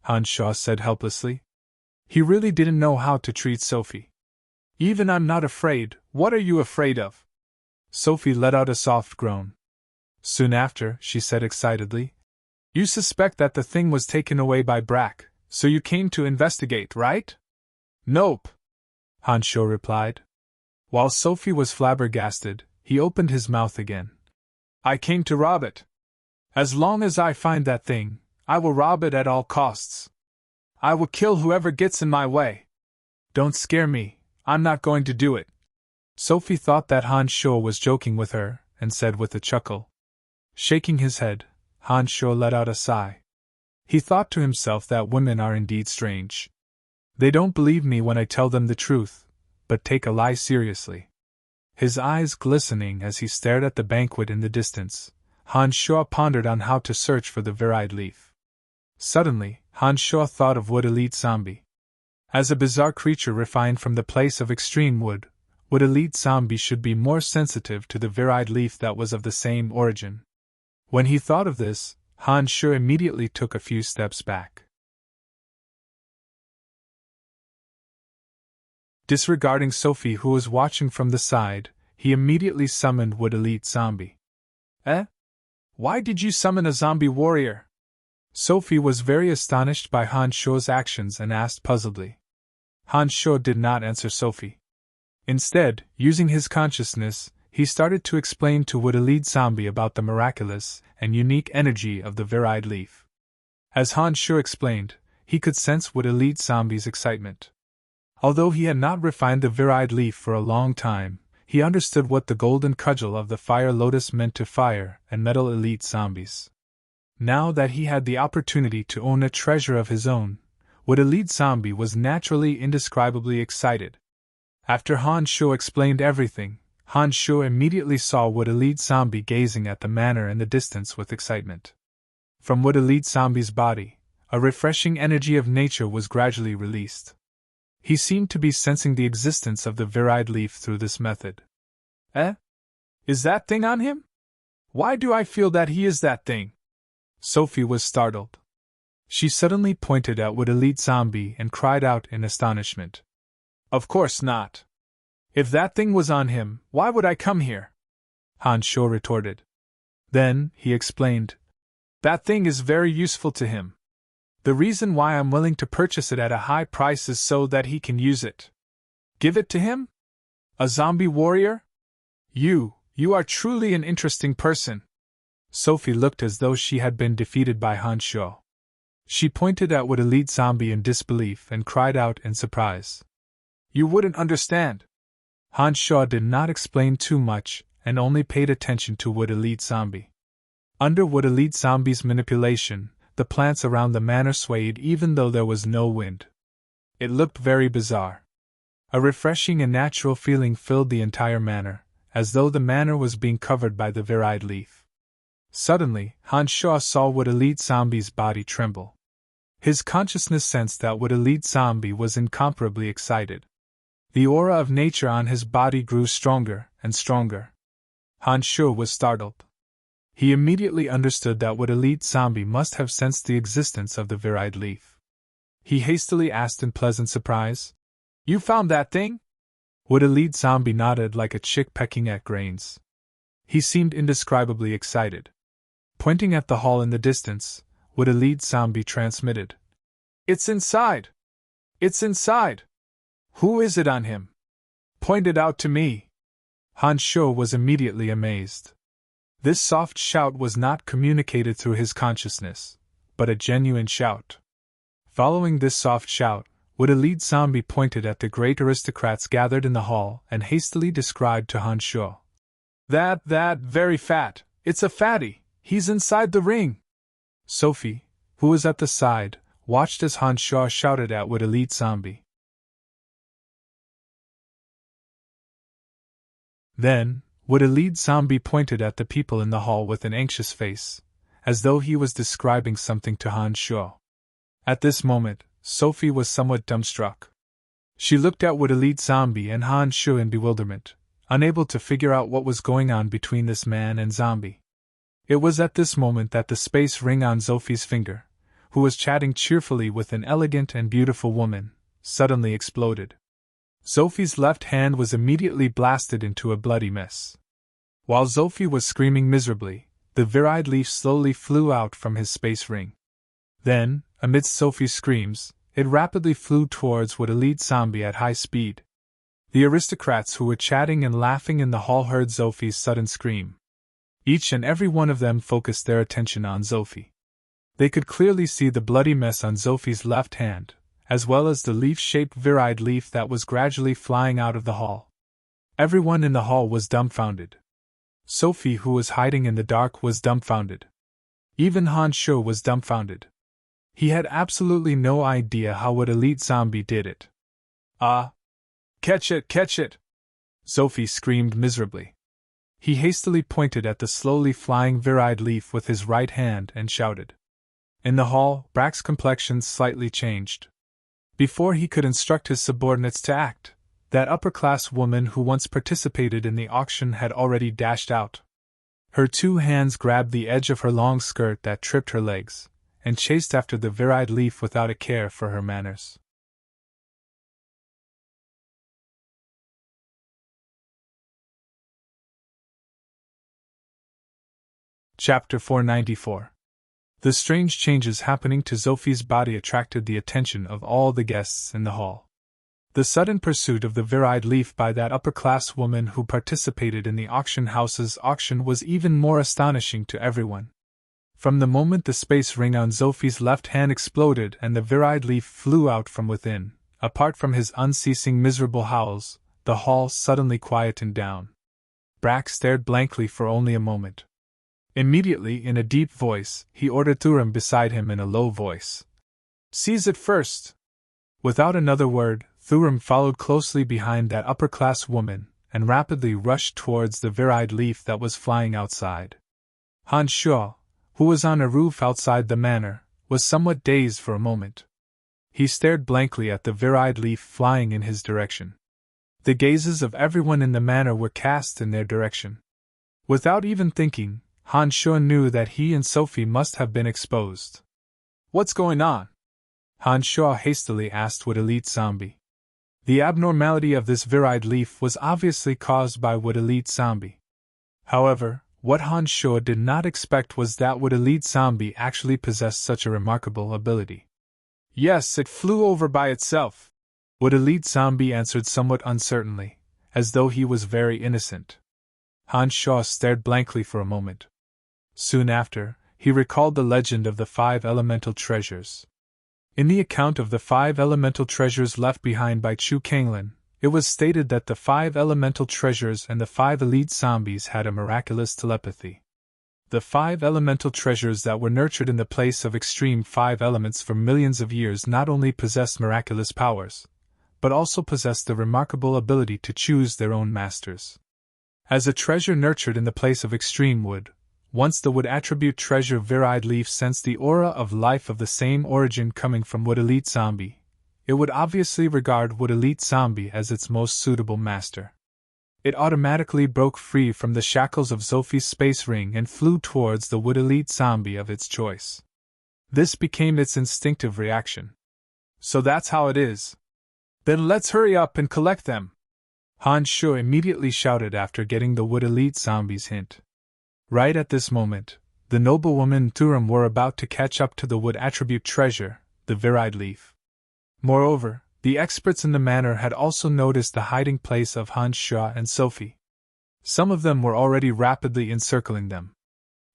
Han Shuo said helplessly. He really didn't know how to treat Sophie. "Even I'm not afraid, what are you afraid of?" Sophie let out a soft groan. Soon after, she said excitedly, "You suspect that the thing was taken away by Brack, so you came to investigate, right?" "Nope," Han Shuo replied. While Sophie was flabbergasted, he opened his mouth again. "I came to rob it. As long as I find that thing, I will rob it at all costs. I will kill whoever gets in my way. Don't scare me, I'm not going to do it." Sophie thought that Han Shuo was joking with her, and said with a chuckle. Shaking his head, Han Shuo let out a sigh. He thought to himself that women are indeed strange. They don't believe me when I tell them the truth, but take a lie seriously. His eyes glistening as he stared at the banquet in the distance, Han Shuo pondered on how to search for the varied leaf. Suddenly, Han Shuo thought of Wood Elite Zombie. As a bizarre creature refined from the place of extreme wood, Wood Elite Zombie should be more sensitive to the varied leaf that was of the same origin. When he thought of this, Han Shuo immediately took a few steps back. Disregarding Sophie, who was watching from the side, he immediately summoned Wood Elite Zombie. "Eh? Why did you summon a zombie warrior?" Sophie was very astonished by Han Shuo's actions and asked puzzledly. Han Shuo did not answer Sophie. Instead, using his consciousness, he started to explain to Wood Elite Zombie about the miraculous and unique energy of the varied leaf. As Han Shuo explained, he could sense Wood Elite Zombie's excitement. Although he had not refined the varied leaf for a long time, he understood what the golden cudgel of the Fire Lotus meant to fire and metal elite zombies. Now that he had the opportunity to own a treasure of his own, Wood Elite Zombie was naturally indescribably excited. After Han Shuo explained everything, Han Shuo immediately saw Wood Elite Zombie gazing at the manor in the distance with excitement. From Wood Elite Zombie's body, a refreshing energy of nature was gradually released. He seemed to be sensing the existence of the varied leaf through this method. "Eh? Is that thing on him? Why do I feel that he is that thing?" Sophie was startled. She suddenly pointed at Wood Elite Zombie and cried out in astonishment. "Of course not. If that thing was on him, why would I come here?" Han Shuo retorted. Then, he explained, "That thing is very useful to him. The reason why I'm willing to purchase it at a high price is so that he can use it." "Give it to him? A zombie warrior? You are truly an interesting person." Sophie looked as though she had been defeated by Han Shuo. She pointed at Wood Elite Zombie in disbelief and cried out in surprise. "You wouldn't understand." Han Shuo did not explain too much and only paid attention to Wood Elite Zombie. Under Wood Elite Zombie's manipulation, the plants around the manor swayed even though there was no wind. It looked very bizarre. A refreshing and natural feeling filled the entire manor, as though the manor was being covered by the virid leaf. Suddenly, Han Shaw saw Wood-Elite Zombie's body tremble. His consciousness sensed that Wood-Elite Zombie was incomparably excited. The aura of nature on his body grew stronger and stronger. Han Shaw was startled. He immediately understood that Wood-Elite Zombie must have sensed the existence of the virid leaf. He hastily asked in pleasant surprise, "You found that thing?" Wood-Elite Zombie nodded like a chick pecking at grains. He seemed indescribably excited. Pointing at the hall in the distance, Wood-Elite Zombie transmitted, "It's inside! It's inside! Who is it on him? Point it out to me!" Han Shaw was immediately amazed. This soft shout was not communicated through his consciousness, but a genuine shout. Following this soft shout, Wood-Elite Zombie pointed at the great aristocrats gathered in the hall and hastily described to Han Shaw, That very fat, it's a fatty, he's inside the ring!" Sophie, who was at the side, watched as Han Shaw shouted at Wood-Elite Zombie. Then, Wood-Elite Zombie pointed at the people in the hall with an anxious face, as though he was describing something to Han Shaw. At this moment, Sophie was somewhat dumbstruck. She looked at Wood-Elite Zombie and Han Shaw in bewilderment, unable to figure out what was going on between this man and zombie. It was at this moment that the space ring on Sophie's finger, who was chatting cheerfully with an elegant and beautiful woman, suddenly exploded. Sophie's left hand was immediately blasted into a bloody mess. While Sophie was screaming miserably, the virid leaf slowly flew out from his space ring. Then, amidst Sophie's screams, it rapidly flew towards Wood-Elite Zombie at high speed. The aristocrats who were chatting and laughing in the hall heard Sophie's sudden scream. Each and every one of them focused their attention on Sophie. They could clearly see the bloody mess on Sophie's left hand, as well as the leaf-shaped virid leaf that was gradually flying out of the hall. Everyone in the hall was dumbfounded. Sophie, who was hiding in the dark, was dumbfounded. Even Han Shaw was dumbfounded. He had absolutely no idea how Wood-Elite Zombie did it. "Ah! Catch it, catch it!" Sophie screamed miserably. He hastily pointed at the slowly flying virid leaf with his right hand and shouted. In the hall, Brack's complexion slightly changed. Before he could instruct his subordinates to act, that upper-class woman who once participated in the auction had already dashed out. Her two hands grabbed the edge of her long skirt that tripped her legs, and chased after the virid leaf without a care for her manners. Chapter 494. The strange changes happening to Sophie's body attracted the attention of all the guests in the hall. The sudden pursuit of the virid leaf by that upper-class woman who participated in the auction house's auction was even more astonishing to everyone. From the moment the space ring on Sophie's left hand exploded and the virid leaf flew out from within, apart from his unceasing miserable howls, the hall suddenly quietened down. Brack stared blankly for only a moment. Immediately, in a deep voice, he ordered Thuram beside him in a low voice, "Seize it first!" Without another word, Thuram followed closely behind that upper-class woman, and rapidly rushed towards the virid leaf that was flying outside. Han Shaw, who was on a roof outside the manor, was somewhat dazed for a moment. He stared blankly at the virid leaf flying in his direction. The gazes of everyone in the manor were cast in their direction. Without even thinking, Han Shaw knew that he and Sophie must have been exposed. "What's going on?" Han Shaw hastily asked Wood-Elite Zombie. The abnormality of this virid leaf was obviously caused by Wood-Elite Zombie. However, what Han Shaw did not expect was that Wood-Elite Zombie actually possessed such a remarkable ability. "Yes, it flew over by itself," Wood-Elite Zombie answered somewhat uncertainly, as though he was very innocent. Han Shaw stared blankly for a moment. Soon after, he recalled the legend of the 5 elemental treasures. In the account of the 5 elemental treasures left behind by Chu Kanglin, it was stated that the 5 elemental treasures and the 5 elite zombies had a miraculous telepathy. The 5 elemental treasures that were nurtured in the place of extreme 5 elements for millions of years not only possessed miraculous powers, but also possessed the remarkable ability to choose their own masters. As a treasure nurtured in the place of extreme wood, once the wood attribute treasure Virid Leaf sensed the aura of life of the same origin coming from Wood Elite Zombie, it would obviously regard Wood Elite Zombie as its most suitable master. It automatically broke free from the shackles of Zophie's space ring and flew towards the Wood Elite Zombie of its choice. This became its instinctive reaction. So that's how it is. Then let's hurry up and collect them! Han Shu immediately shouted after getting the Wood Elite Zombie's hint. Right at this moment, the noblewoman and Thuram were about to catch up to the wood attribute treasure, the Virid Leaf. Moreover, the experts in the manor had also noticed the hiding place of Han Shu and Sophie. Some of them were already rapidly encircling them.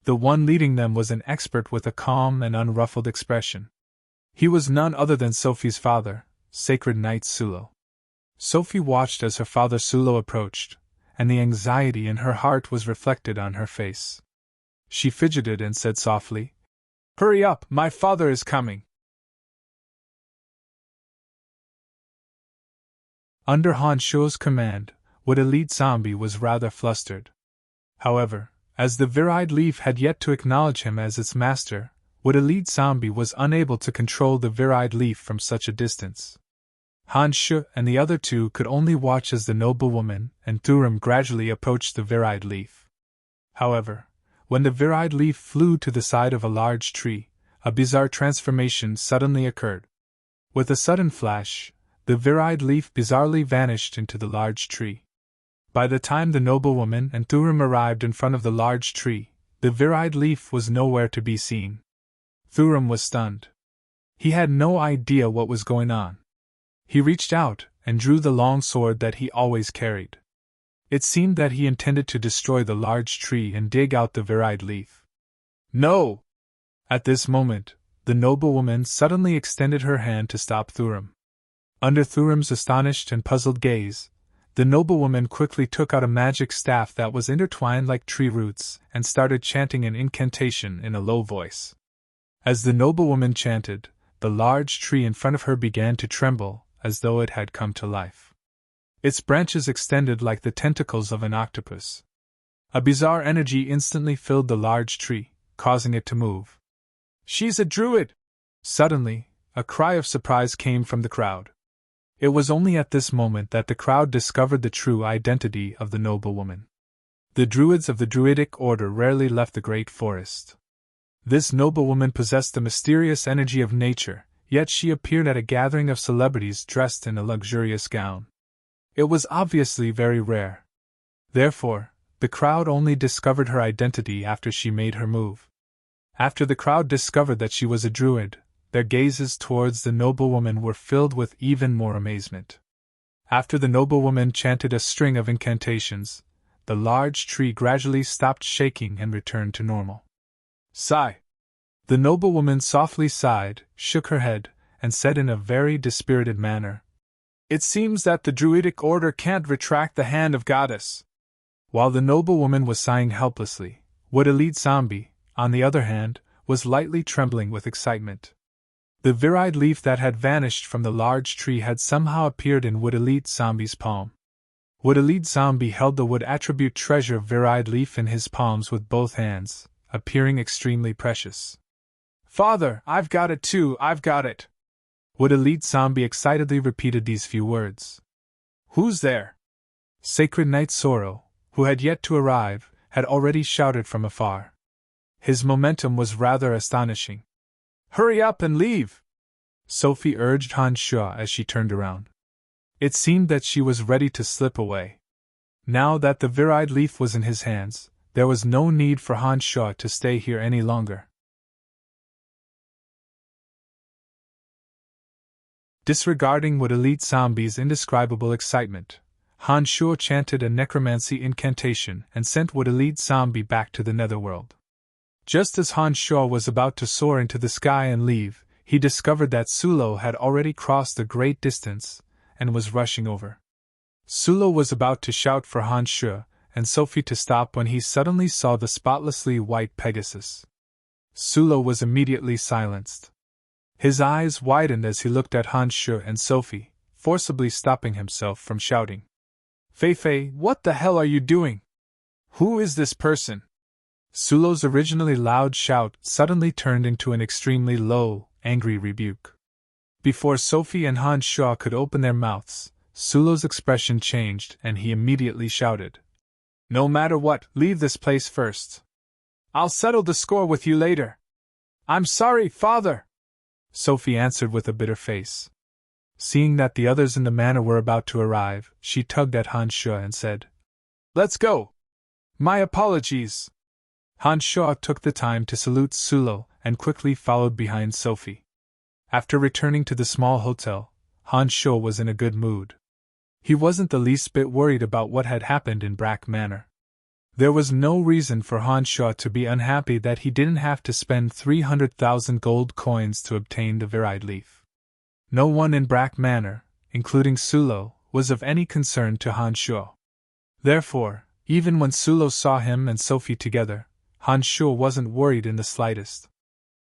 The one leading them was an expert with a calm and unruffled expression. He was none other than Sophie's father, Sacred Knight Sulo. Sophie watched as her father Sulo approached, and the anxiety in her heart was reflected on her face. She fidgeted and said softly, "Hurry up, my father is coming!" Under Han Shu's command, Wood Elite Zombie was rather flustered. However, as the Virid Leaf had yet to acknowledge him as its master, Wood Elite Zombie was unable to control the Virid Leaf from such a distance. Han Shu and the other two could only watch as the noblewoman and Thuram gradually approached the Virid Leaf. However, when the Virid Leaf flew to the side of a large tree, a bizarre transformation suddenly occurred. With a sudden flash, the Virid Leaf bizarrely vanished into the large tree. By the time the noblewoman and Thuram arrived in front of the large tree, the Virid Leaf was nowhere to be seen. Thuram was stunned. He had no idea what was going on. He reached out and drew the long sword that he always carried. It seemed that he intended to destroy the large tree and dig out the Virid Leaf. No! At this moment, the noblewoman suddenly extended her hand to stop Thuram. Under Thuram's astonished and puzzled gaze, the noblewoman quickly took out a magic staff that was intertwined like tree roots and started chanting an incantation in a low voice. As the noblewoman chanted, the large tree in front of her began to tremble, as though it had come to life. Its branches extended like the tentacles of an octopus. A bizarre energy instantly filled the large tree, causing it to move. "She's a druid!" Suddenly, a cry of surprise came from the crowd. It was only at this moment that the crowd discovered the true identity of the noblewoman. The druids of the druidic order rarely left the great forest. This noblewoman possessed the mysterious energy of nature, yet she appeared at a gathering of celebrities dressed in a luxurious gown. It was obviously very rare. Therefore, the crowd only discovered her identity after she made her move. After the crowd discovered that she was a druid, their gazes towards the noblewoman were filled with even more amazement. After the noblewoman chanted a string of incantations, the large tree gradually stopped shaking and returned to normal. "Sigh!" The noblewoman softly sighed, shook her head, and said in a very dispirited manner, "It seems that the druidic order can't retract the hand of goddess." While the noblewoman was sighing helplessly, Wood Elite Zombie, on the other hand, was lightly trembling with excitement. The Virid Leaf that had vanished from the large tree had somehow appeared in Wood Elite Zombie's palm. Wood Elite Zombie held the wood attribute treasure Virid Leaf in his palms with both hands, appearing extremely precious. "Father, I've got it too, I've got it!" Wood Elite Zombie excitedly repeated these few words. "Who's there?" Sacred Knight Sorrow, who had yet to arrive, had already shouted from afar. His momentum was rather astonishing. "Hurry up and leave!" Sophie urged Han Shu as she turned around. It seemed that she was ready to slip away. Now that the Virid Leaf was in his hands, there was no need for Han Shu to stay here any longer. Disregarding Wood Elite Zombie's indescribable excitement, Han Shu chanted a necromancy incantation and sent Wood Elite Zombie back to the netherworld. Just as Han Shu was about to soar into the sky and leave, he discovered that Sulo had already crossed a great distance and was rushing over. Sulo was about to shout for Han Shu and Sophie to stop when he suddenly saw the spotlessly white Pegasus. Sulo was immediately silenced. His eyes widened as he looked at Han Shu and Sophie, forcibly stopping himself from shouting. Fei, what the hell are you doing? Who is this person? Sulo's originally loud shout suddenly turned into an extremely low, angry rebuke. Before Sophie and Han Shuo could open their mouths, Sulo's expression changed and he immediately shouted. No matter what, leave this place first. I'll settle the score with you later. I'm sorry, father, Sophie answered with a bitter face. Seeing that the others in the manor were about to arrive, she tugged at Han Shuo and said, Let's go! My apologies! Han Shuo took the time to salute Sulo and quickly followed behind Sophie. After returning to the small hotel, Han Shuo was in a good mood. He wasn't the least bit worried about what had happened in Brack Manor. There was no reason for Han Shuo to be unhappy that he didn't have to spend 300,000 gold coins to obtain the Viride leaf. No one in Brack Manor, including Sulo, was of any concern to Han Shuo. Therefore, even when Sulo saw him and Sophie together, Han Shuo wasn't worried in the slightest.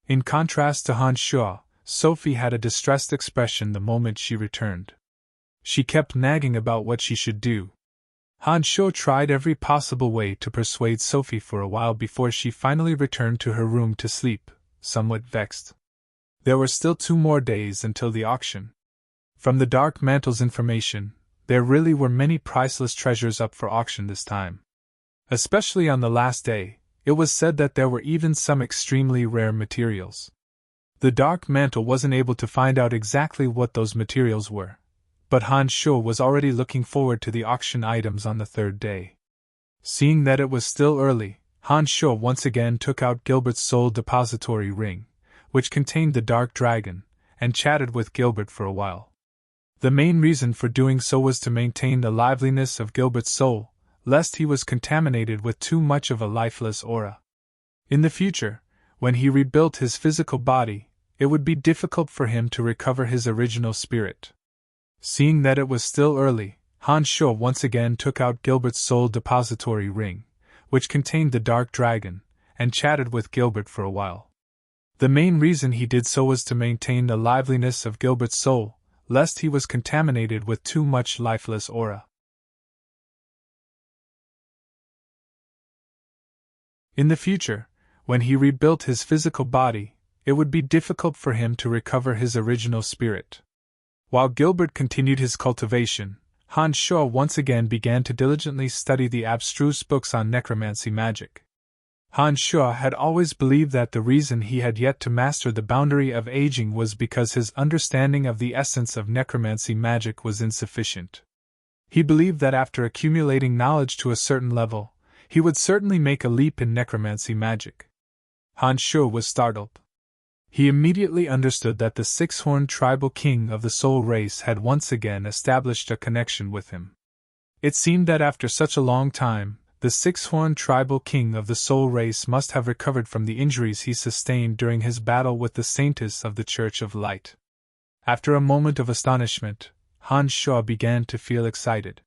In contrast to Han Shuo, Sophie had a distressed expression the moment she returned. She kept nagging about what she should do. Han Shuo tried every possible way to persuade Sophie for a while before she finally returned to her room to sleep, somewhat vexed. There were still 2 more days until the auction. From the Dark Mantle's information, there really were many priceless treasures up for auction this time. Especially on the last day, it was said that there were even some extremely rare materials. The Dark Mantle wasn't able to find out exactly what those materials were, but Han Shuo was already looking forward to the auction items on the 3rd day. Seeing that it was still early, Han Shuo once again took out Gilbert's soul depository ring, which contained the Dark Dragon, and chatted with Gilbert for a while. The main reason for doing so was to maintain the liveliness of Gilbert's soul, lest he was contaminated with too much of a lifeless aura. In the future, when he rebuilt his physical body, it would be difficult for him to recover his original spirit. Seeing that it was still early, Han Shuo once again took out Gilbert's soul depository ring, which contained the Dark Dragon, and chatted with Gilbert for a while. The main reason he did so was to maintain the liveliness of Gilbert's soul, lest he was contaminated with too much lifeless aura. In the future, when he rebuilt his physical body, it would be difficult for him to recover his original spirit. While Gilbert continued his cultivation, Han Shuo once again began to diligently study the abstruse books on necromancy magic. Han Shuo had always believed that the reason he had yet to master the boundary of aging was because his understanding of the essence of necromancy magic was insufficient. He believed that after accumulating knowledge to a certain level, he would certainly make a leap in necromancy magic. Han Shuo was startled. He immediately understood that the 6-horned tribal king of the soul race had once again established a connection with him. It seemed that after such a long time, the 6-horned tribal king of the soul race must have recovered from the injuries he sustained during his battle with the saintess of the Church of Light. After a moment of astonishment, Han Shuo began to feel excited.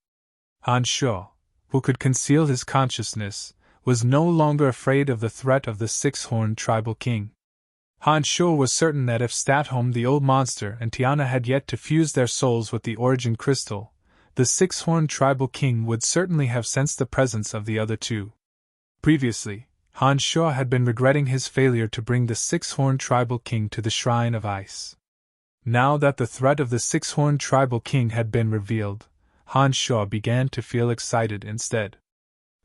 Han Shuo, who could conceal his consciousness, was no longer afraid of the threat of the 6-horned tribal king. Han Shuo was certain that if Statholm the old monster and Tiana had yet to fuse their souls with the origin crystal, the 6-horned tribal king would certainly have sensed the presence of the other two. Previously, Han Shuo had been regretting his failure to bring the 6-horned tribal king to the Shrine of Ice. Now that the threat of the 6-horned tribal king had been revealed, Han Shuo began to feel excited instead.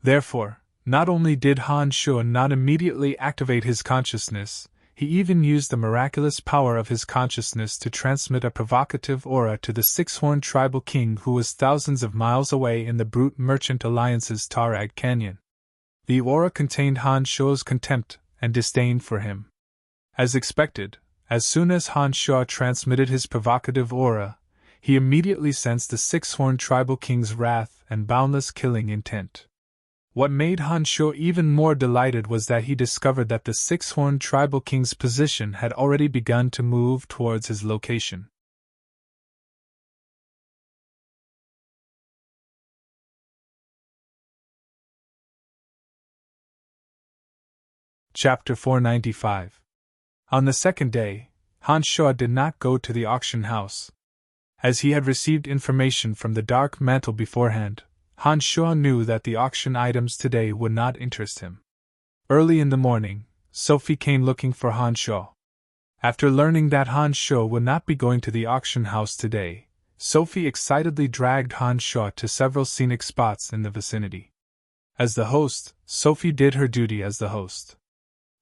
Therefore, not only did Han Shuo not immediately activate his consciousness, he even used the miraculous power of his consciousness to transmit a provocative aura to the 6-horned tribal king who was thousands of miles away in the Brute Merchant Alliance's Tarag Canyon. The aura contained Han Shuo's contempt and disdain for him. As expected, as soon as Han Shuo transmitted his provocative aura, he immediately sensed the 6-horned tribal king's wrath and boundless killing intent. What made Han Shuo even more delighted was that he discovered that the 6-horned tribal king's position had already begun to move towards his location. Chapter 495. On the 2nd day, Han Shuo did not go to the auction house. As he had received information from the Dark Mantle beforehand, Han Shuo knew that the auction items today would not interest him. Early in the morning, Sophie came looking for Han Shuo. After learning that Han Shuo would not be going to the auction house today, Sophie excitedly dragged Han Shuo to several scenic spots in the vicinity. As the host, Sophie did her duty as the host.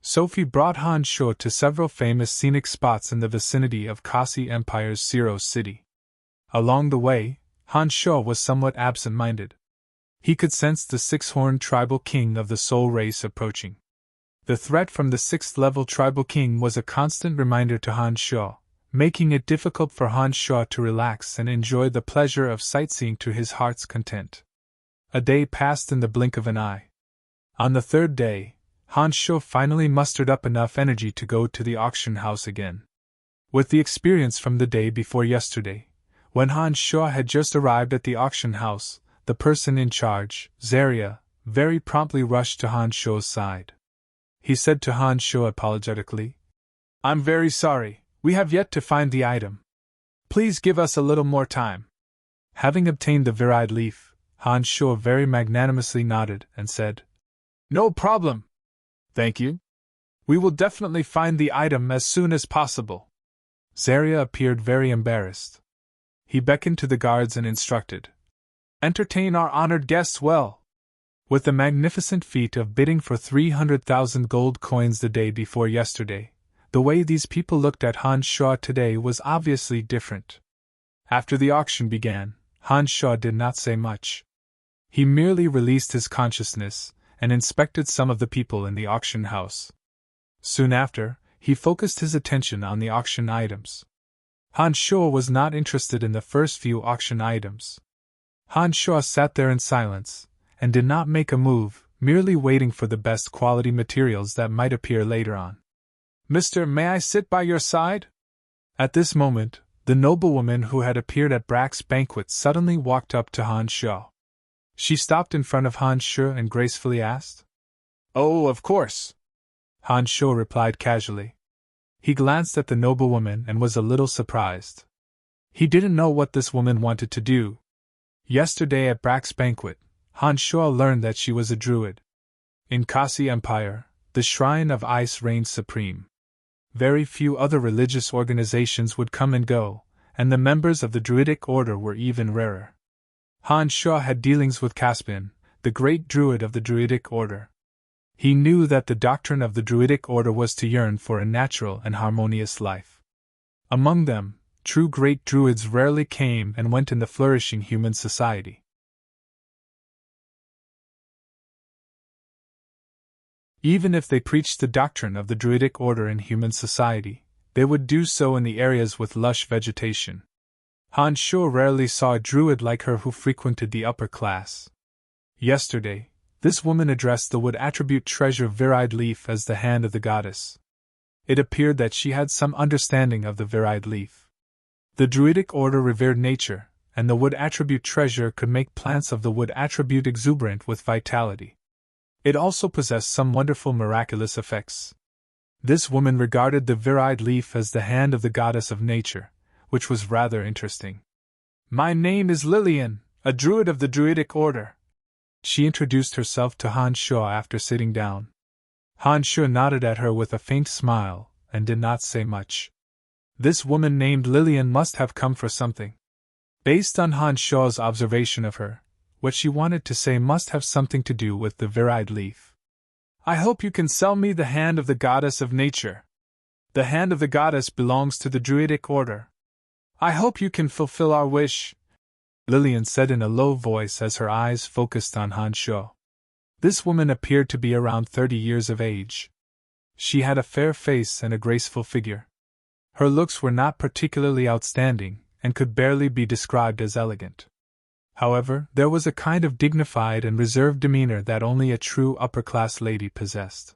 Sophie brought Han Shuo to several famous scenic spots in the vicinity of Kasi Empire's Zero City. Along the way, Han Shuo was somewhat absent-minded. He could sense the six-horned tribal king of the soul race approaching. The threat from the sixth-level tribal king was a constant reminder to Han Shuo, making it difficult for Han Shuo to relax and enjoy the pleasure of sightseeing to his heart's content. A day passed in the blink of an eye. On the third day, Han Shuo finally mustered up enough energy to go to the auction house again. With the experience from the day before yesterday, when Han Shuo had just arrived at the auction house, the person in charge, Zaria, very promptly rushed to Han Shuo's side. He said to Han Shuo apologetically, "I'm very sorry, we have yet to find the item. Please give us a little more time." Having obtained the virile leaf, Han Shuo very magnanimously nodded and said, "No problem. Thank you. We will definitely find the item as soon as possible." Zaria appeared very embarrassed. He beckoned to the guards and instructed, "Entertain our honored guests well." With the magnificent feat of bidding for 300,000 gold coins the day before yesterday, the way these people looked at Han Shuo today was obviously different. After the auction began, Han Shuo did not say much. He merely released his consciousness and inspected some of the people in the auction house. Soon after, he focused his attention on the auction items. Han Shuo was not interested in the first few auction items. Han Shuo sat there in silence, and did not make a move, merely waiting for the best quality materials that might appear later on. "Mister, may I sit by your side?" At this moment, the noblewoman who had appeared at Brack's banquet suddenly walked up to Han Shuo. She stopped in front of Han Shuo and gracefully asked, "Oh, of course," Han Shuo replied casually. He glanced at the noblewoman and was a little surprised. He didn't know what this woman wanted to do. Yesterday at Brack's banquet, Han Shuo learned that she was a druid. In Kasi Empire, the Shrine of Ice reigned supreme. Very few other religious organizations would come and go, and the members of the Druidic Order were even rarer. Han Shuo had dealings with Caspian, the great druid of the Druidic Order. He knew that the doctrine of the Druidic Order was to yearn for a natural and harmonious life. Among them, true great druids rarely came and went in the flourishing human society. Even if they preached the doctrine of the Druidic Order in human society, they would do so in the areas with lush vegetation. Han Shuo rarely saw a druid like her who frequented the upper class. Yesterday, this woman addressed the wood attribute treasure virile leaf as the hand of the goddess. It appeared that she had some understanding of the virile leaf. The Druidic Order revered nature, and the wood attribute treasure could make plants of the wood attribute exuberant with vitality. It also possessed some wonderful miraculous effects. This woman regarded the virile leaf as the hand of the goddess of nature, which was rather interesting. "My name is Lillian, a druid of the Druidic Order." She introduced herself to Han Shuo after sitting down. Han Shuo nodded at her with a faint smile, and did not say much. This woman named Lillian must have come for something. Based on Han Shuo's observation of her, what she wanted to say must have something to do with the virile leaf. "I hope you can sell me the hand of the goddess of nature. The hand of the goddess belongs to the Druidic Order. I hope you can fulfill our wish," Lillian said in a low voice as her eyes focused on Han Shuo. This woman appeared to be around 30 years of age. She had a fair face and a graceful figure. Her looks were not particularly outstanding, and could barely be described as elegant. However, there was a kind of dignified and reserved demeanor that only a true upper-class lady possessed.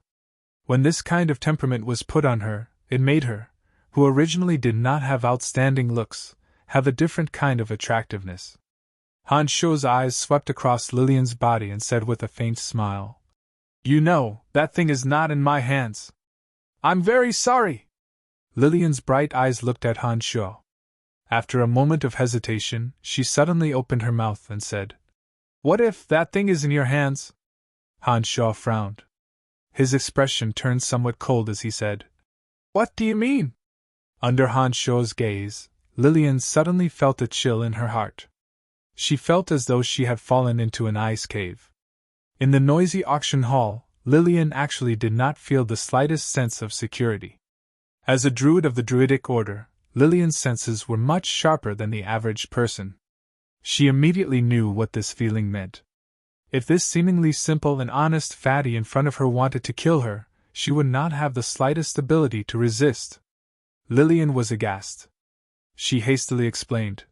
When this kind of temperament was put on her, it made her, who originally did not have outstanding looks, have a different kind of attractiveness. Han Shuo's eyes swept across Lillian's body and said with a faint smile, "You know, that thing is not in my hands. I'm very sorry." Lillian's bright eyes looked at Han Shuo. After a moment of hesitation, she suddenly opened her mouth and said, "What if that thing is in your hands?" Han Shaw frowned. His expression turned somewhat cold as he said, "What do you mean?" Under Han Shaw's gaze, Lillian suddenly felt a chill in her heart. She felt as though she had fallen into an ice cave. In the noisy auction hall, Lillian actually did not feel the slightest sense of security. As a druid of the Druidic order, Lillian's senses were much sharper than the average person. She immediately knew what this feeling meant. If this seemingly simple and honest fatty in front of her wanted to kill her, she would not have the slightest ability to resist. Lillian was aghast. She hastily explained,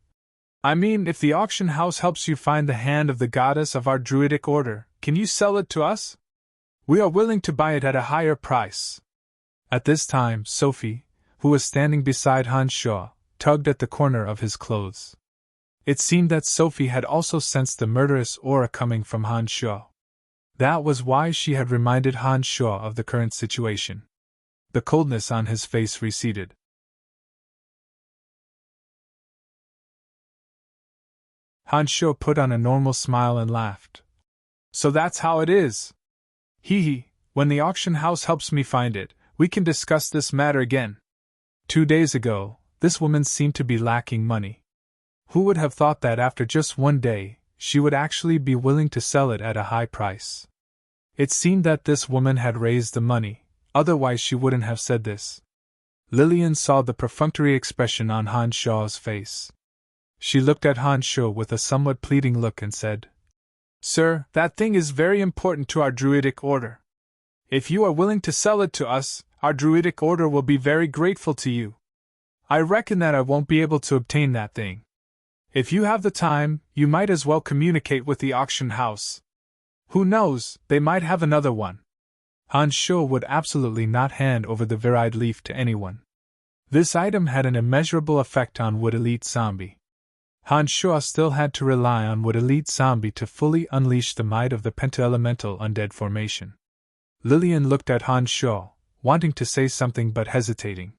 "I mean, if the auction house helps you find the hand of the goddess of our Druidic order, can you sell it to us? We are willing to buy it at a higher price." At this time, Sophie, who was standing beside Han Shaw, tugged at the corner of his clothes. It seemed that Sophie had also sensed the murderous aura coming from Han Shaw. That was why she had reminded Han Shaw of the current situation. The coldness on his face receded. Han Shaw put on a normal smile and laughed. "So that's how it is. Hee, when the auction house helps me find it, we can discuss this matter again. 2 days ago, this woman seemed to be lacking money. Who would have thought that after just 1 day, she would actually be willing to sell it at a high price? It seemed that this woman had raised the money, otherwise she wouldn't have said this." Lillian saw the perfunctory expression on Han Shaw's face. She looked at Han Shaw with a somewhat pleading look and said, "Sir, that thing is very important to our Druidic order. If you are willing to sell it to us, our Druidic order will be very grateful to you. I reckon that I won't be able to obtain that thing. If you have the time, you might as well communicate with the auction house. Who knows, they might have another one." Han Shaw would absolutely not hand over the virid leaf to anyone. This item had an immeasurable effect on Wood Elite Zombie. Han Shaw still had to rely on Wood Elite Zombie to fully unleash the might of the penta-elemental undead formation. Lillian looked at Han Shaw, wanting to say something but hesitating.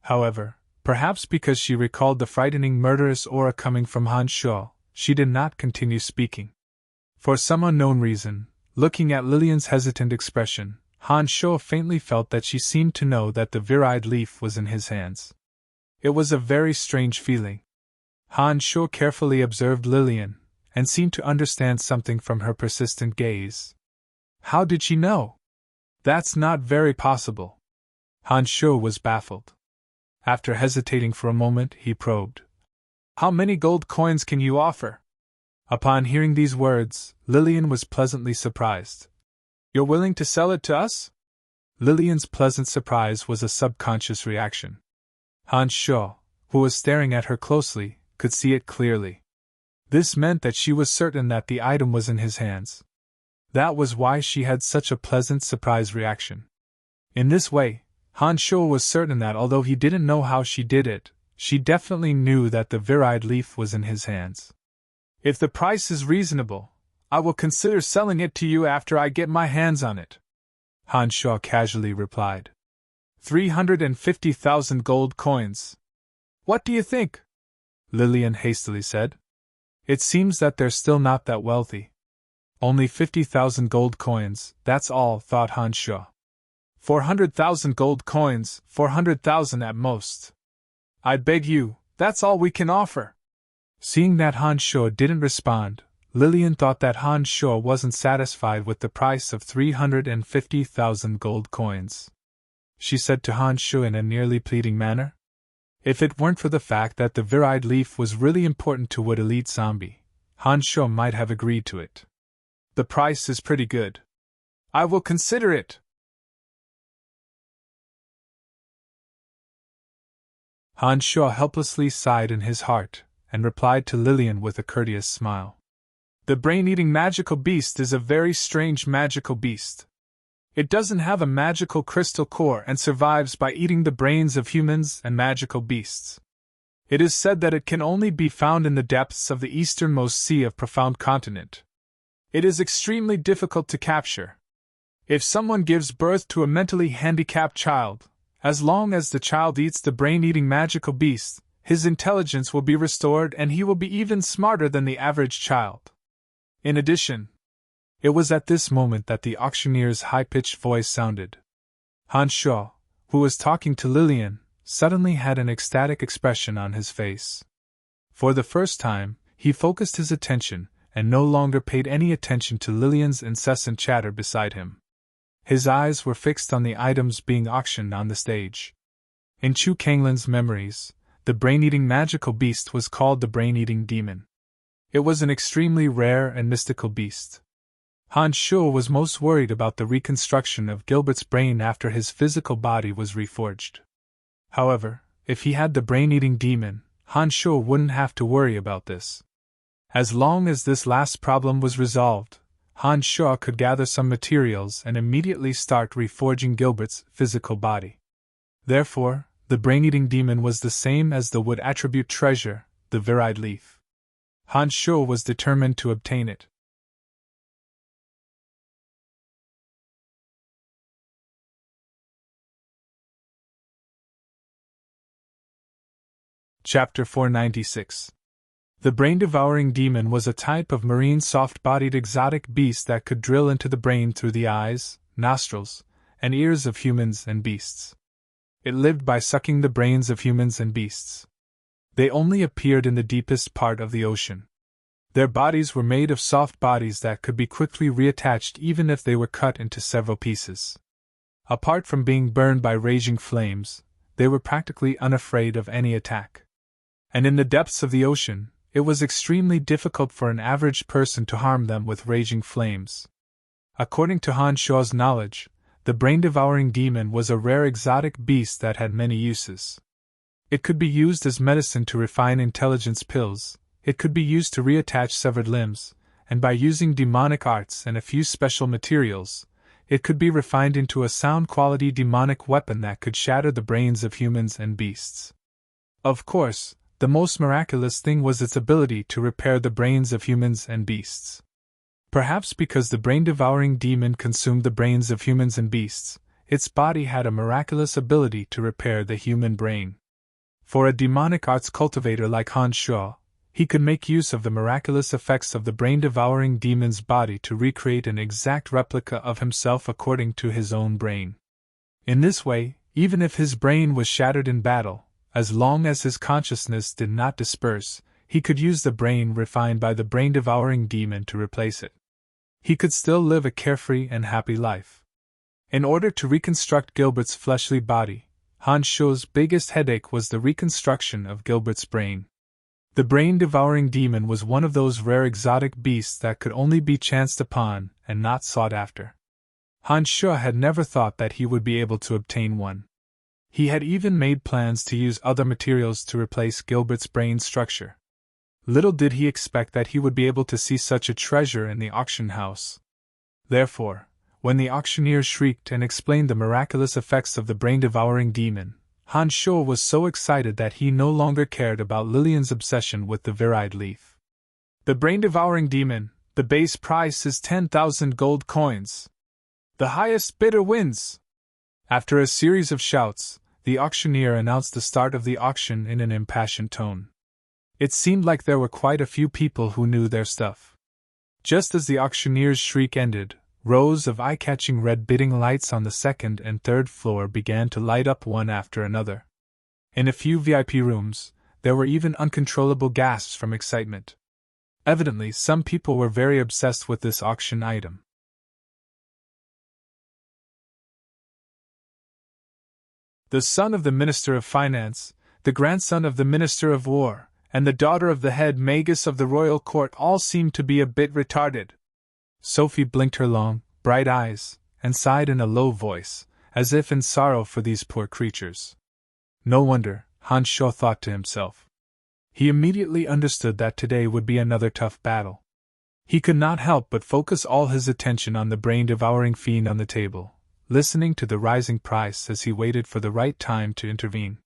However, perhaps because she recalled the frightening murderous aura coming from Han Shaw, she did not continue speaking. For some unknown reason, looking at Lillian's hesitant expression, Han Shaw faintly felt that she seemed to know that the virid leaf was in his hands. It was a very strange feeling. Han Shaw carefully observed Lillian, and seemed to understand something from her persistent gaze. How did she know? That's not very possible. Han Shaw was baffled. After hesitating for a moment, he probed, "How many gold coins can you offer?" Upon hearing these words, Lillian was pleasantly surprised. "You're willing to sell it to us?" Lillian's pleasant surprise was a subconscious reaction. Han Shaw, who was staring at her closely, could see it clearly. This meant that she was certain that the item was in his hands. That was why she had such a pleasant surprise reaction. In this way, Han Shaw was certain that although he didn't know how she did it, she definitely knew that the virid leaf was in his hands. "If the price is reasonable, I will consider selling it to you after I get my hands on it," Han Shaw casually replied. 350,000 gold coins. What do you think? Lillian hastily said. "It seems that they're still not that wealthy." "Only 50,000 gold coins, that's all," thought Han Shaw. 400,000 gold coins, 400,000 at most. "I beg you, that's all we can offer." Seeing that Han Shaw didn't respond, Lillian thought that Han Shaw wasn't satisfied with the price of 350,000 gold coins. She said to Han Shaw in a nearly pleading manner, "If it weren't for the fact that the virid leaf was really important to Wood Elite Zombie, Han Shaw might have agreed to it. The price is pretty good. I will consider it." Han Shaw helplessly sighed in his heart, and replied to Lillian with a courteous smile. "The brain-eating magical beast is a very strange magical beast. It doesn't have a magical crystal core and survives by eating the brains of humans and magical beasts. It is said that it can only be found in the depths of the easternmost sea of Profound Continent. It is extremely difficult to capture. If someone gives birth to a mentally handicapped child, as long as the child eats the brain-eating magical beast, His intelligence will be restored and he will be even smarter than the average child. In addition, it was at this moment that the auctioneer's high-pitched voice sounded. Han Shuo, who was talking to Lillian, suddenly had an ecstatic expression on his face. For the first time, he focused his attention and no longer paid any attention to Lillian's incessant chatter beside him. His eyes were fixed on the items being auctioned on the stage. In Chu Kanglin's memories, the brain-eating magical beast was called the brain-eating demon. It was an extremely rare and mystical beast. Han Shuo was most worried about the reconstruction of Gilbert's brain after his physical body was reforged. However, if he had the brain-eating demon, Han Shuo wouldn't have to worry about this. As long as this last problem was resolved, Han Shuo could gather some materials and immediately start reforging Gilbert's physical body. Therefore, the brain-eating demon was the same as the wood attribute treasure, the virid leaf. Han Shuo was determined to obtain it. Chapter 496. The brain-devouring demon was a type of marine soft-bodied exotic beast that could drill into the brain through the eyes, nostrils, and ears of humans and beasts. It lived by sucking the brains of humans and beasts. They only appeared in the deepest part of the ocean. Their bodies were made of soft bodies that could be quickly reattached even if they were cut into several pieces. Apart from being burned by raging flames, they were practically unafraid of any attack. And in the depths of the ocean, it was extremely difficult for an average person to harm them with raging flames. According to Han Shuo's knowledge, the brain-devouring demon was a rare exotic beast that had many uses. It could be used as medicine to refine intelligence pills, it could be used to reattach severed limbs, and by using demonic arts and a few special materials, it could be refined into a sound-quality demonic weapon that could shatter the brains of humans and beasts. Of course, the most miraculous thing was its ability to repair the brains of humans and beasts. Perhaps because the brain-devouring demon consumed the brains of humans and beasts, its body had a miraculous ability to repair the human brain. For a demonic arts cultivator like Han Shuo, he could make use of the miraculous effects of the brain-devouring demon's body to recreate an exact replica of himself according to his own brain. In this way, even if his brain was shattered in battle, as long as his consciousness did not disperse, he could use the brain refined by the brain-devouring demon to replace it. He could still live a carefree and happy life. In order to reconstruct Gilbert's fleshly body, Han Shuo's biggest headache was the reconstruction of Gilbert's brain. The brain-devouring demon was one of those rare exotic beasts that could only be chanced upon and not sought after. Han Shuo had never thought that he would be able to obtain one. He had even made plans to use other materials to replace Gilbert's brain structure. Little did he expect that he would be able to see such a treasure in the auction house. Therefore, when the auctioneer shrieked and explained the miraculous effects of the brain-devouring demon, Han Shuo was so excited that he no longer cared about Lillian's obsession with the virid leaf. The brain-devouring demon, the base price is 10,000 gold coins. The highest bidder wins. After a series of shouts, the auctioneer announced the start of the auction in an impassioned tone. It seemed like there were quite a few people who knew their stuff. Just as the auctioneer's shriek ended, rows of eye-catching red bidding lights on the second and third floor began to light up one after another. In a few VIP rooms, there were even uncontrollable gasps from excitement. Evidently, some people were very obsessed with this auction item. The son of the Minister of Finance, the grandson of the Minister of War, and the daughter of the head magus of the royal court all seemed to be a bit retarded. Sophie blinked her long, bright eyes, and sighed in a low voice, as if in sorrow for these poor creatures. No wonder, Han Shuo thought to himself. He immediately understood that today would be another tough battle. He could not help but focus all his attention on the brain-devouring fiend on the table, listening to the rising price as he waited for the right time to intervene.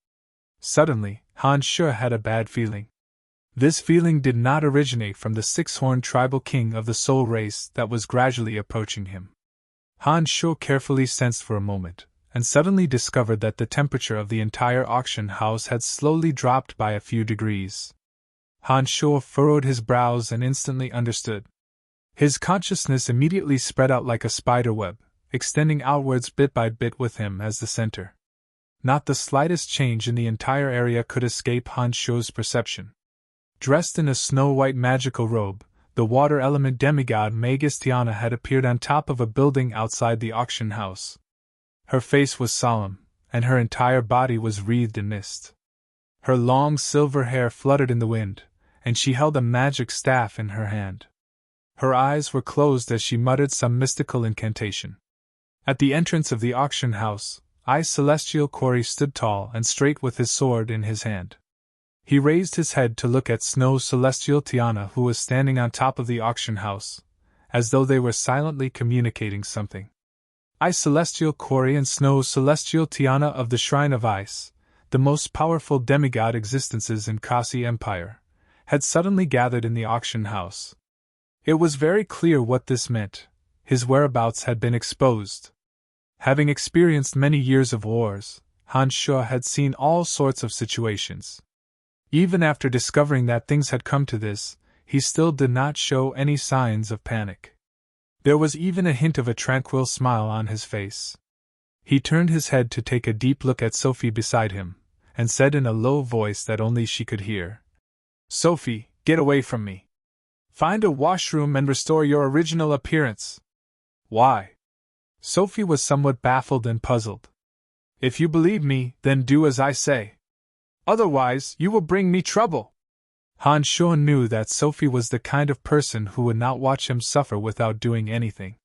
Suddenly, Han Shuo had a bad feeling. This feeling did not originate from the six-horned tribal king of the soul race that was gradually approaching him. Han Shuo carefully sensed for a moment, and suddenly discovered that the temperature of the entire auction house had slowly dropped by a few degrees. Han Shuo furrowed his brows and instantly understood. His consciousness immediately spread out like a spider web, extending outwards bit by bit with him as the center. Not the slightest change in the entire area could escape Han Shuo's perception. Dressed in a snow-white magical robe, the water element demigod Magus Tiana had appeared on top of a building outside the auction house. Her face was solemn, and her entire body was wreathed in mist. Her long silver hair fluttered in the wind, and she held a magic staff in her hand. Her eyes were closed as she muttered some mystical incantation. At the entrance of the auction house, Celestial Quarry stood tall and straight with his sword in his hand. He raised his head to look at Snow Celestial Tiana, who was standing on top of the auction house, as though they were silently communicating something. Celestial Quarry and Snow Celestial Tiana of the Shrine of Ice, the most powerful demigod existences in Kasi Empire, had suddenly gathered in the auction house. It was very clear what this meant. His whereabouts had been exposed. Having experienced many years of wars, Han Shuo had seen all sorts of situations. Even after discovering that things had come to this, he still did not show any signs of panic. There was even a hint of a tranquil smile on his face. He turned his head to take a deep look at Sophie beside him, and said in a low voice that only she could hear, "Sophie, get away from me. Find a washroom and restore your original appearance." "Why?" Sophie was somewhat baffled and puzzled. "If you believe me, then do as I say. Otherwise, you will bring me trouble." Han Shuo knew that Sophie was the kind of person who would not watch him suffer without doing anything.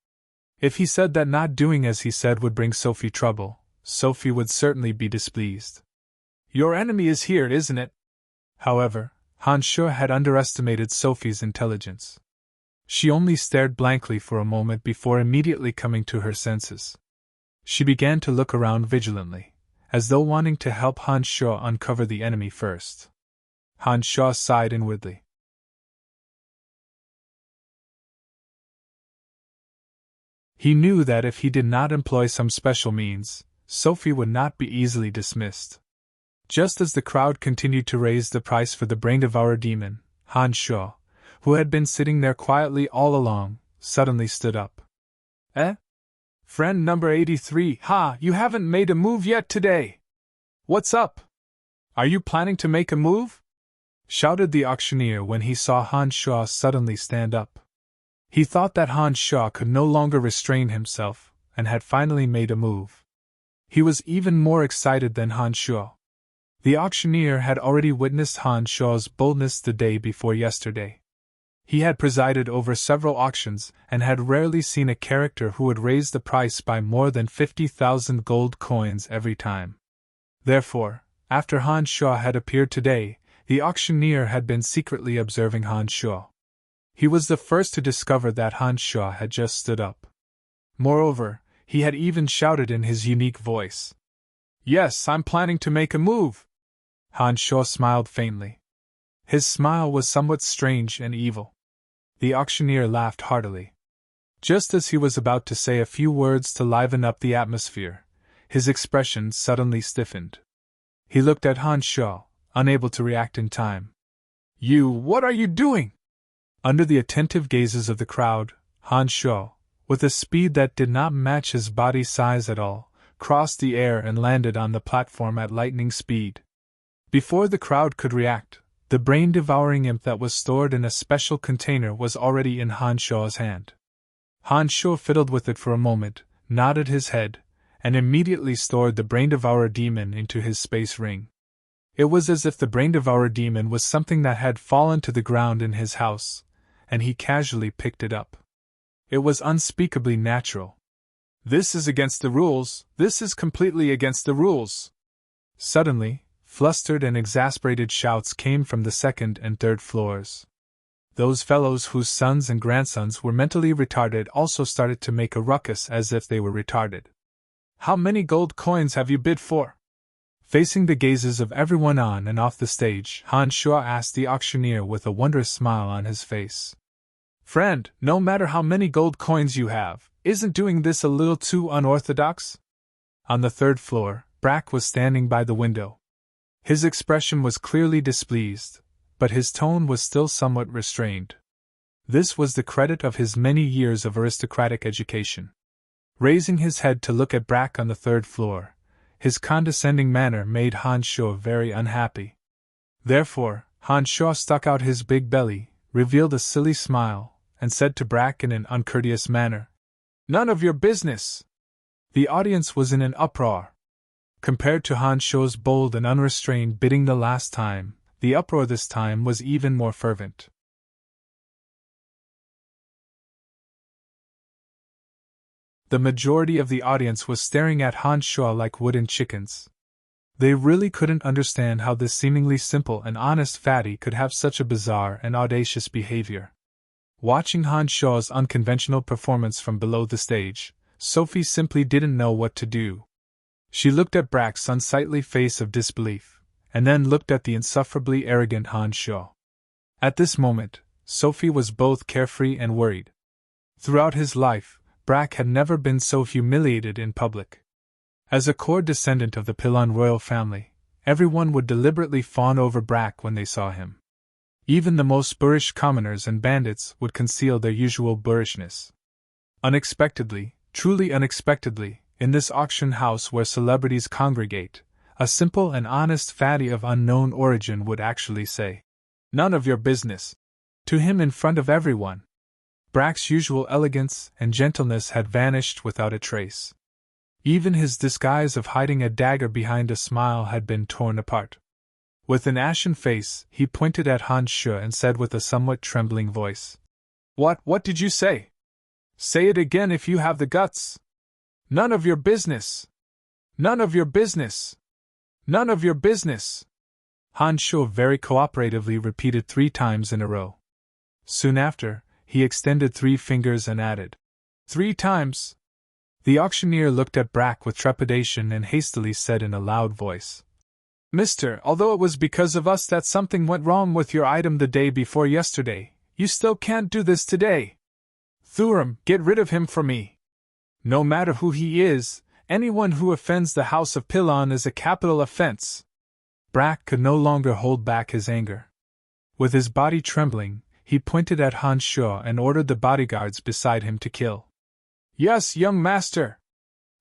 If he said that not doing as he said would bring Sophie trouble, Sophie would certainly be displeased. "Your enemy is here, isn't it?" However, Han Shuo had underestimated Sophie's intelligence. She only stared blankly for a moment before immediately coming to her senses. She began to look around vigilantly, as though wanting to help Han Shuo uncover the enemy first. Han Shuo sighed inwardly. He knew that if he did not employ some special means, Sophie would not be easily dismissed. Just as the crowd continued to raise the price for the brain-devourer demon, Han Shuo, who had been sitting there quietly all along, suddenly stood up. "Eh? Friend number 83, you haven't made a move yet today. What's up? Are you planning to make a move?" shouted the auctioneer when he saw Han Shuo suddenly stand up. He thought that Han Shuo could no longer restrain himself, and had finally made a move. He was even more excited than Han Shuo. The auctioneer had already witnessed Han Shuo's boldness the day before yesterday. He had presided over several auctions and had rarely seen a character who would raise the price by more than 50,000 gold coins every time. Therefore, after Han Shuo had appeared today, the auctioneer had been secretly observing Han Shuo. He was the first to discover that Han Shuo had just stood up. Moreover, he had even shouted in his unique voice, "Yes, I'm planning to make a move." Han Shuo smiled faintly. His smile was somewhat strange and evil. The auctioneer laughed heartily. Just as he was about to say a few words to liven up the atmosphere, his expression suddenly stiffened. He looked at Han Shuo, unable to react in time. What are you doing?" Under the attentive gazes of the crowd, Han Shuo, with a speed that did not match his body size at all, crossed the air and landed on the platform at lightning speed. Before the crowd could react, the brain-devouring imp that was stored in a special container was already in Han Shuo's hand. Han Shuo fiddled with it for a moment, nodded his head, and immediately stored the brain-devourer demon into his space ring. It was as if the brain-devourer demon was something that had fallen to the ground in his house, and he casually picked it up. It was unspeakably natural. "This is against the rules, this is completely against the rules." Suddenly, flustered and exasperated shouts came from the second and third floors. Those fellows whose sons and grandsons were mentally retarded also started to make a ruckus as if they were retarded. "How many gold coins have you bid for?" Facing the gazes of everyone on and off the stage, Han Shuo asked the auctioneer with a wondrous smile on his face. "Friend, no matter how many gold coins you have, isn't doing this a little too unorthodox?" On the third floor, Brack was standing by the window. His expression was clearly displeased, but his tone was still somewhat restrained. This was the credit of his many years of aristocratic education. Raising his head to look at Brack on the third floor, his condescending manner made Han Shuo very unhappy. Therefore, Han Shuo stuck out his big belly, revealed a silly smile, and said to Brack in an uncourteous manner, "None of your business!" The audience was in an uproar. Compared to Han Shuo's bold and unrestrained bidding the last time, the uproar this time was even more fervent. The majority of the audience was staring at Han Shuo like wooden chickens. They really couldn't understand how this seemingly simple and honest fatty could have such a bizarre and audacious behavior. Watching Han Shuo's unconventional performance from below the stage, Sophie simply didn't know what to do. She looked at Brack's unsightly face of disbelief, and then looked at the insufferably arrogant Han Shuo. At this moment, Sophie was both carefree and worried. Throughout his life, Brack had never been so humiliated in public. As a core descendant of the Pilon royal family, everyone would deliberately fawn over Brack when they saw him. Even the most boorish commoners and bandits would conceal their usual boorishness. Unexpectedly, truly unexpectedly, in this auction house where celebrities congregate, a simple and honest fatty of unknown origin would actually say, "None of your business," to him in front of everyone. Brack's usual elegance and gentleness had vanished without a trace. Even his disguise of hiding a dagger behind a smile had been torn apart. With an ashen face, he pointed at Han Shuo and said with a somewhat trembling voice, What did you say? Say it again if you have the guts. None of your business. None of your business. None of your business. Han Shuo very cooperatively repeated 3 times in a row. Soon after, he extended 3 fingers and added, 3 times. The auctioneer looked at Brack with trepidation and hastily said in a loud voice, Mister, although it was because of us that something went wrong with your item the day before yesterday, you still can't do this today. Thuram, get rid of him for me. No matter who he is, anyone who offends the House of Pilon is a capital offense. Brack could no longer hold back his anger. With his body trembling, he pointed at Han Shuo and ordered the bodyguards beside him to kill. Yes, young master!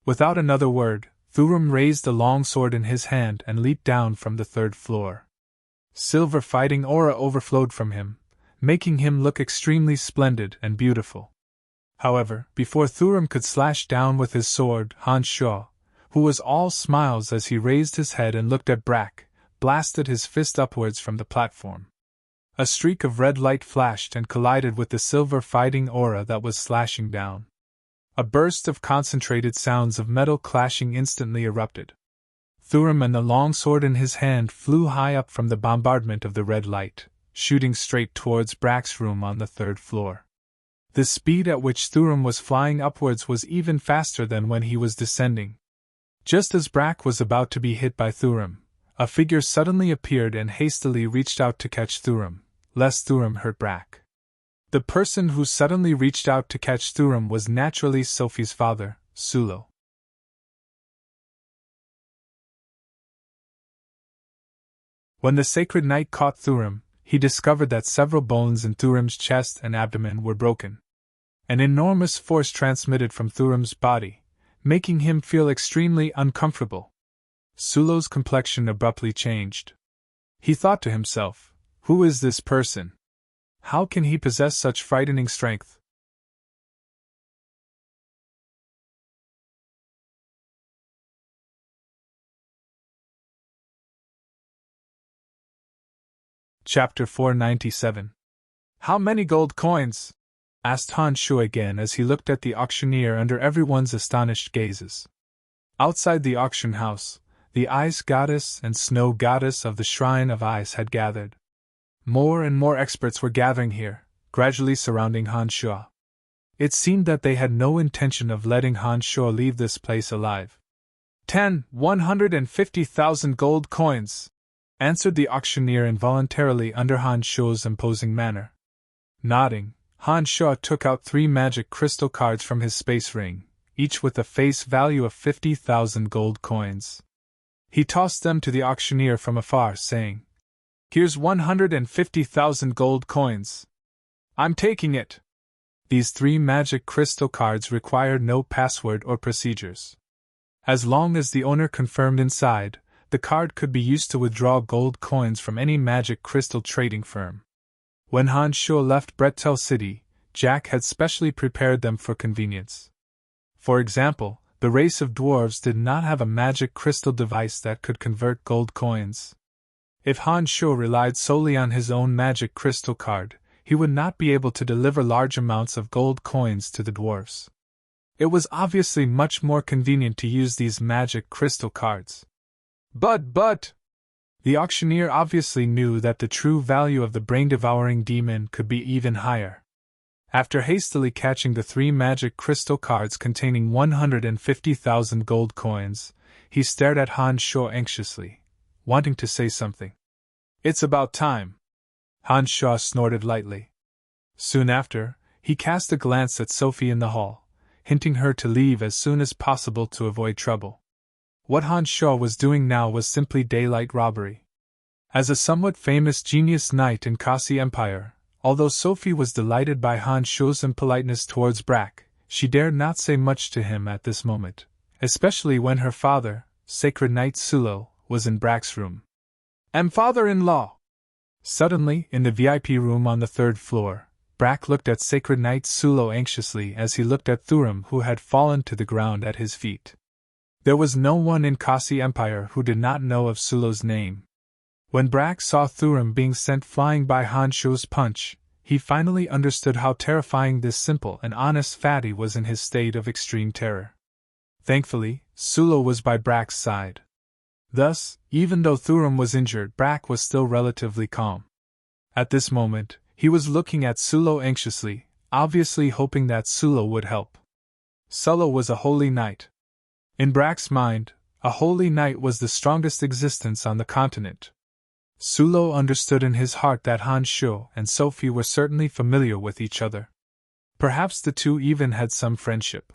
Without another word, Thuram raised a long sword in his hand and leaped down from the 3rd floor. Silver fighting aura overflowed from him, making him look extremely splendid and beautiful. However, before Thuram could slash down with his sword, Han Shuo, who was all smiles as he raised his head and looked at Brack, blasted his fist upwards from the platform. A streak of red light flashed and collided with the silver fighting aura that was slashing down. A burst of concentrated sounds of metal clashing instantly erupted. Thuram and the long sword in his hand flew high up from the bombardment of the red light, shooting straight towards Brack's room on the 3rd floor. The speed at which Thuram was flying upwards was even faster than when he was descending. Just as Brack was about to be hit by Thuram, a figure suddenly appeared and hastily reached out to catch Thuram, lest Thuram hurt Brack. The person who suddenly reached out to catch Thuram was naturally Sophie's father, Sulo. When the sacred knight caught Thuram, he discovered that several bones in Thuram's chest and abdomen were broken. An enormous force transmitted from Thuram's body, making him feel extremely uncomfortable. Sulo's complexion abruptly changed. He thought to himself, who is this person? How can he possess such frightening strength? Chapter 497. How many gold coins? Asked Han Shuo again as he looked at the auctioneer under everyone's astonished gazes. Outside the auction house, the ice goddess and snow goddess of the Shrine of Ice had gathered. More and more experts were gathering here, gradually surrounding Han Shuo. It seemed that they had no intention of letting Han Shuo leave this place alive. 150,000 gold coins, answered the auctioneer involuntarily under Han Shuo's imposing manner. Nodding, Han Shuo took out 3 magic crystal cards from his space ring, each with a face value of 50,000 gold coins. He tossed them to the auctioneer from afar, saying, "Here's 150,000 gold coins. I'm taking it." These 3 magic crystal cards required no password or procedures. As long as the owner confirmed inside, the card could be used to withdraw gold coins from any magic crystal trading firm. When Han Shuo left Bretel City, Jack had specially prepared them for convenience. For example, the race of dwarves did not have a magic crystal device that could convert gold coins. If Han Shuo relied solely on his own magic crystal card, he would not be able to deliver large amounts of gold coins to the dwarves. It was obviously much more convenient to use these magic crystal cards. But, the auctioneer obviously knew that the true value of the brain-devouring demon could be even higher. After hastily catching the 3 magic crystal cards containing 150,000 gold coins, he stared at Han Shuo anxiously, wanting to say something. "It's about time." Han Shuo snorted lightly. Soon after, he cast a glance at Sophie in the hall, hinting her to leave as soon as possible to avoid trouble. What Han Shuo was doing now was simply daylight robbery. As a somewhat famous genius knight in Kasi Empire, although Sophie was delighted by Han Shuo's impoliteness towards Brack, she dared not say much to him at this moment, especially when her father, Sacred Knight Sulo, was in Brack's room. "Father-in-law!" Suddenly, in the VIP room on the 3rd floor, Brack looked at Sacred Knight Sulo anxiously as he looked at Thuram, who had fallen to the ground at his feet. There was no one in Kasi Empire who did not know of Sulo's name. When Brack saw Thuram being sent flying by Han Shuo's punch, he finally understood how terrifying this simple and honest fatty was in his state of extreme terror. Thankfully, Sulo was by Brack's side. Thus, even though Thuram was injured, Brack was still relatively calm. At this moment, he was looking at Sulo anxiously, obviously hoping that Sulo would help. Sulo was a holy knight. In Brack's mind, a holy knight was the strongest existence on the continent. Sulo understood in his heart that Han Shuo and Sophie were certainly familiar with each other. Perhaps the two even had some friendship.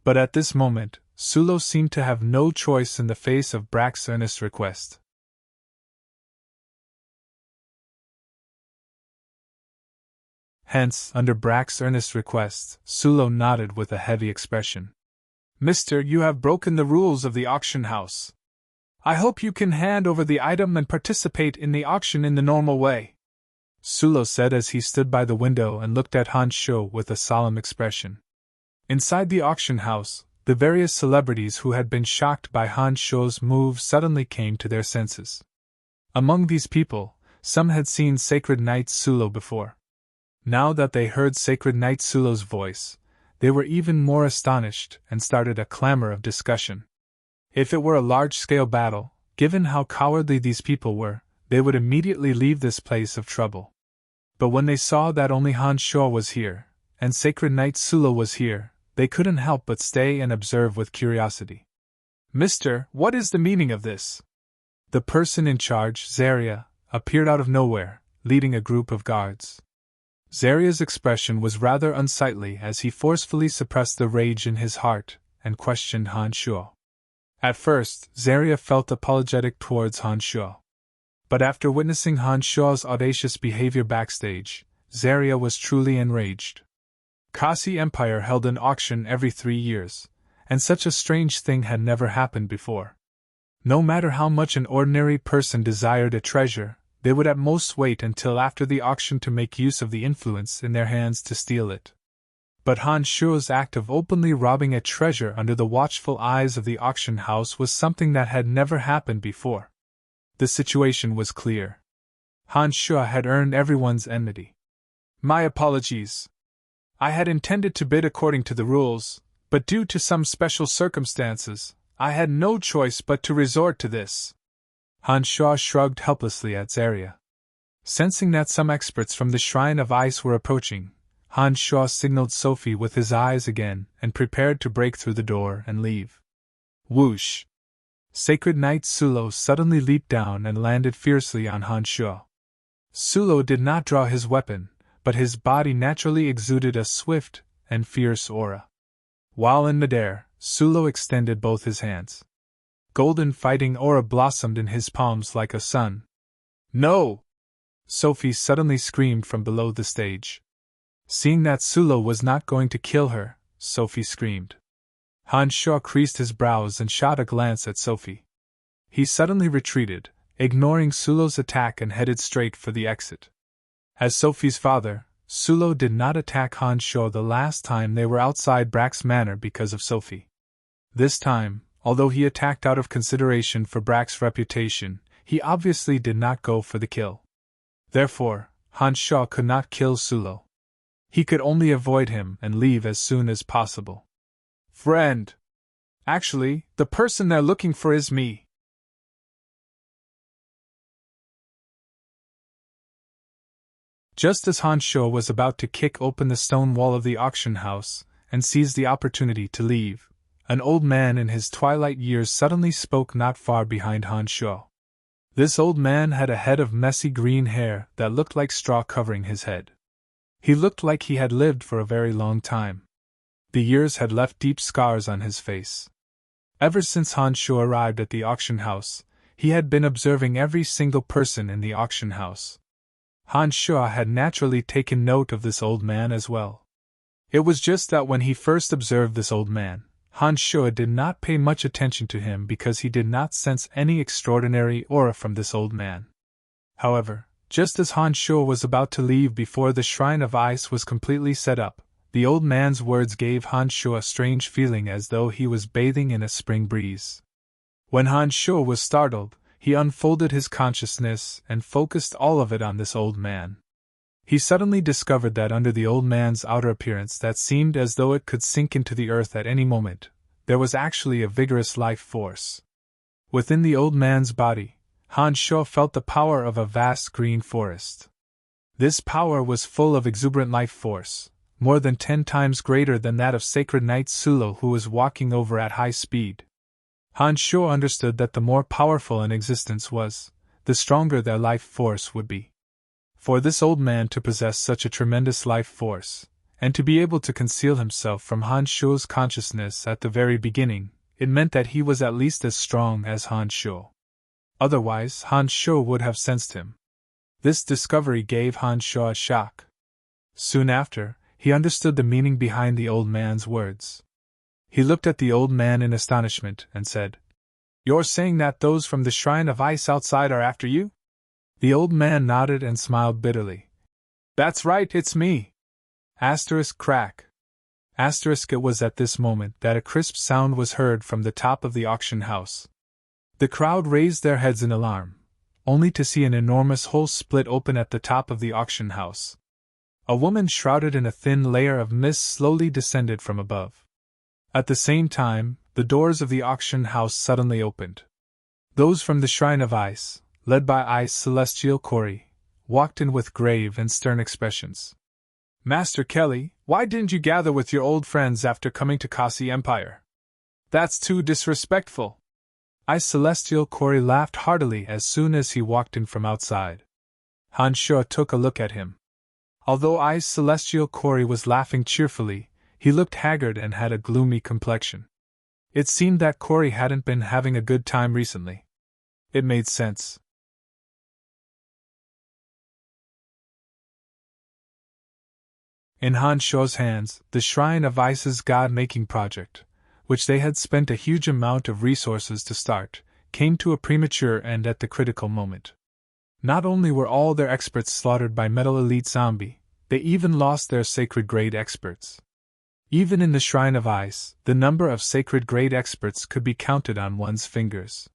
But at this moment, Sulo seemed to have no choice in the face of Brack's earnest request. Hence, under Brack's earnest request, Sulo nodded with a heavy expression. "Mister, you have broken the rules of the auction house. I hope you can hand over the item and participate in the auction in the normal way," Sulo said as he stood by the window and looked at Han Shuo with a solemn expression. Inside the auction house, the various celebrities who had been shocked by Han Shuo's move suddenly came to their senses. Among these people, some had seen Sacred Knight Sulo before. Now that they heard Sacred Knight Sulo's voice, they were even more astonished and started a clamor of discussion. If it were a large-scale battle, given how cowardly these people were, they would immediately leave this place of trouble. But when they saw that only Han Shuo was here, and Sacred Knight Sulo was here, they couldn't help but stay and observe with curiosity. "Mister, what is the meaning of this?" The person in charge, Zarya, appeared out of nowhere, leading a group of guards. Zarya's expression was rather unsightly as he forcefully suppressed the rage in his heart and questioned Han Shuo. At first, Zarya felt apologetic towards Han Shuo. But after witnessing Han Shuo's audacious behavior backstage, Zarya was truly enraged. Kasi Empire held an auction every 3 years, and such a strange thing had never happened before. No matter how much an ordinary person desired a treasure, they would at most wait until after the auction to make use of the influence in their hands to steal it. But Han Shuo's act of openly robbing a treasure under the watchful eyes of the auction house was something that had never happened before. The situation was clear. Han Shuo had earned everyone's enmity. "My apologies. I had intended to bid according to the rules, but due to some special circumstances, I had no choice but to resort to this." Han Shuo shrugged helplessly at Zarya. Sensing that some experts from the Shrine of Ice were approaching, Han Shuo signaled Sophie with his eyes again and prepared to break through the door and leave. Whoosh! Sacred Knight Sulo suddenly leaped down and landed fiercely on Han Shuo. Sulo did not draw his weapon, but his body naturally exuded a swift and fierce aura. While in midair, Sulo extended both his hands. Golden fighting aura blossomed in his palms like a sun. No! Sophie suddenly screamed from below the stage. Seeing that Sulo was not going to kill her, Sophie screamed. Hanshaw creased his brows and shot a glance at Sophie. He suddenly retreated, ignoring Sulo's attack, and headed straight for the exit. As Sophie's father, Sulo did not attack Hanshaw the last time they were outside Brack's manor because of Sophie. This time, although he attacked out of consideration for Brack's reputation, he obviously did not go for the kill. Therefore, Hanshaw could not kill Sulo. He could only avoid him and leave as soon as possible. Friend! Actually, the person they're looking for is me. Just as Hanshaw was about to kick open the stone wall of the auction house and seize the opportunity to leave, an old man in his twilight years suddenly spoke not far behind Hanshaw. This old man had a head of messy green hair that looked like straw covering his head. He looked like he had lived for a very long time. The years had left deep scars on his face. Ever since Hanshaw arrived at the auction house, he had been observing every single person in the auction house. Hanshaw had naturally taken note of this old man as well. It was just that when he first observed this old man, Hanshaw did not pay much attention to him because he did not sense any extraordinary aura from this old man. However, just as Hanshaw was about to leave before the Shrine of Ice was completely set up, the old man's words gave Hanshaw a strange feeling as though he was bathing in a spring breeze. When Hanshaw was startled, he unfolded his consciousness and focused all of it on this old man. He suddenly discovered that under the old man's outer appearance that seemed as though it could sink into the earth at any moment, there was actually a vigorous life force. Within the old man's body, Hanshaw felt the power of a vast green forest. This power was full of exuberant life force, more than 10 times greater than that of Sacred Knight Sulo, who was walking over at high speed. Hanshaw understood that the more powerful an existence was, the stronger their life force would be. For this old man to possess such a tremendous life force, and to be able to conceal himself from Hanshaw's consciousness at the very beginning, it meant that he was at least as strong as Hanshaw. Otherwise, Hanshaw would have sensed him. This discovery gave Hanshaw a shock. Soon after, he understood the meaning behind the old man's words. He looked at the old man in astonishment and said, "You're saying that those from the Shrine of Ice outside are after you?" The old man nodded and smiled bitterly. "That's right, it's me." Crack. It was at this moment that a crisp sound was heard from the top of the auction house. The crowd raised their heads in alarm, only to see an enormous hole split open at the top of the auction house. A woman shrouded in a thin layer of mist slowly descended from above. At the same time, the doors of the auction house suddenly opened. Those from the Shrine of Ice, led by Ice Celestial Corey, walked in with grave and stern expressions. "Master Kelly, why didn't you gather with your old friends after coming to Kasi Empire? That's too disrespectful." Ice Celestial Corey laughed heartily as soon as he walked in from outside. Hanshaw took a look at him. Although Ice Celestial Corey was laughing cheerfully, he looked haggard and had a gloomy complexion. It seemed that Corey hadn't been having a good time recently. It made sense. In Hanshaw's hands, the Shrine of Ice's god-making project, which they had spent a huge amount of resources to start, came to a premature end at the critical moment. Not only were all their experts slaughtered by Metal Elite Zombie, they even lost their sacred grade experts. Even in the Shrine of Ice, the number of sacred grade experts could be counted on one's fingers.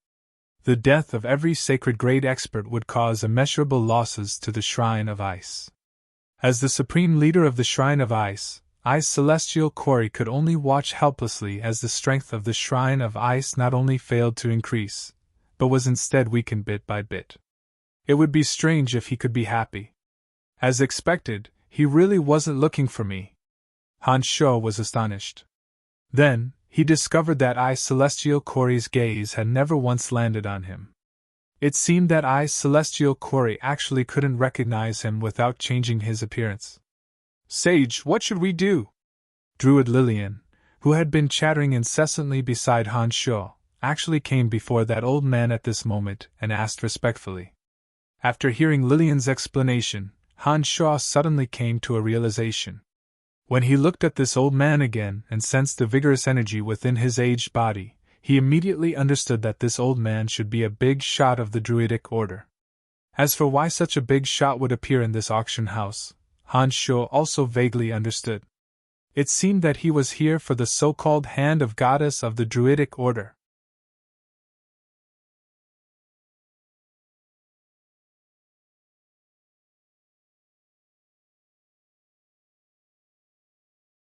The death of every sacred grade expert would cause immeasurable losses to the Shrine of Ice. As the supreme leader of the Shrine of Ice, Ice Celestial Corey could only watch helplessly as the strength of the Shrine of Ice not only failed to increase, but was instead weakened bit by bit. It would be strange if he could be happy. As expected, he really wasn't looking for me. Hanshaw was astonished. Then, he discovered that Ice Celestial Corey's gaze had never once landed on him. It seemed that Ice Celestial Corey actually couldn't recognize him without changing his appearance. "Sage, what should we do?" Druid Lillian, who had been chattering incessantly beside Han Shuo, actually came before that old man at this moment and asked respectfully. After hearing Lillian's explanation, Han Shuo suddenly came to a realization. When he looked at this old man again and sensed the vigorous energy within his aged body, he immediately understood that this old man should be a big shot of the Druidic Order. As for why such a big shot would appear in this auction house, Han Shuo also vaguely understood. It seemed that he was here for the so-called Hand of Goddess of the Druidic Order.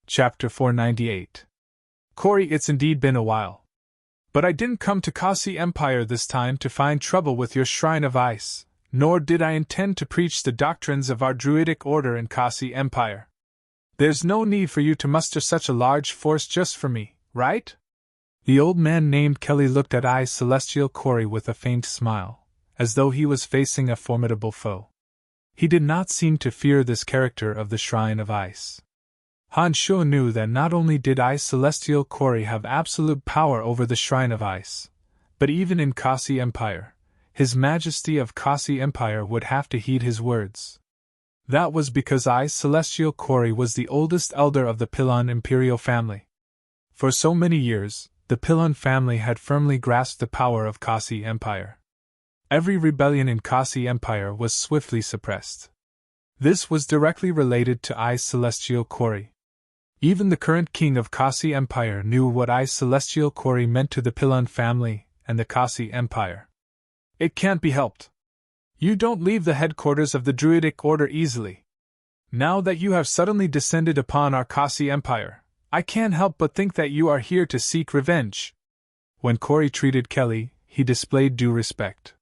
Chapter 498. Corey, it's indeed been a while. But I didn't come to Kasi Empire this time to find trouble with your Shrine of Ice, nor did I intend to preach the doctrines of our Druidic Order in Kasi Empire. There's no need for you to muster such a large force just for me, right? The old man named Kelly looked at I Celestial Corey with a faint smile, as though he was facing a formidable foe. He did not seem to fear this character of the Shrine of Ice. Han Shuo knew that not only did I Celestial Corey have absolute power over the Shrine of Ice, but even in Kasi Empire, His Majesty of Kasi Empire would have to heed his words. That was because I Celestial Corey was the oldest elder of the Pilon Imperial family. For so many years, the Pilon family had firmly grasped the power of Kasi Empire. Every rebellion in Kasi Empire was swiftly suppressed. This was directly related to I Celestial Corey. Even the current king of Kasi Empire knew what I Celestial Corey meant to the Pilon family and the Kasi Empire. It can't be helped. You don't leave the headquarters of the Druidic Order easily. Now that you have suddenly descended upon our Kasi Empire, I can't help but think that you are here to seek revenge. When Corey treated Kelly, he displayed due respect.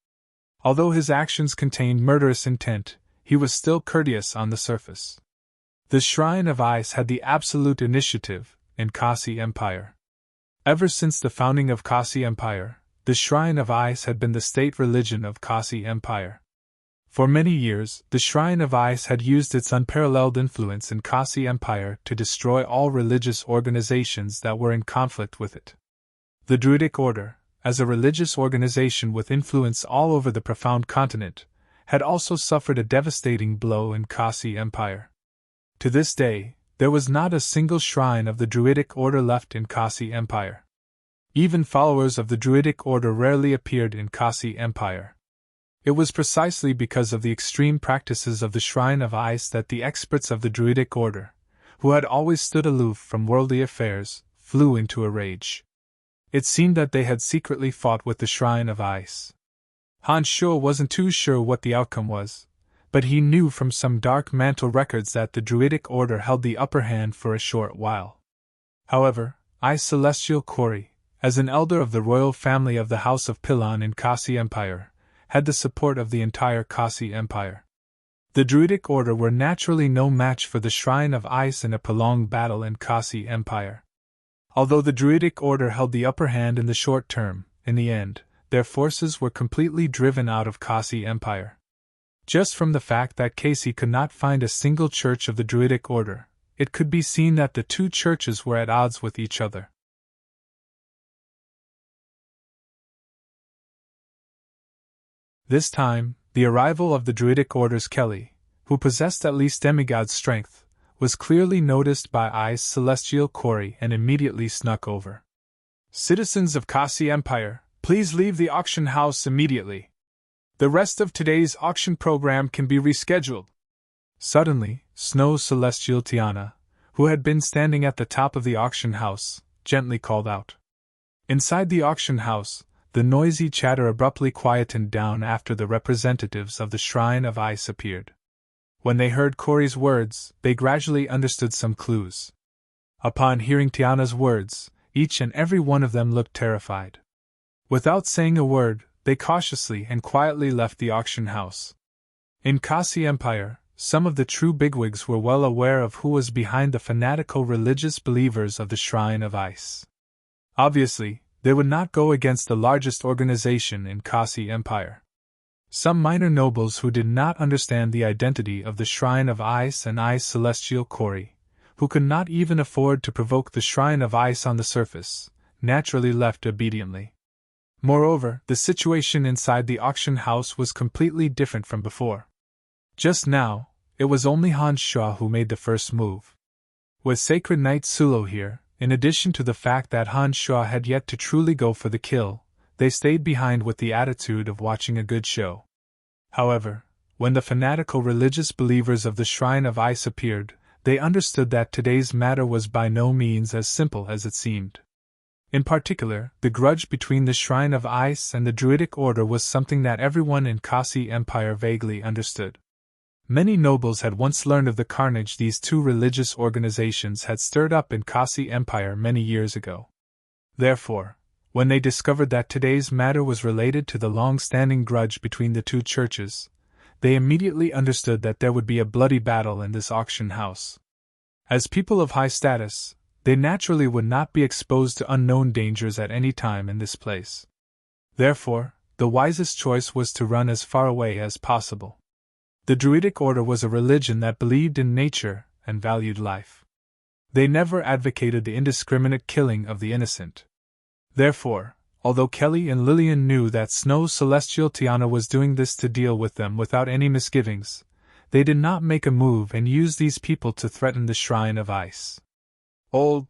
Although his actions contained murderous intent, he was still courteous on the surface. The Shrine of Ice had the absolute initiative in Kasi Empire. Ever since the founding of Kasi Empire, the Shrine of Ice had been the state religion of Kasi Empire. For many years, the Shrine of Ice had used its unparalleled influence in Kasi Empire to destroy all religious organizations that were in conflict with it. The Druidic Order, as a religious organization with influence all over the profound continent, had also suffered a devastating blow in Kasi Empire. To this day, there was not a single shrine of the Druidic Order left in Kasi Empire. Even followers of the Druidic Order rarely appeared in Kasi Empire. It was precisely because of the extreme practices of the Shrine of Ice that the experts of the Druidic Order, who had always stood aloof from worldly affairs, flew into a rage. It seemed that they had secretly fought with the Shrine of Ice. Han Shuo wasn't too sure what the outcome was, but he knew from some dark mantle records that the Druidic Order held the upper hand for a short while. However, I Celestial Corey, as an elder of the royal family of the House of Pilon in Kasi Empire, had the support of the entire Kasi Empire. The Druidic Order were naturally no match for the Shrine of Ice in a prolonged battle in Kasi Empire. Although the Druidic Order held the upper hand in the short term, in the end, their forces were completely driven out of Kasi Empire. Just from the fact that Kasi could not find a single church of the Druidic Order, it could be seen that the two churches were at odds with each other. This time, the arrival of the Druidic Order's Kelly, who possessed at least demigod strength, was clearly noticed by I Celestial Corey and immediately snuck over. Citizens of Kasi Empire, please leave the auction house immediately. The rest of today's auction program can be rescheduled. Suddenly, Snow Celestial Tiana, who had been standing at the top of the auction house, gently called out. Inside the auction house, the noisy chatter abruptly quietened down after the representatives of the Shrine of Ice appeared. When they heard Corey's words, they gradually understood some clues. Upon hearing Tiana's words, each and every one of them looked terrified. Without saying a word, they cautiously and quietly left the auction house. In Kasi Empire, some of the true bigwigs were well aware of who was behind the fanatical religious believers of the Shrine of Ice. Obviously, they would not go against the largest organization in Kasi Empire. Some minor nobles who did not understand the identity of the Shrine of Ice and I Celestial Corey, who could not even afford to provoke the shrine of ice on the surface, naturally left obediently. Moreover, the situation inside the auction house was completely different from before. Just now, it was only Han Sha who made the first move. With Sacred Knight Sulo here, in addition to the fact that Han Sha had yet to truly go for the kill, they stayed behind with the attitude of watching a good show. However, when the fanatical religious believers of the Shrine of Ice appeared, they understood that today's matter was by no means as simple as it seemed. In particular, the grudge between the Shrine of Ice and the Druidic Order was something that everyone in Kasi Empire vaguely understood. Many nobles had once learned of the carnage these two religious organizations had stirred up in Kasi Empire many years ago. Therefore, when they discovered that today's matter was related to the long-standing grudge between the two churches, they immediately understood that there would be a bloody battle in this auction house. As people of high status, they naturally would not be exposed to unknown dangers at any time in this place. Therefore, the wisest choice was to run as far away as possible. The Druidic Order was a religion that believed in nature and valued life. They never advocated the indiscriminate killing of the innocent. Therefore, although Kelly and Lillian knew that Snow's celestial Tiana was doing this to deal with them without any misgivings, they did not make a move and use these people to threaten the Shrine of Ice. Old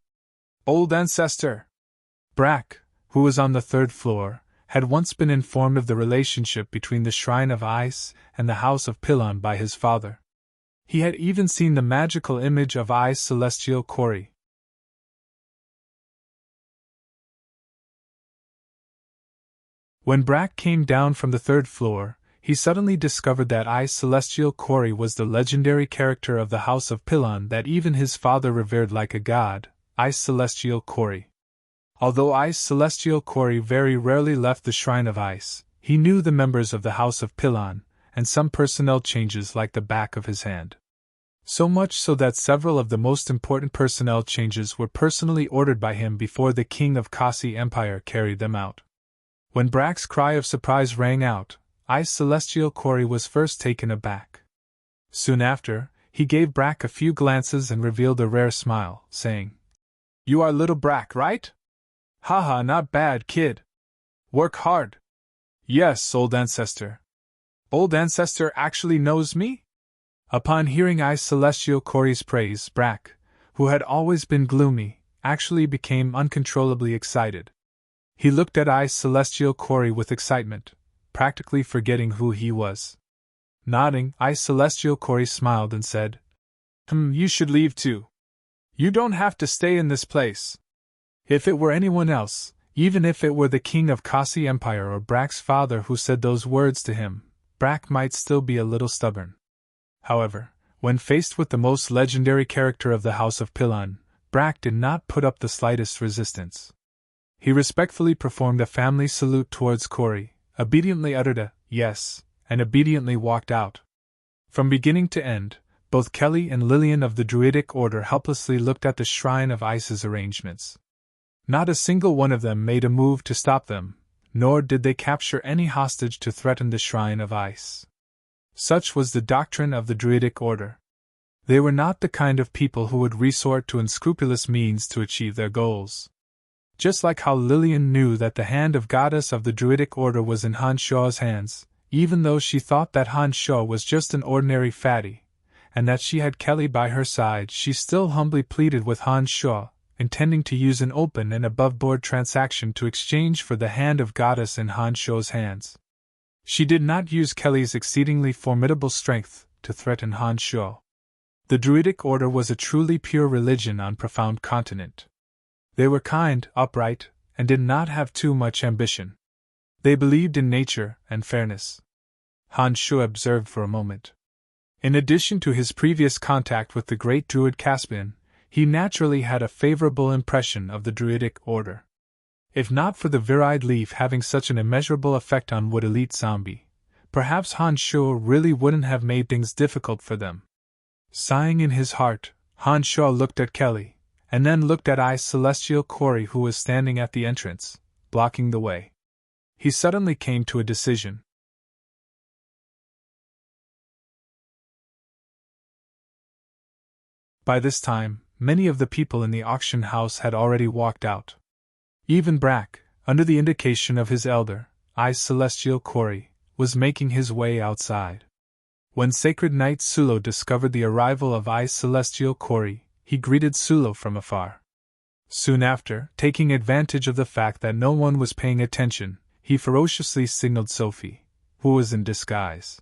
ancestor! Brack, who was on the third floor, had once been informed of the relationship between the Shrine of Ice and the House of Pillon by his father. He had even seen the magical image of Ice Celestial Kori. When Brack came down from the third floor, he suddenly discovered that Ice Celestial Kori was the legendary character of the House of Pillon that even his father revered like a god, Ice Celestial Kori. Although Ice Celestial Kori very rarely left the Shrine of Ice, he knew the members of the House of Pillon, and some personnel changes like the back of his hand. So much so that several of the most important personnel changes were personally ordered by him before the king of Kasi Empire carried them out. When Brack's cry of surprise rang out, Ice Celestial Kori was first taken aback. Soon after, he gave Brack a few glances and revealed a rare smile, saying, "You are little Brack, right? Haha, not bad, kid. Work hard." "Yes, old ancestor." "Old ancestor actually knows me?" Upon hearing Ice Celestial Kori's praise, Brack, who had always been gloomy, actually became uncontrollably excited. He looked at Ice Celestial Kori with excitement, practically forgetting who he was. Nodding, Ice Celestial Kori smiled and said, You should leave too. You don't have to stay in this place." If it were anyone else, even if it were the king of Kasi Empire or Brack's father who said those words to him, Brack might still be a little stubborn. However, when faced with the most legendary character of the House of Pillon, Brack did not put up the slightest resistance. He respectfully performed a family salute towards Kori, obediently uttered a yes, and obediently walked out. From beginning to end, both Kelly and Lillian of the Druidic Order helplessly looked at the Shrine of Ice's arrangements. Not a single one of them made a move to stop them, nor did they capture any hostage to threaten the Shrine of Ice. Such was the doctrine of the Druidic Order. They were not the kind of people who would resort to unscrupulous means to achieve their goals. Just like how Lillian knew that the hand of goddess of the Druidic Order was in Han Sha's hands, even though she thought that Han Sha was just an ordinary fatty, and that she had Kelly by her side, she still humbly pleaded with Han Sha, intending to use an open and above-board transaction to exchange for the hand of goddess in Han Sha's hands. She did not use Kelly's exceedingly formidable strength to threaten Han Sha. The Druidic Order was a truly pure religion on Profound Continent. They were kind, upright, and did not have too much ambition. They believed in nature and fairness. Han Sha observed for a moment. In addition to his previous contact with the great Druid Caspian, he naturally had a favorable impression of the Druidic Order. If not for the Virid leaf having such an immeasurable effect on Wood Elite Zombie, perhaps Han Sha really wouldn't have made things difficult for them. Sighing in his heart, Han Sha looked at Kelly, and then looked at Ice Celestial Kori, who was standing at the entrance, blocking the way. He suddenly came to a decision. By this time, many of the people in the auction house had already walked out. Even Brack, under the indication of his elder, celestial Corey, was making his way outside. When Sacred Knight Sulo discovered the arrival of celestial Corey, he greeted Sulo from afar. Soon after, taking advantage of the fact that no one was paying attention, he ferociously signaled Sophie, who was in disguise.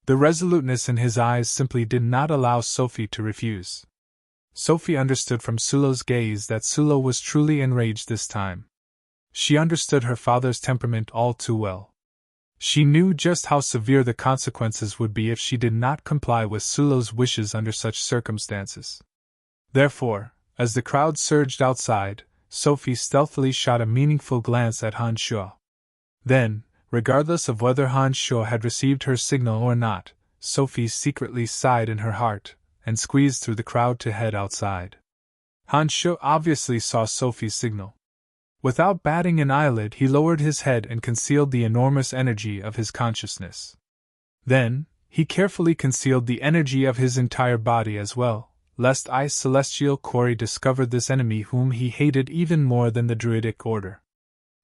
The resoluteness in his eyes simply did not allow Sophie to refuse. Sophie understood from Sulo's gaze that Sulo was truly enraged this time. She understood her father's temperament all too well. She knew just how severe the consequences would be if she did not comply with Sulo's wishes under such circumstances. Therefore, as the crowd surged outside, Sophie stealthily shot a meaningful glance at Han Shuo. Then, regardless of whether Han Shuo had received her signal or not, Sophie secretly sighed in her heart and squeezed through the crowd to head outside. Han Shuo obviously saw Sophie's signal. Without batting an eyelid, he lowered his head and concealed the enormous energy of his consciousness. Then, he carefully concealed the energy of his entire body as well, lest celestial Corey discovered this enemy whom he hated even more than the Druidic Order.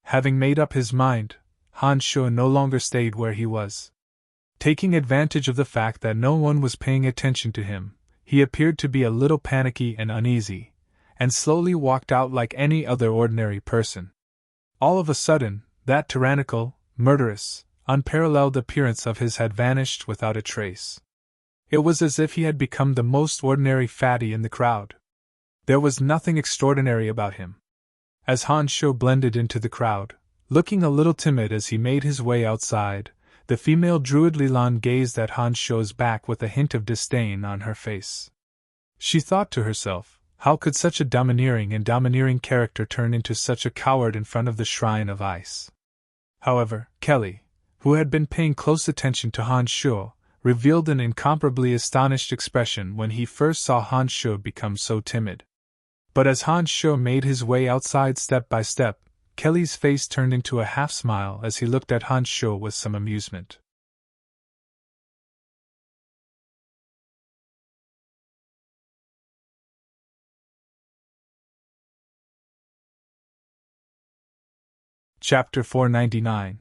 Having made up his mind, Han Shuo no longer stayed where he was. Taking advantage of the fact that no one was paying attention to him, he appeared to be a little panicky and uneasy, and slowly walked out like any other ordinary person. All of a sudden, that tyrannical, murderous, unparalleled appearance of his had vanished without a trace. It was as if he had become the most ordinary fatty in the crowd. There was nothing extraordinary about him. As Han Shuo blended into the crowd, looking a little timid as he made his way outside, the female druid Lilan gazed at Han Shuo's back with a hint of disdain on her face. She thought to herself, how could such a domineering character turn into such a coward in front of the Shrine of Ice? However, Kelly, who had been paying close attention to Han Shuo, revealed an incomparably astonished expression when he first saw Han Shuo become so timid. But as Han Shuo made his way outside step by step, Kelly's face turned into a half-smile as he looked at Han Shuo with some amusement. Chapter 499.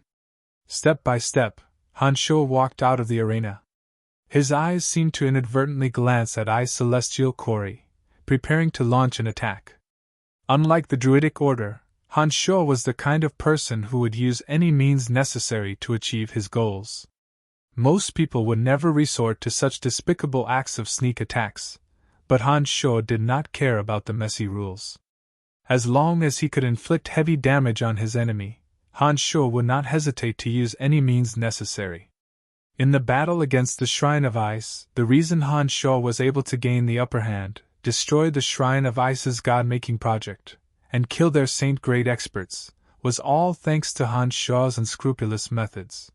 Step by step, Han Shuo walked out of the arena. His eyes seemed to inadvertently glance at celestial Corey, preparing to launch an attack. Unlike the Druidic Order, Han Shuo was the kind of person who would use any means necessary to achieve his goals. Most people would never resort to such despicable acts of sneak attacks, but Han Shuo did not care about the messy rules. As long as he could inflict heavy damage on his enemy, Han Shuo would not hesitate to use any means necessary. In the battle against the Shrine of Ice, the reason Han Shuo was able to gain the upper hand, destroy the Shrine of Ice's god-making project, and kill their saint-grade experts, was all thanks to Han Shuo's unscrupulous methods.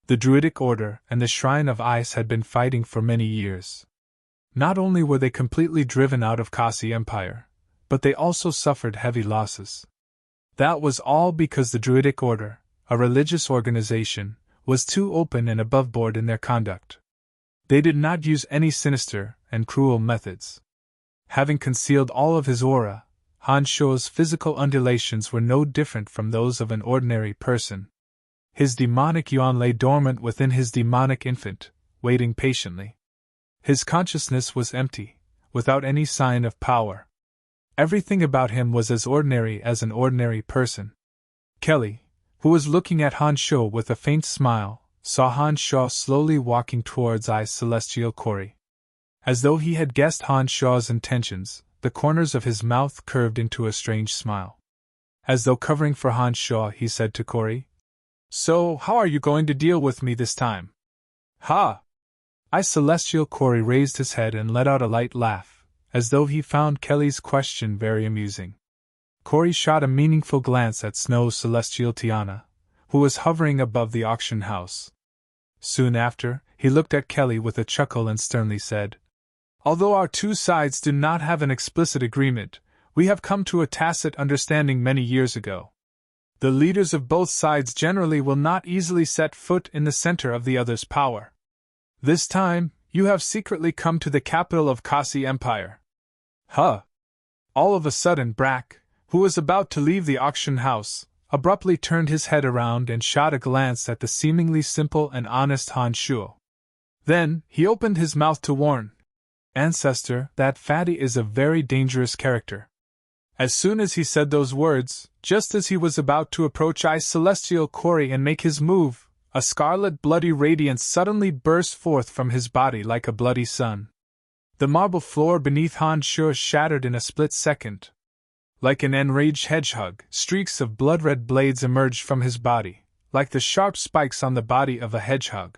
The Druidic Order and the Shrine of Ice had been fighting for many years. Not only were they completely driven out of Kasi Empire, but they also suffered heavy losses. That was all because the Druidic Order, a religious organization, was too open and above-board in their conduct. They did not use any sinister and cruel methods. Having concealed all of his aura, Han Shuo's physical undulations were no different from those of an ordinary person. His demonic yuan lay dormant within his demonic infant, waiting patiently. His consciousness was empty, without any sign of power. Everything about him was as ordinary as an ordinary person. Kelly, who was looking at Han Shuo with a faint smile, saw Han Shuo slowly walking towards celestial Corey. As though he had guessed Han Shuo's intentions, the corners of his mouth curved into a strange smile. As though covering for Han Shuo, he said to Corey, "So, how are you going to deal with me this time?" "Ha!" Celestial Corey raised his head and let out a light laugh, as though he found Kelly's question very amusing. Corey shot a meaningful glance at Snow Celestial Tiana, who was hovering above the auction house. Soon after, he looked at Kelly with a chuckle and sternly said, "Although our two sides do not have an explicit agreement, we have come to a tacit understanding many years ago. The leaders of both sides generally will not easily set foot in the center of the other's power. This time, you have secretly come to the capital of Kasi Empire." "Huh," All of a sudden Brack, who was about to leave the auction house, abruptly turned his head around and shot a glance at the seemingly simple and honest Han Shuo. Then, he opened his mouth to warn, "Ancestor, that fatty is a very dangerous character." As soon as he said those words, just as he was about to approach Ice Celestial Quarry and make his move, a scarlet bloody radiance suddenly burst forth from his body like a bloody sun. The marble floor beneath Han Shuo shattered in a split second. Like an enraged hedgehog, streaks of blood-red blades emerged from his body, like the sharp spikes on the body of a hedgehog.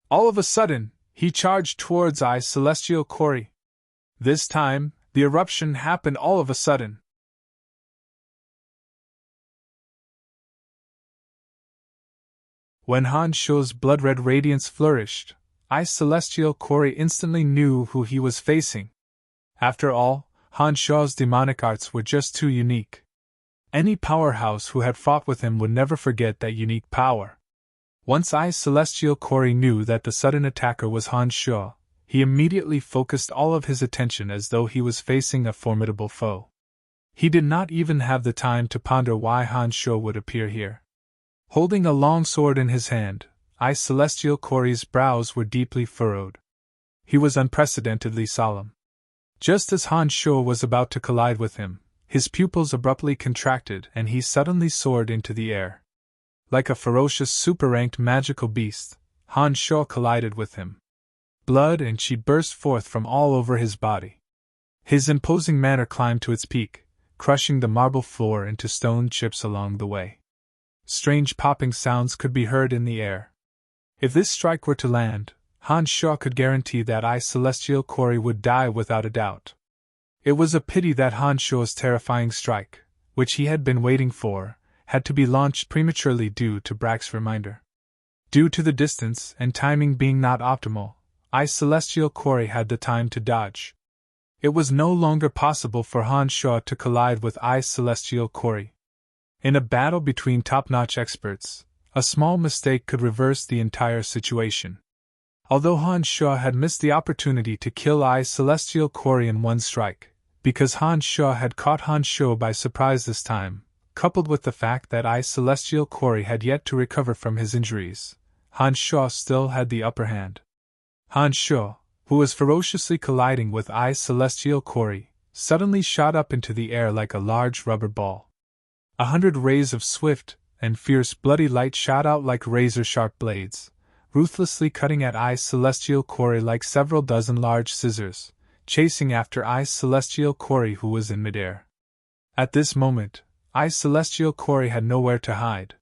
All of a sudden, he charged towards Ice Celestial Quarry. This time, the eruption happened all of a sudden. When Han Shuo's blood-red radiance flourished, Ice Celestial Quarry instantly knew who he was facing. After all, Han Shuo's demonic arts were just too unique. Any powerhouse who had fought with him would never forget that unique power. Once Ice Celestial Quarry knew that the sudden attacker was Han Shuo, he immediately focused all of his attention as though he was facing a formidable foe. He did not even have the time to ponder why Han Shuo would appear here. Holding a long sword in his hand, Ice Celestial Quarry's brows were deeply furrowed. He was unprecedentedly solemn. Just as Han Shuo was about to collide with him, his pupils abruptly contracted and he suddenly soared into the air. Like a ferocious super-ranked magical beast, Han Shuo collided with him. Blood and chi burst forth from all over his body. His imposing manner climbed to its peak, crushing the marble floor into stone chips along the way. Strange popping sounds could be heard in the air. If this strike were to land, Han Shuo could guarantee that Ice Celestial Quarry would die without a doubt. It was a pity that Han Shuo's terrifying strike, which he had been waiting for, had to be launched prematurely due to Brack's reminder. Due to the distance and timing being not optimal, Ice Celestial Quarry had the time to dodge. It was no longer possible for Han Shuo to collide with Ice Celestial Quarry. In a battle between top-notch experts, a small mistake could reverse the entire situation. Although Han Shuo had missed the opportunity to kill Ice Celestial Quarry in one strike, because Han Shuo had caught Han Shuo by surprise this time, coupled with the fact that Ice Celestial Quarry had yet to recover from his injuries, Han Shuo still had the upper hand. Han Shuo, who was ferociously colliding with Ice Celestial Quarry, suddenly shot up into the air like a large rubber ball. 100 rays of swift and fierce bloody light shot out like razor-sharp blades, ruthlessly cutting at Ice Celestial Quarry like several dozen large scissors, chasing after Ice Celestial Quarry who was in midair. At this moment, Ice Celestial Quarry had nowhere to hide.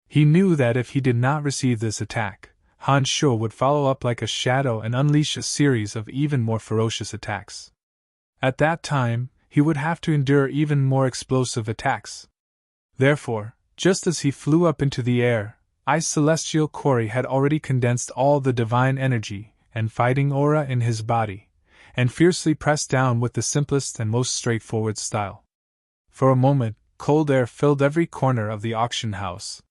He knew that if he did not receive this attack, Han Shuo would follow up like a shadow and unleash a series of even more ferocious attacks. At that time, he would have to endure even more explosive attacks. Therefore, just as he flew up into the air, Ice Celestial Quarry had already condensed all the divine energy and fighting aura in his body, and fiercely pressed down with the simplest and most straightforward style. For a moment, cold air filled every corner of the auction house.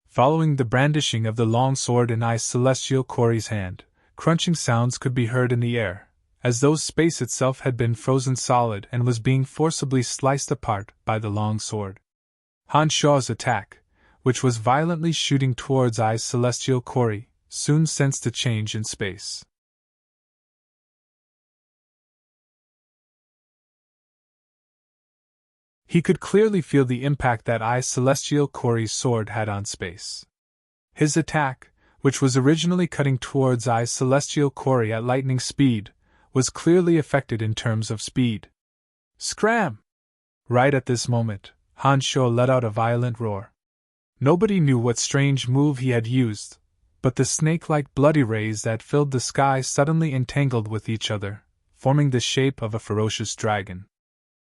Following the brandishing of the long sword in Ice Celestial Quarry's hand, crunching sounds could be heard in the air, as though space itself had been frozen solid and was being forcibly sliced apart by the long sword. Han Shuo's attack, which was violently shooting towards Ice Celestial Quarry, soon sensed a change in space. He could clearly feel the impact that Ice Celestial Quarry's sword had on space. His attack, which was originally cutting towards Ice Celestial Quarry at lightning speed, was clearly affected in terms of speed. Scram! Right at this moment, Han Shuo let out a violent roar. Nobody knew what strange move he had used, but the snake-like bloody rays that filled the sky suddenly entangled with each other, forming the shape of a ferocious dragon.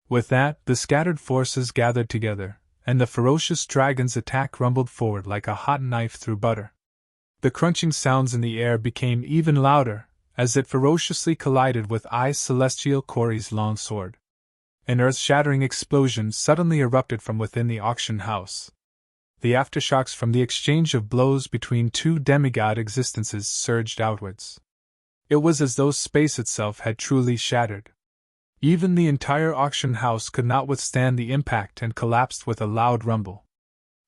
With that, the scattered forces gathered together, and the ferocious dragon's attack rumbled forward like a hot knife through butter. The crunching sounds in the air became even louder, as it ferociously collided with Ice Celestial Quarry's long sword. An earth-shattering explosion suddenly erupted from within the auction house. The aftershocks from the exchange of blows between two demigod existences surged outwards. It was as though space itself had truly shattered. Even the entire auction house could not withstand the impact and collapsed with a loud rumble.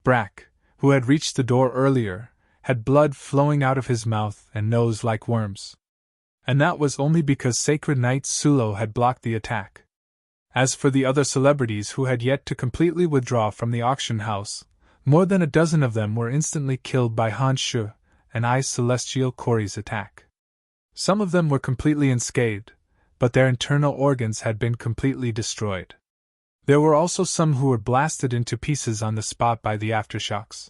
Brack, who had reached the door earlier, had blood flowing out of his mouth and nose like worms. And that was only because Sacred Knight Sulo had blocked the attack. As for the other celebrities who had yet to completely withdraw from the auction house, more than a dozen of them were instantly killed by Han Shu and I Celestial Corey's attack. Some of them were completely unscathed, but their internal organs had been completely destroyed. There were also some who were blasted into pieces on the spot by the aftershocks.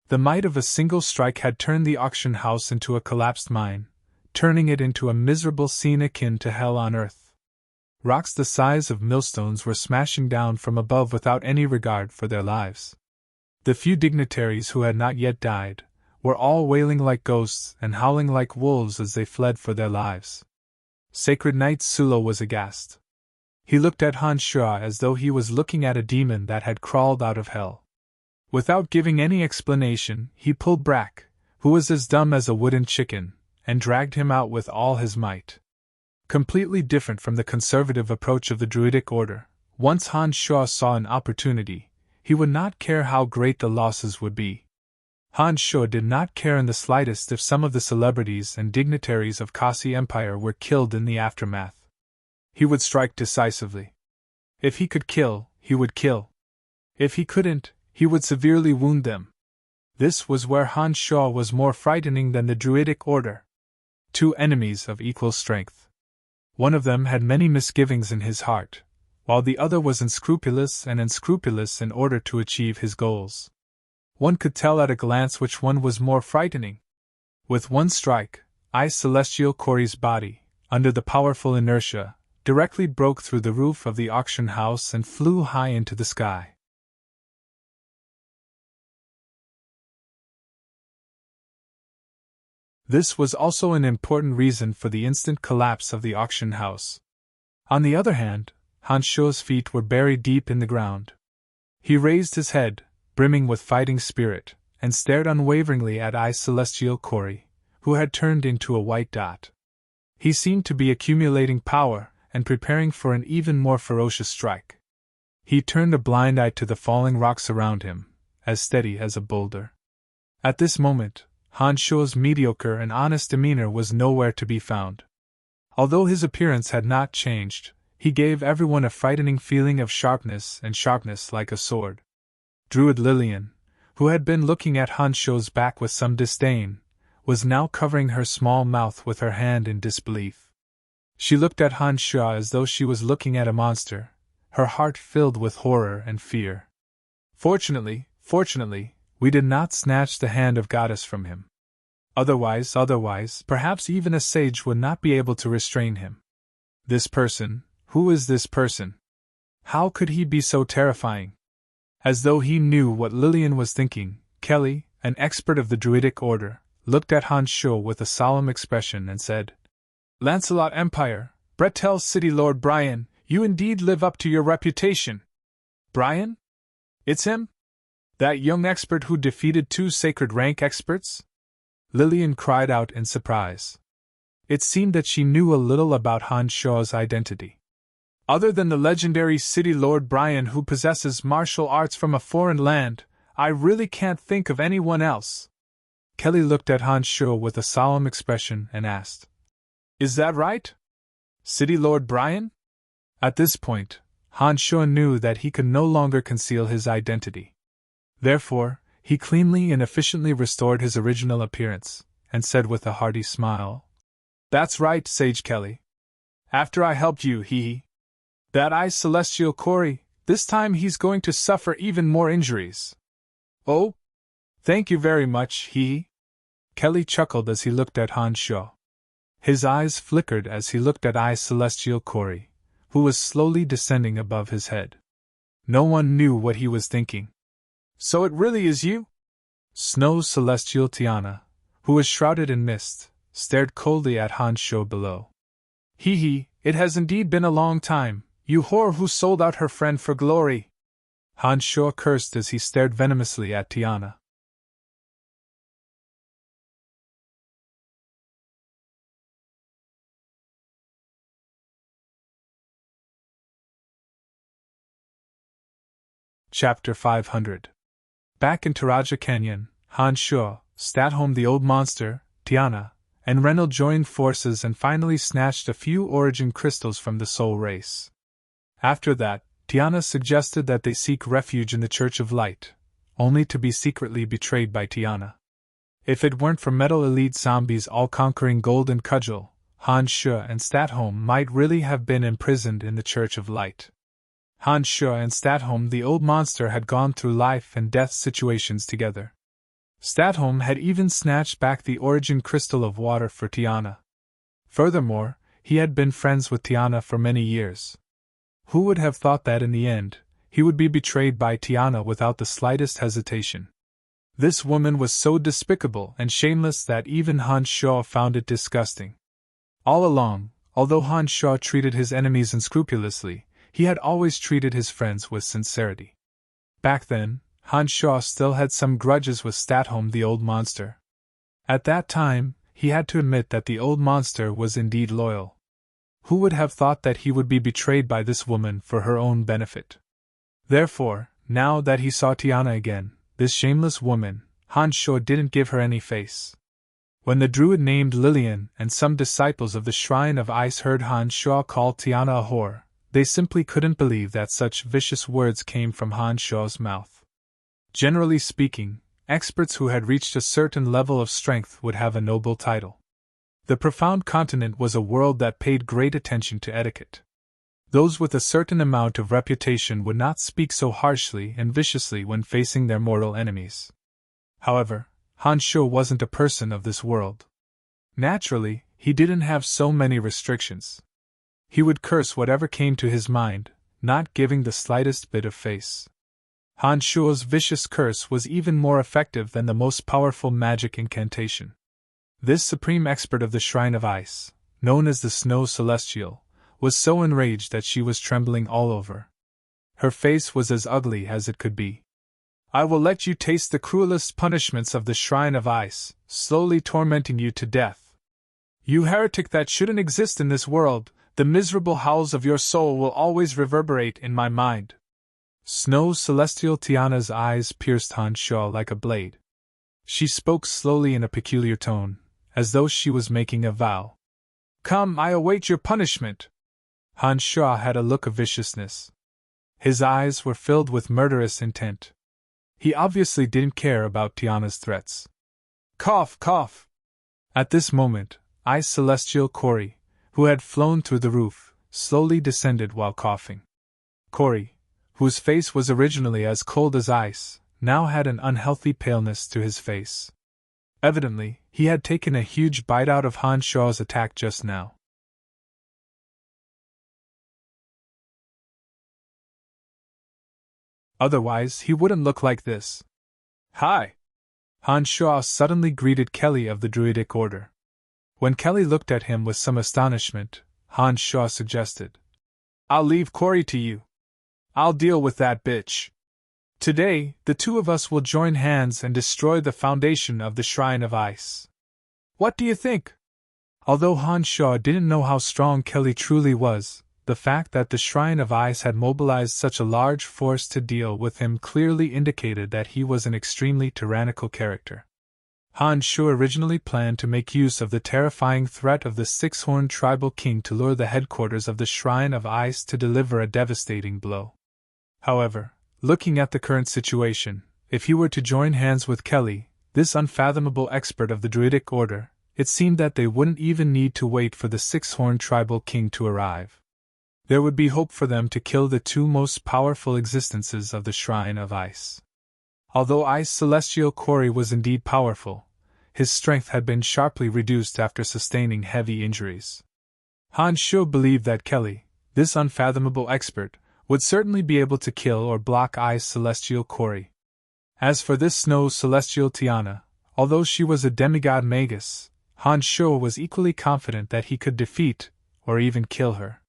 The might of a single strike had turned the auction house into a collapsed mine, turning it into a miserable scene akin to hell on earth. Rocks the size of millstones were smashing down from above without any regard for their lives. The few dignitaries who had not yet died were all wailing like ghosts and howling like wolves as they fled for their lives. Sacred Knight Sulo was aghast. He looked at Han Shua as though he was looking at a demon that had crawled out of hell. Without giving any explanation, he pulled Brack, who was as dumb as a wooden chicken, and dragged him out with all his might. Completely different from the conservative approach of the Druidic Order, once Han Shua saw an opportunity, he would not care how great the losses would be. Han Shua did not care in the slightest if some of the celebrities and dignitaries of Kasi Empire were killed in the aftermath. He would strike decisively. If he could kill, he would kill. If he couldn't, he would severely wound them. This was where Han Shua was more frightening than the Druidic Order. Two enemies of equal strength. One of them had many misgivings in his heart, while the other was unscrupulous in order to achieve his goals. One could tell at a glance which one was more frightening. With one strike, I Celestial Corey's body, under the powerful inertia, directly broke through the roof of the auction house and flew high into the sky. This was also an important reason for the instant collapse of the auction house. On the other hand, Han Shua's feet were buried deep in the ground. He raised his head, brimming with fighting spirit, and stared unwaveringly at I Celestial Corey, who had turned into a white dot. He seemed to be accumulating power and preparing for an even more ferocious strike. He turned a blind eye to the falling rocks around him, as steady as a boulder. At this moment, Han Shua's mediocre and honest demeanor was nowhere to be found. Although his appearance had not changed, he gave everyone a frightening feeling of sharpness like a sword. Druid Lillian, who had been looking at Han Shua's back with some disdain, was now covering her small mouth with her hand in disbelief. She looked at Han Shua as though she was looking at a monster, her heart filled with horror and fear. Fortunately, we did not snatch the hand of Goddess from him. Otherwise, perhaps even a sage would not be able to restrain him. This person, who is this person? How could he be so terrifying? As though he knew what Lillian was thinking, Kelly, an expert of the Druidic Order, looked at Han Shua with a solemn expression and said, "Lancelot Empire, Bretel City Lord Brian, you indeed live up to your reputation." "Brian? It's him? That young expert who defeated two sacred rank experts?" Lillian cried out in surprise. It seemed that she knew a little about Han Shua's identity. "Other than the legendary City Lord Brian who possesses martial arts from a foreign land, I really can't think of anyone else." Kelly looked at Han Shua with a solemn expression and asked, "Is that right? City Lord Brian?" At this point, Han Shua knew that he could no longer conceal his identity. Therefore, he cleanly and efficiently restored his original appearance, and said with a hearty smile, "That's right, Sage Kelly. After I helped you, that I Celestial Corey, this time he's going to suffer even more injuries." "Oh? Thank you very much, Kelly chuckled as he looked at Han Shua. His eyes flickered as he looked at I Celestial Corey, who was slowly descending above his head. No one knew what he was thinking. "So it really is you?" Snow Celestial Tiana, who was shrouded in mist, stared coldly at Han Shua below. It has indeed been a long time, you whore who sold out her friend for glory." Han Shua cursed as he stared venomously at Tiana. Chapter 500. Back in Taraja Canyon, Han Shuo, Statholm the Old Monster, Tiana, and Renal joined forces and finally snatched a few origin crystals from the Soul Race. After that, Tiana suggested that they seek refuge in the Church of Light, only to be secretly betrayed by Tiana. If it weren't for Metal Elite Zombie's all-conquering golden cudgel, Han Shuo and Statholm might really have been imprisoned in the Church of Light. Han Shuo and Statholm the Old Monster had gone through life and death situations together. Statholm had even snatched back the origin crystal of water for Tiana. Furthermore, he had been friends with Tiana for many years. Who would have thought that in the end, he would be betrayed by Tiana without the slightest hesitation? This woman was so despicable and shameless that even Han Shuo found it disgusting. All along, although Han Shuo treated his enemies unscrupulously, he had always treated his friends with sincerity. Back then, Han Shuo still had some grudges with Statholm the Old Monster. At that time, he had to admit that the Old Monster was indeed loyal. Who would have thought that he would be betrayed by this woman for her own benefit? Therefore, now that he saw Tiana again, this shameless woman, Han Shuo didn't give her any face. When the druid named Lillian and some disciples of the Shrine of Ice heard Han Shuo call Tiana a whore, they simply couldn't believe that such vicious words came from Han Shuo's mouth. Generally speaking, experts who had reached a certain level of strength would have a noble title. The Profound Continent was a world that paid great attention to etiquette. Those with a certain amount of reputation would not speak so harshly and viciously when facing their mortal enemies. However, Han Shuo wasn't a person of this world. Naturally, he didn't have so many restrictions. He would curse whatever came to his mind, not giving the slightest bit of face. Han Shuo's vicious curse was even more effective than the most powerful magic incantation. This supreme expert of the Shrine of Ice, known as the Snow Celestial, was so enraged that she was trembling all over. Her face was as ugly as it could be. "I will let you taste the cruelest punishments of the Shrine of Ice, slowly tormenting you to death. You heretic that shouldn't exist in this world, the miserable howls of your soul will always reverberate in my mind." Snow Celestial Tiana's eyes pierced Han Shuo like a blade. She spoke slowly in a peculiar tone, as though she was making a vow. "Come, I await your punishment." Han Shuo had a look of viciousness. His eyes were filled with murderous intent. He obviously didn't care about Tiana's threats. Cough, cough! At this moment, Ice Celestial Cory, who had flown through the roof, slowly descended while coughing. Cory, whose face was originally as cold as ice, now had an unhealthy paleness to his face. Evidently, he had taken a huge bite out of Han Shuo's attack just now. Otherwise, he wouldn't look like this. "Hi!" Han Shuo suddenly greeted Kelly of the Druidic Order. When Kelly looked at him with some astonishment, Han Shuo suggested, "I'll leave Cory to you. I'll deal with that bitch. Today, the two of us will join hands and destroy the foundation of the Shrine of Ice. What do you think?" Although Han Shuo didn't know how strong Kelly truly was, the fact that the Shrine of Ice had mobilized such a large force to deal with him clearly indicated that he was an extremely tyrannical character. Han Shuo originally planned to make use of the terrifying threat of the six-horned tribal king to lure the headquarters of the Shrine of Ice to deliver a devastating blow. However, looking at the current situation, if he were to join hands with Kelly, this unfathomable expert of the Druidic Order, it seemed that they wouldn't even need to wait for the six-horned tribal king to arrive. There would be hope for them to kill the two most powerful existences of the Shrine of Ice. Although Ice Celestial Cory was indeed powerful, his strength had been sharply reduced after sustaining heavy injuries. Han Shuo believed that Kelly, this unfathomable expert, would certainly be able to kill or block Ice Celestial Cory. As for this Snow Celestial Tiana, although she was a demigod magus, Han Shuo was equally confident that he could defeat, or even kill her.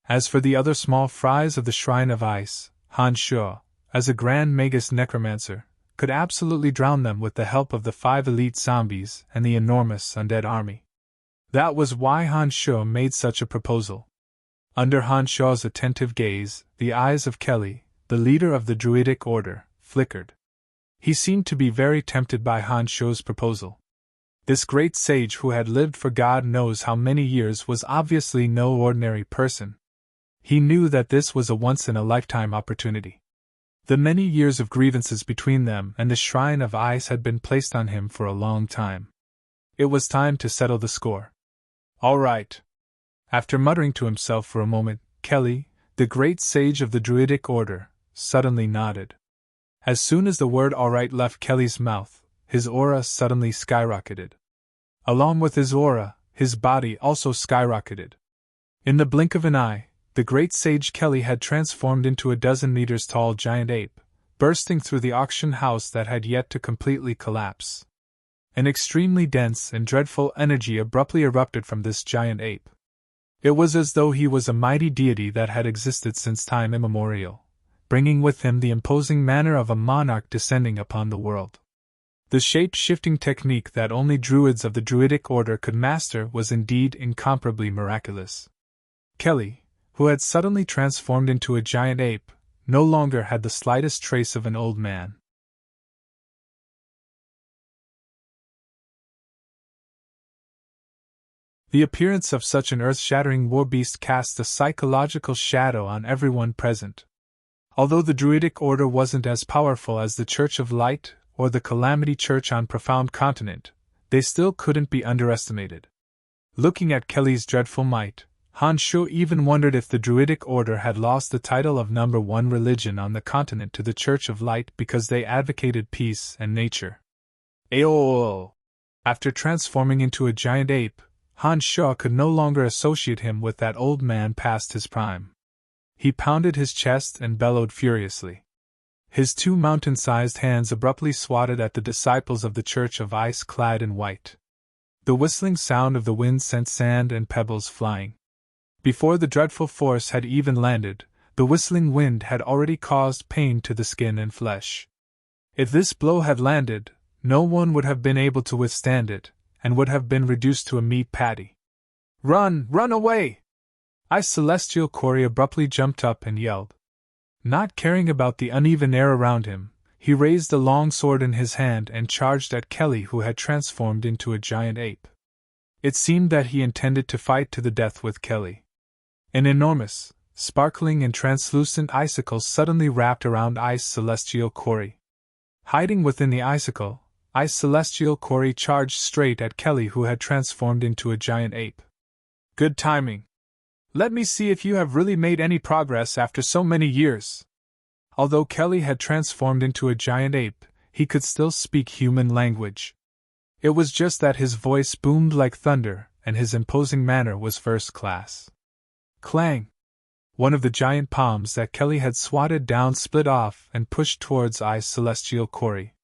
As for the other small fries of the Shrine of Ice, Han Shuo, as a Grand Magus Necromancer, could absolutely drown them with the help of the 5 elite zombies and the enormous undead army. That was why Han Shuo made such a proposal. Under Han Shuo's attentive gaze, the eyes of Kelly, the leader of the Druidic Order, flickered. He seemed to be very tempted by Han Shuo's proposal. This great sage who had lived for God knows how many years was obviously no ordinary person. He knew that this was a once-in-a-lifetime opportunity. The many years of grievances between them and the Shrine of Ice had been placed on him for a long time. It was time to settle the score. All right. After muttering to himself for a moment, Kelly, the great sage of the Druidic Order, suddenly nodded. As soon as the word all right left Kelly's mouth, his aura suddenly skyrocketed. Along with his aura, his body also skyrocketed. In the blink of an eye, the great sage Kelly had transformed into a 12 meters tall giant ape, bursting through the auction house that had yet to completely collapse. An extremely dense and dreadful energy abruptly erupted from this giant ape. It was as though he was a mighty deity that had existed since time immemorial, bringing with him the imposing manner of a monarch descending upon the world. The shape-shifting technique that only druids of the Druidic Order could master was indeed incomparably miraculous. Kelly, who had suddenly transformed into a giant ape, no longer had the slightest trace of an old man. The appearance of such an earth-shattering war-beast cast a psychological shadow on everyone present. Although the Druidic Order wasn't as powerful as the Church of Light or the Calamity Church on Profound Continent, they still couldn't be underestimated. Looking at Kelly's dreadful might, Han Shuo even wondered if the Druidic Order had lost the title of number one religion on the continent to the Church of Light because they advocated peace and nature. Aol! After transforming into a giant ape, Han Shuo could no longer associate him with that old man past his prime. He pounded his chest and bellowed furiously. His 2 mountain-sized hands abruptly swatted at the disciples of the Church of Ice clad in white. The whistling sound of the wind sent sand and pebbles flying. Before the dreadful force had even landed, the whistling wind had already caused pain to the skin and flesh. If this blow had landed, no one would have been able to withstand it, and would have been reduced to a meat patty. Run! Run away! Ice Celestial Corey abruptly jumped up and yelled. Not caring about the uneven air around him, he raised a long sword in his hand and charged at Kelly, who had transformed into a giant ape. It seemed that he intended to fight to the death with Kelly. An enormous, sparkling and translucent icicle suddenly wrapped around Ice Celestial Corey. Hiding within the icicle, Ice Celestial Corey charged straight at Kelly, who had transformed into a giant ape. Good timing. Let me see if you have really made any progress after so many years. Although Kelly had transformed into a giant ape, he could still speak human language. It was just that his voice boomed like thunder, and his imposing manner was first class. Clang! One of the giant palms that Kelly had swatted down split off and pushed towards Ice Celestial Corey.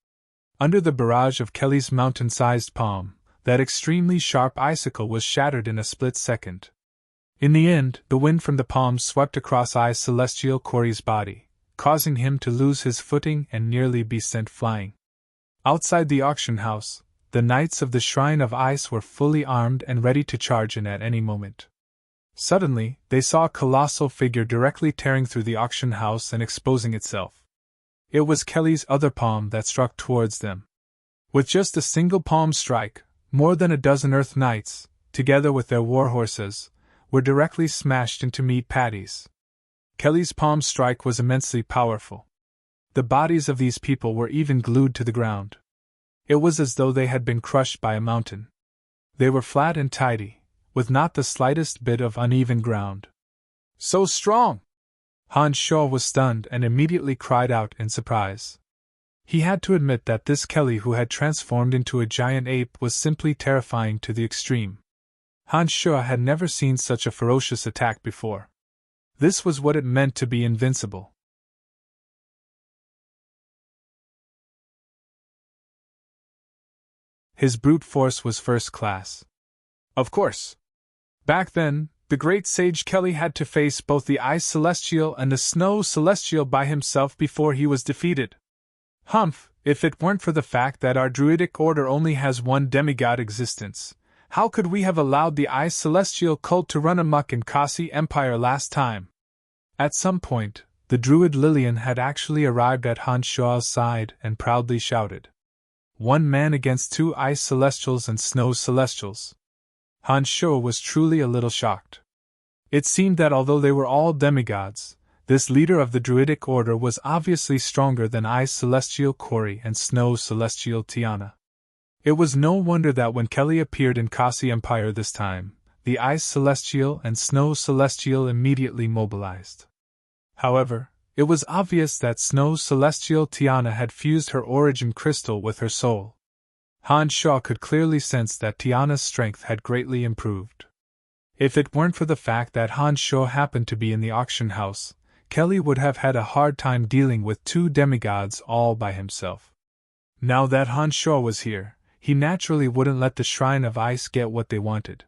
Under the barrage of Kelly's mountain-sized palm, that extremely sharp icicle was shattered in a split second. In the end, the wind from the palm swept across Ice Celestial Corey's body, causing him to lose his footing and nearly be sent flying. Outside the auction house, the knights of the Shrine of Ice were fully armed and ready to charge in at any moment. Suddenly, they saw a colossal figure directly tearing through the auction house and exposing itself. It was Kelly's other palm that struck towards them. With just a single palm strike, more than a dozen Earth Knights, together with their war horses, were directly smashed into meat patties. Kelly's palm strike was immensely powerful. The bodies of these people were even glued to the ground. It was as though they had been crushed by a mountain. They were flat and tidy, with not the slightest bit of uneven ground. So strong! Han Shuo was stunned and immediately cried out in surprise. He had to admit that this Kelly who had transformed into a giant ape was simply terrifying to the extreme. Han Shuo had never seen such a ferocious attack before. This was what it meant to be invincible. His brute force was first class. Of course. Back then, the great sage Kelly had to face both the Ice Celestial and the Snow Celestial by himself before he was defeated. Humph, if it weren't for the fact that our Druidic Order only has one demigod existence, how could we have allowed the Ice Celestial cult to run amok in Kasi Empire last time? At some point, the druid Lillian had actually arrived at Han Shuo's side and proudly shouted, "One man against 2 ice celestials and snow celestials." Han Shuo was truly a little shocked. It seemed that although they were all demigods, this leader of the druidic order was obviously stronger than Ice Celestial Corey and Snow Celestial Tiana. It was no wonder that when Kelly appeared in Kasi Empire this time, the Ice Celestial and Snow Celestial immediately mobilized. However, it was obvious that Snow Celestial Tiana had fused her origin crystal with her soul. Han Shuo could clearly sense that Tiana's strength had greatly improved. If it weren't for the fact that Han Shuo happened to be in the auction house, Kelly would have had a hard time dealing with 2 demigods all by himself. Now that Han Shuo was here, he naturally wouldn't let the Shrine of Ice get what they wanted.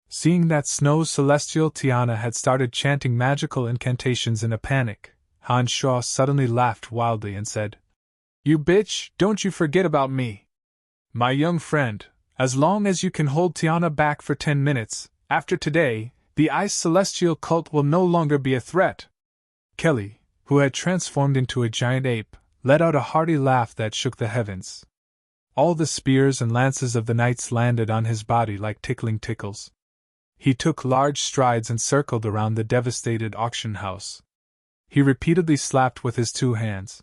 Seeing that Snow Celestial Tiana had started chanting magical incantations in a panic, Han Shuo suddenly laughed wildly and said, "You bitch, don't you forget about me. My young friend, as long as you can hold Tiana back for 10 minutes, after today, the Ice Celestial cult will no longer be a threat." Kelly, who had transformed into a giant ape, let out a hearty laugh that shook the heavens. All the spears and lances of the knights landed on his body like tickling tickles. He took large strides and circled around the devastated auction house. He repeatedly slapped with his 2 hands.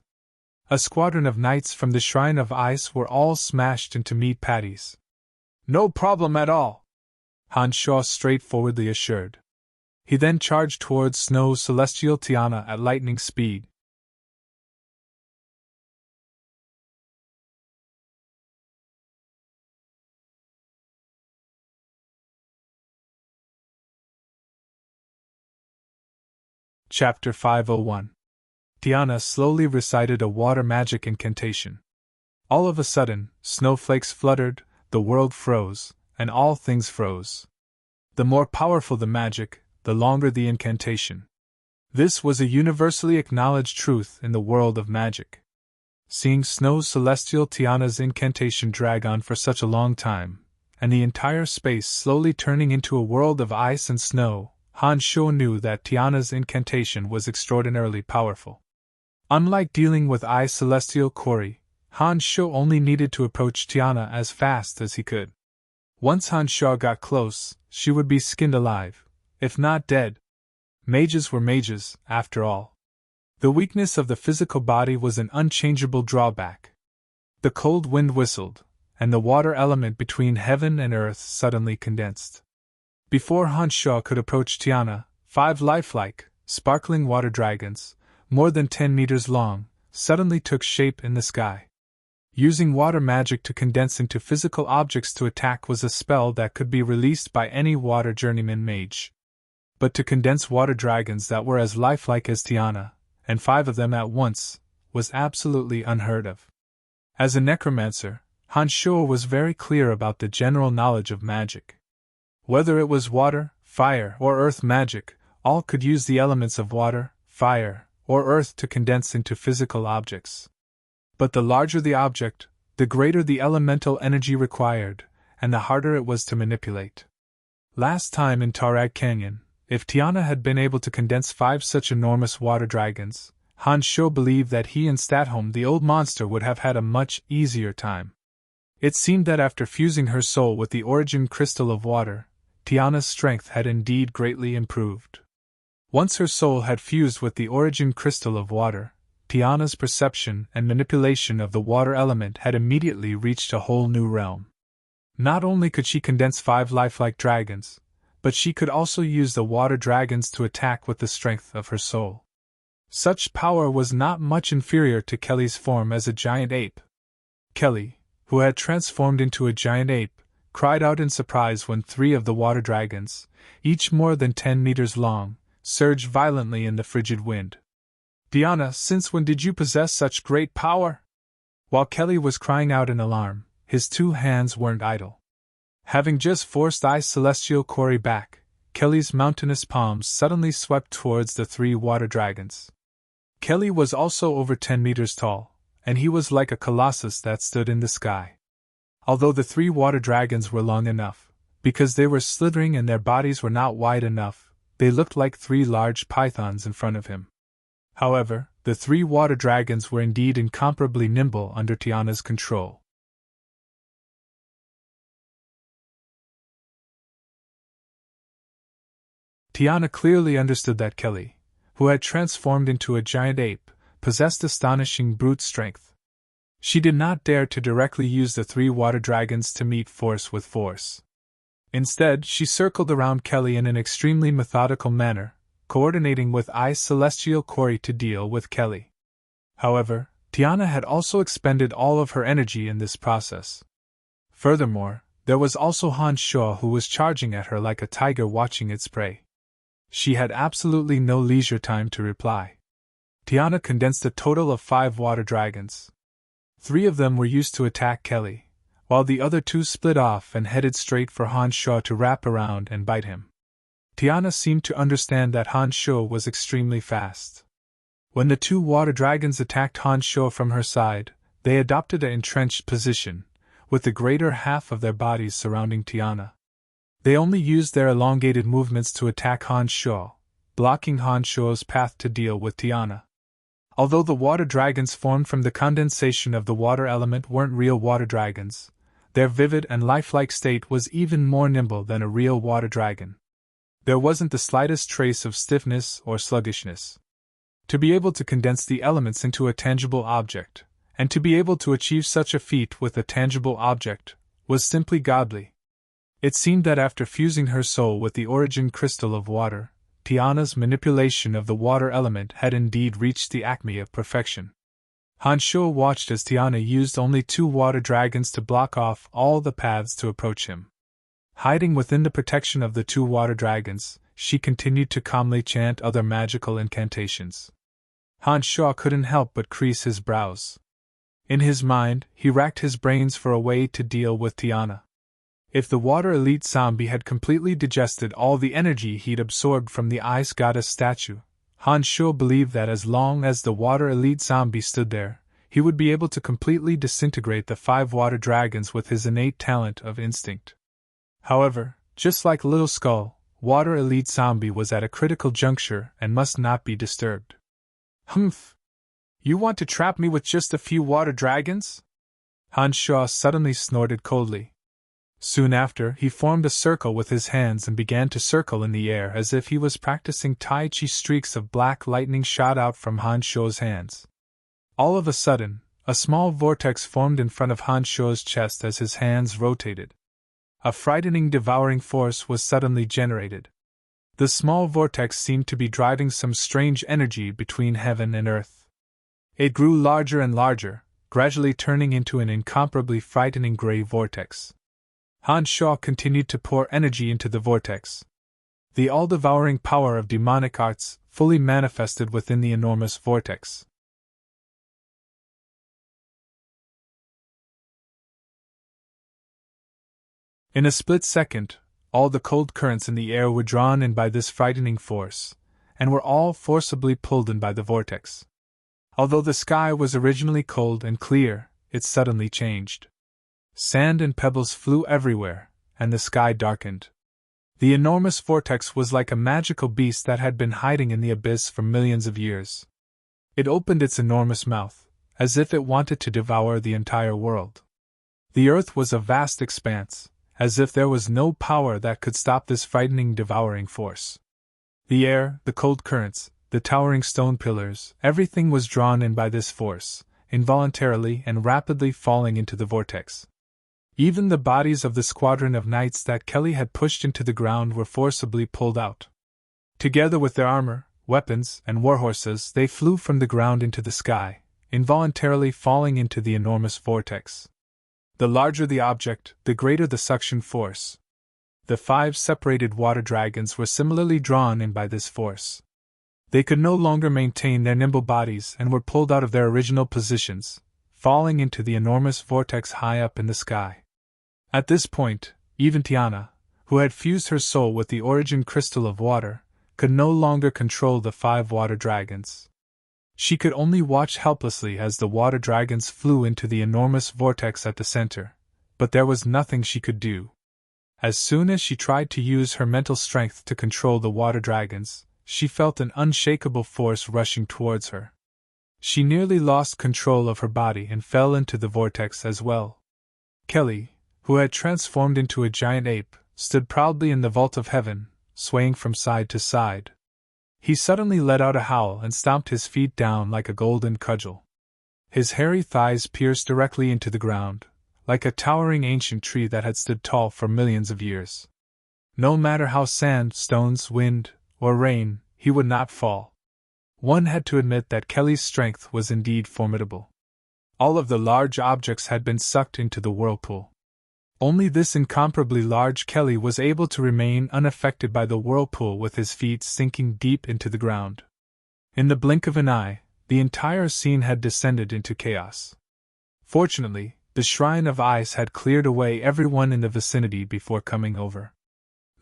A squadron of knights from the Shrine of Ice were all smashed into meat patties. "No problem at all," Han Shuo straightforwardly assured. He then charged towards Snow Celestial Tiana at lightning speed. Chapter 501. Tiana slowly recited a water magic incantation. All of a sudden, snowflakes fluttered, the world froze, and all things froze. The more powerful the magic, the longer the incantation. This was a universally acknowledged truth in the world of magic. Seeing Snow Celestial Tiana's incantation drag on for such a long time, and the entire space slowly turning into a world of ice and snow, Han Shuo knew that Tiana's incantation was extraordinarily powerful. Unlike dealing with Ice Celestial Corey, Han Shuo only needed to approach Tiana as fast as he could. Once Han Shuo got close, she would be skinned alive, if not dead. Mages were mages, after all. The weakness of the physical body was an unchangeable drawback. The cold wind whistled, and the water element between heaven and earth suddenly condensed. Before Han Shuo could approach Tiana, 5 lifelike, sparkling water dragons, more than 10 meters long, suddenly took shape in the sky. Using water magic to condense into physical objects to attack was a spell that could be released by any water journeyman mage. But to condense water dragons that were as lifelike as Tiana, and 5 of them at once, was absolutely unheard of. As a necromancer, Han Shuo was very clear about the general knowledge of magic. Whether it was water, fire, or earth magic, all could use the elements of water, fire, or earth to condense into physical objects. But the larger the object, the greater the elemental energy required, and the harder it was to manipulate. Last time in Tarag Canyon, if Tiana had been able to condense 5 such enormous water dragons, Han Shuo believed that he and Statholm the old monster would have had a much easier time. It seemed that after fusing her soul with the origin crystal of water, Tiana's strength had indeed greatly improved. Once her soul had fused with the origin crystal of water, Tiana's perception and manipulation of the water element had immediately reached a whole new realm. Not only could she condense 5 lifelike dragons, but she could also use the water dragons to attack with the strength of her soul. Such power was not much inferior to Kelly's form as a giant ape. Kelly, who had transformed into a giant ape, cried out in surprise when 3 of the water dragons, each more than 10 meters long, surged violently in the frigid wind. "Tiana, since when did you possess such great power?" While Kelly was crying out in alarm, his 2 hands weren't idle. Having just forced Ice Celestial Corey back, Kelly's mountainous palms suddenly swept towards the 3 water dragons. Kelly was also over 10 meters tall, and he was like a colossus that stood in the sky. Although the 3 water dragons were long enough, because they were slithering and their bodies were not wide enough, they looked like 3 large pythons in front of him. However, the 3 water dragons were indeed incomparably nimble under Tiana's control. Tiana clearly understood that Kelly, who had transformed into a giant ape, possessed astonishing brute strength. She did not dare to directly use the 3 water dragons to meet force with force. Instead, she circled around Kelly in an extremely methodical manner, coordinating with I's celestial quarry to deal with Kelly. However, Tiana had also expended all of her energy in this process. Furthermore, there was also Han Shuo, who was charging at her like a tiger watching its prey. She had absolutely no leisure time to reply. Tiana condensed a total of 5 water dragons. 3 of them were used to attack Kelly, while the other 2 split off and headed straight for Han Shuo to wrap around and bite him. Tiana seemed to understand that Han Shuo was extremely fast. When the 2 water dragons attacked Han Shuo from her side, they adopted an entrenched position, with the greater half of their bodies surrounding Tiana. They only used their elongated movements to attack Han Shuo, blocking Han Shuo's path to deal with Tiana. Although the water dragons formed from the condensation of the water element weren't real water dragons, their vivid and lifelike state was even more nimble than a real water dragon. There wasn't the slightest trace of stiffness or sluggishness. To be able to condense the elements into a tangible object, and to be able to achieve such a feat with a tangible object, was simply godly. It seemed that after fusing her soul with the origin crystal of water, Tiana's manipulation of the water element had indeed reached the acme of perfection. Han Shuo watched as Tiana used only 2 water dragons to block off all the paths to approach him. Hiding within the protection of the 2 water dragons, she continued to calmly chant other magical incantations. Han Shuo couldn't help but crease his brows. In his mind, he racked his brains for a way to deal with Tiana. If the water elite zombie had completely digested all the energy he'd absorbed from the ice goddess statue, Han Shuo believed that as long as the water elite zombie stood there, he would be able to completely disintegrate the 5 water dragons with his innate talent of instinct. However, just like Little Skull, water elite zombie was at a critical juncture and must not be disturbed. Humph! You want to trap me with just a few water dragons? Han Shuo suddenly snorted coldly. Soon after, he formed a circle with his hands and began to circle in the air as if he was practicing Tai Chi. Streaks of black lightning shot out from Han Shuo's hands. All of a sudden, a small vortex formed in front of Han Shuo's chest as his hands rotated. A frightening devouring force was suddenly generated. The small vortex seemed to be driving some strange energy between heaven and earth. It grew larger and larger, gradually turning into an incomparably frightening gray vortex. Han Shuo continued to pour energy into the vortex. The all-devouring power of demonic arts fully manifested within the enormous vortex. In a split second, all the cold currents in the air were drawn in by this frightening force, and were all forcibly pulled in by the vortex. Although the sky was originally cold and clear, it suddenly changed. Sand and pebbles flew everywhere, and the sky darkened. The enormous vortex was like a magical beast that had been hiding in the abyss for millions of years. It opened its enormous mouth, as if it wanted to devour the entire world. The earth was a vast expanse, as if there was no power that could stop this frightening devouring force. The air, the cold currents, the towering stone pillars, everything was drawn in by this force, involuntarily and rapidly falling into the vortex. Even the bodies of the squadron of knights that Kelly had pushed into the ground were forcibly pulled out. Together with their armor, weapons, and warhorses, they flew from the ground into the sky, involuntarily falling into the enormous vortex. The larger the object, the greater the suction force. The 5 separated water dragons were similarly drawn in by this force. They could no longer maintain their nimble bodies and were pulled out of their original positions, falling into the enormous vortex high up in the sky. At this point, even Tiana, who had fused her soul with the origin crystal of water, could no longer control the 5 water dragons. She could only watch helplessly as the water dragons flew into the enormous vortex at the center, but there was nothing she could do. As soon as she tried to use her mental strength to control the water dragons, she felt an unshakable force rushing towards her. She nearly lost control of her body and fell into the vortex as well. Kelly, who had transformed into a giant ape, stood proudly in the vault of heaven, swaying from side to side. He suddenly let out a howl and stomped his feet down like a golden cudgel. His hairy thighs pierced directly into the ground, like a towering ancient tree that had stood tall for millions of years. No matter how sand, stones, wind, or rain, he would not fall. One had to admit that Kelly's strength was indeed formidable. All of the large objects had been sucked into the whirlpool. Only this incomparably large Kelly was able to remain unaffected by the whirlpool with his feet sinking deep into the ground. In the blink of an eye, the entire scene had descended into chaos. Fortunately, the Shrine of Ice had cleared away everyone in the vicinity before coming over.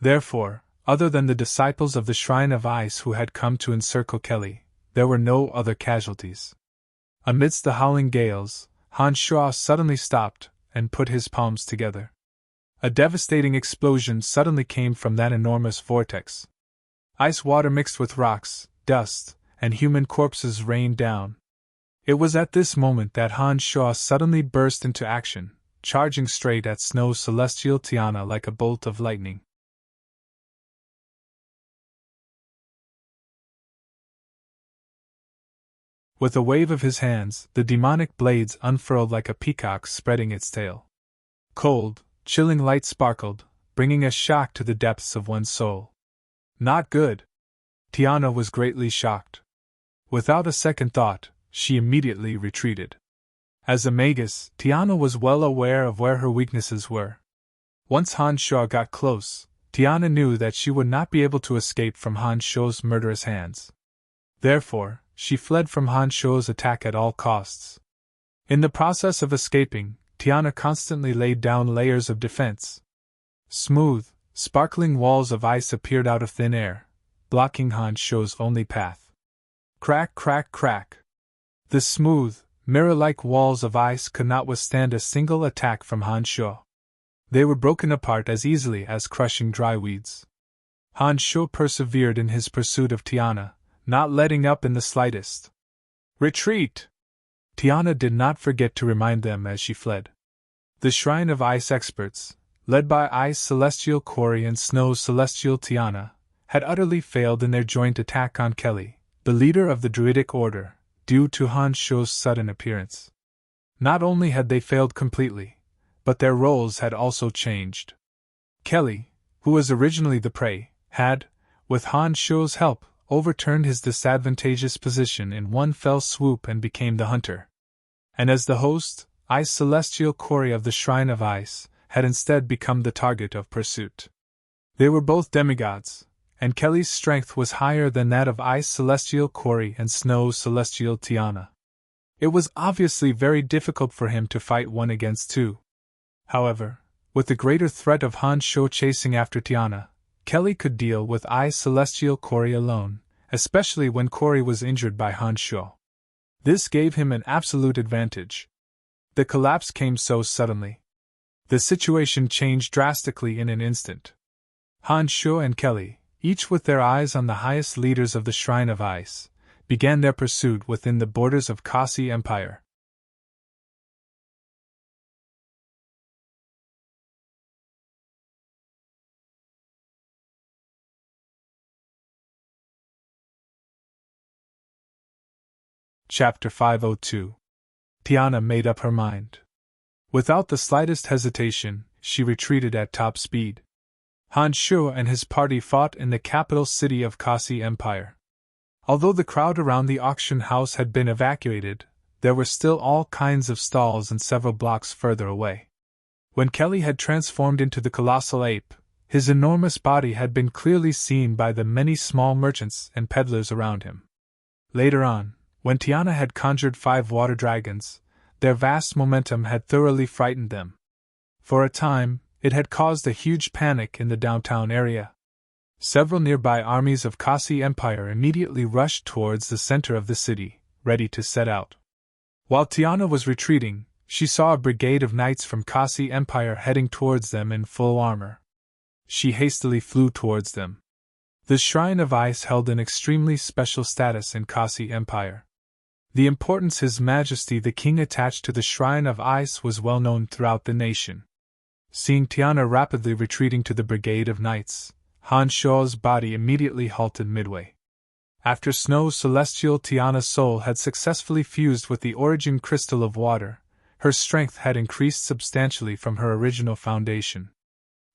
Therefore, other than the disciples of the Shrine of Ice who had come to encircle Kelly, there were no other casualties. Amidst the howling gales, Hanshaw suddenly stopped and put his palms together. A devastating explosion suddenly came from that enormous vortex. Ice water mixed with rocks, dust, and human corpses rained down. It was at this moment that Hanshaw suddenly burst into action, charging straight at Snow Celestial Tiana like a bolt of lightning. With a wave of his hands, the demonic blades unfurled like a peacock spreading its tail. Cold, chilling light sparkled, bringing a shock to the depths of one's soul. Not good. Tiana was greatly shocked. Without a second thought, she immediately retreated. As a magus, Tiana was well aware of where her weaknesses were. Once Hanshaw got close, Tiana knew that she would not be able to escape from Hanshaw's murderous hands. Therefore, she fled from Hanshaw's attack at all costs. In the process of escaping, Tiana constantly laid down layers of defense. Smooth, sparkling walls of ice appeared out of thin air, blocking Hanshaw's only path. Crack, crack, crack. The smooth, mirror-like walls of ice could not withstand a single attack from Hanshaw. They were broken apart as easily as crushing dry weeds. Hanshaw persevered in his pursuit of Tiana, not letting up in the slightest. Retreat! Tiana did not forget to remind them as she fled. The Shrine of Ice experts, led by Ice Celestial Corey and Snow Celestial Tiana, had utterly failed in their joint attack on Kelly, the leader of the Druidic Order, due to Hanshaw's sudden appearance. Not only had they failed completely, but their roles had also changed. Kelly, who was originally the prey, had, with Hanshaw's help, overturned his disadvantageous position in one fell swoop and became the hunter. And as the host, Ice Celestial Corey of the Shrine of Ice, had instead become the target of pursuit. They were both demigods, and Kelly's strength was higher than that of Ice Celestial Corey and Snow Celestial Tiana. It was obviously very difficult for him to fight one against two. However, with the greater threat of Hanshaw chasing after Tiana, Kelly could deal with Ice Celestial Corey alone, especially when Corey was injured by Hanshaw. This gave him an absolute advantage. The collapse came so suddenly. The situation changed drastically in an instant. Hanshaw and Kelly, each with their eyes on the highest leaders of the Shrine of Ice, began their pursuit within the borders of Kasi Empire. Chapter 502. Tiana made up her mind. Without the slightest hesitation, she retreated at top speed. Hanshaw and his party fought in the capital city of Kasi Empire. Although the crowd around the auction house had been evacuated, there were still all kinds of stalls and several blocks further away. When Kelly had transformed into the colossal ape, his enormous body had been clearly seen by the many small merchants and peddlers around him. Later on, when Tiana had conjured 5 water dragons, their vast momentum had thoroughly frightened them. For a time, it had caused a huge panic in the downtown area. Several nearby armies of Kasi Empire immediately rushed towards the center of the city, ready to set out. While Tiana was retreating, she saw a brigade of knights from Kasi Empire heading towards them in full armor. She hastily flew towards them. The Shrine of Ice held an extremely special status in Kasi Empire. The importance His Majesty the King attached to the Shrine of Ice was well known throughout the nation. Seeing Tiana rapidly retreating to the Brigade of Knights, Han Shuo's body immediately halted midway. After Snow Celestial, Tiana's soul had successfully fused with the origin crystal of water. Her strength had increased substantially from her original foundation.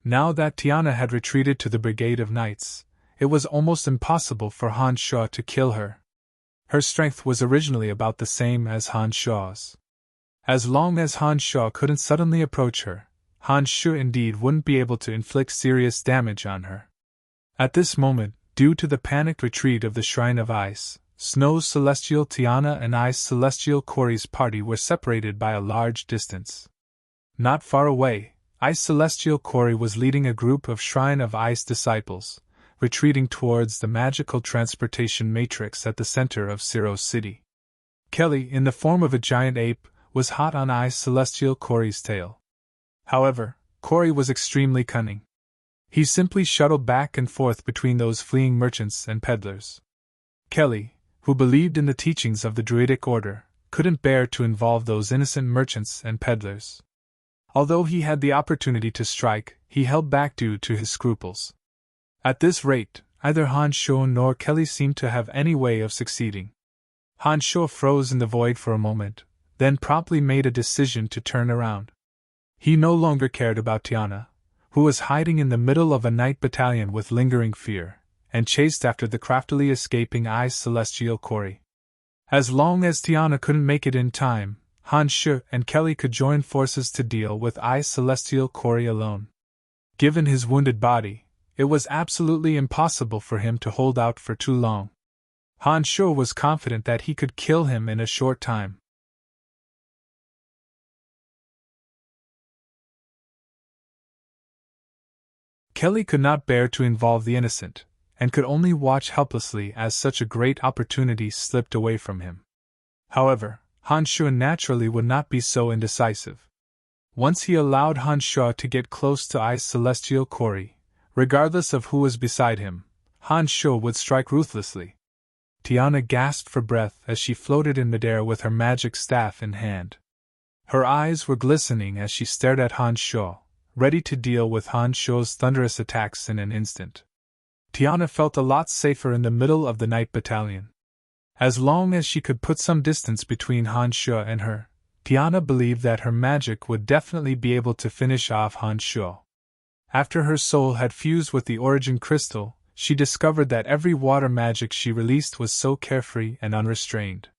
Now that Tiana had retreated to the Brigade of Knights, it was almost impossible for Han Shuo to kill her. Her strength was originally about the same as Han Shuo's. As long as Han Shuo couldn't suddenly approach her, Han Shuo indeed wouldn't be able to inflict serious damage on her. At this moment, due to the panicked retreat of the Shrine of Ice, Snow Celestial Tiana and Ice Celestial Corey's party were separated by a large distance. Not far away, Ice Celestial Corey was leading a group of Shrine of Ice disciples, retreating towards the magical transportation matrix at the center of Siro's city. Kelly, in the form of a giant ape, was hot on Ice Celestial Corey's tail. However, Corey was extremely cunning. He simply shuttled back and forth between those fleeing merchants and peddlers. Kelly, who believed in the teachings of the Druidic order, couldn't bear to involve those innocent merchants and peddlers. Although he had the opportunity to strike, he held back due to his scruples. At this rate, neither Han Shuo nor Kelly seemed to have any way of succeeding. Han Shuo froze in the void for a moment, then promptly made a decision to turn around. He no longer cared about Tiana, who was hiding in the middle of a night battalion with lingering fear, and chased after the craftily escaping Ice Celestial Corey. As long as Tiana couldn't make it in time, Han Shuo and Kelly could join forces to deal with Ice Celestial Corey alone. Given his wounded body, it was absolutely impossible for him to hold out for too long. Han Shuo was confident that he could kill him in a short time. Kelly could not bear to involve the innocent, and could only watch helplessly as such a great opportunity slipped away from him. However, Han Shuo naturally would not be so indecisive. Once he allowed Han Shuo to get close to Ice Celestial Corey, regardless of who was beside him, Han Shuo would strike ruthlessly. Tiana gasped for breath as she floated in midair with her magic staff in hand. Her eyes were glistening as she stared at Han Shuo, ready to deal with Han Shuo's thunderous attacks in an instant. Tiana felt a lot safer in the middle of the night battalion. As long as she could put some distance between Han Shuo and her, Tiana believed that her magic would definitely be able to finish off Han Shuo. After her soul had fused with the origin crystal, she discovered that every water magic she released was so carefree and unrestrained.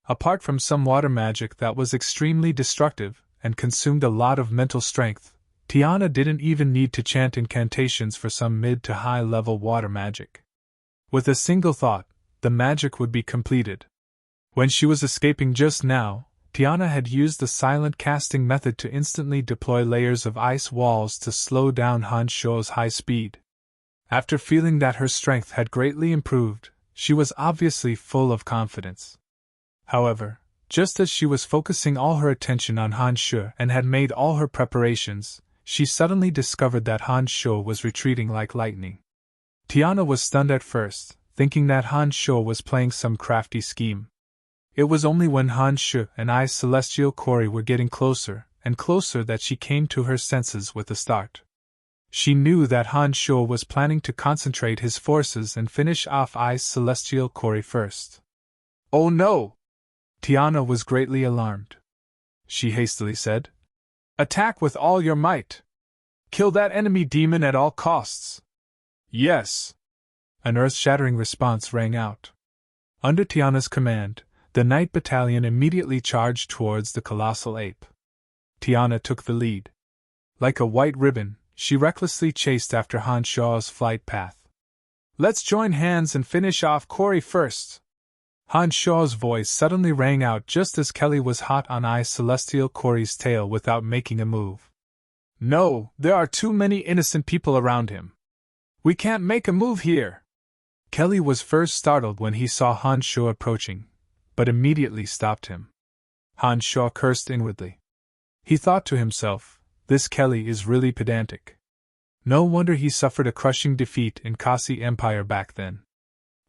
Apart from some water magic that was extremely destructive and consumed a lot of mental strength, Tiana didn't even need to chant incantations for some mid to high level water magic. With a single thought, the magic would be completed. When she was escaping just now, Tiana had used the silent casting method to instantly deploy layers of ice walls to slow down Han Shuo's high speed. After feeling that her strength had greatly improved, she was obviously full of confidence. However, just as she was focusing all her attention on Han Shuo and had made all her preparations, she suddenly discovered that Han Shuo was retreating like lightning. Tiana was stunned at first, thinking that Han Shuo was playing some crafty scheme. It was only when Han Shuo and Ice Celestial Corey were getting closer and closer that she came to her senses with a start. She knew that Han Shuo was planning to concentrate his forces and finish off Ice Celestial Corey first. "Oh no!" Tiana was greatly alarmed. She hastily said, "Attack with all your might! Kill that enemy demon at all costs!" "Yes!" An earth-shattering response rang out. Under Tiana's command, the Night Battalion immediately charged towards the colossal ape. Tiana took the lead. Like a white ribbon, she recklessly chased after Han Shuo's flight path. "Let's join hands and finish off Corey first!" Han Shuo's voice suddenly rang out just as Kelly was hot on Ice Celestial Corey's tail without making a move. "No, there are too many innocent people around him. We can't make a move here." Kelly was first startled when he saw Han Shuo approaching, but immediately stopped him. Han Shuo cursed inwardly. He thought to himself, "This Kelly is really pedantic." No wonder he suffered a crushing defeat in Kasi Empire back then.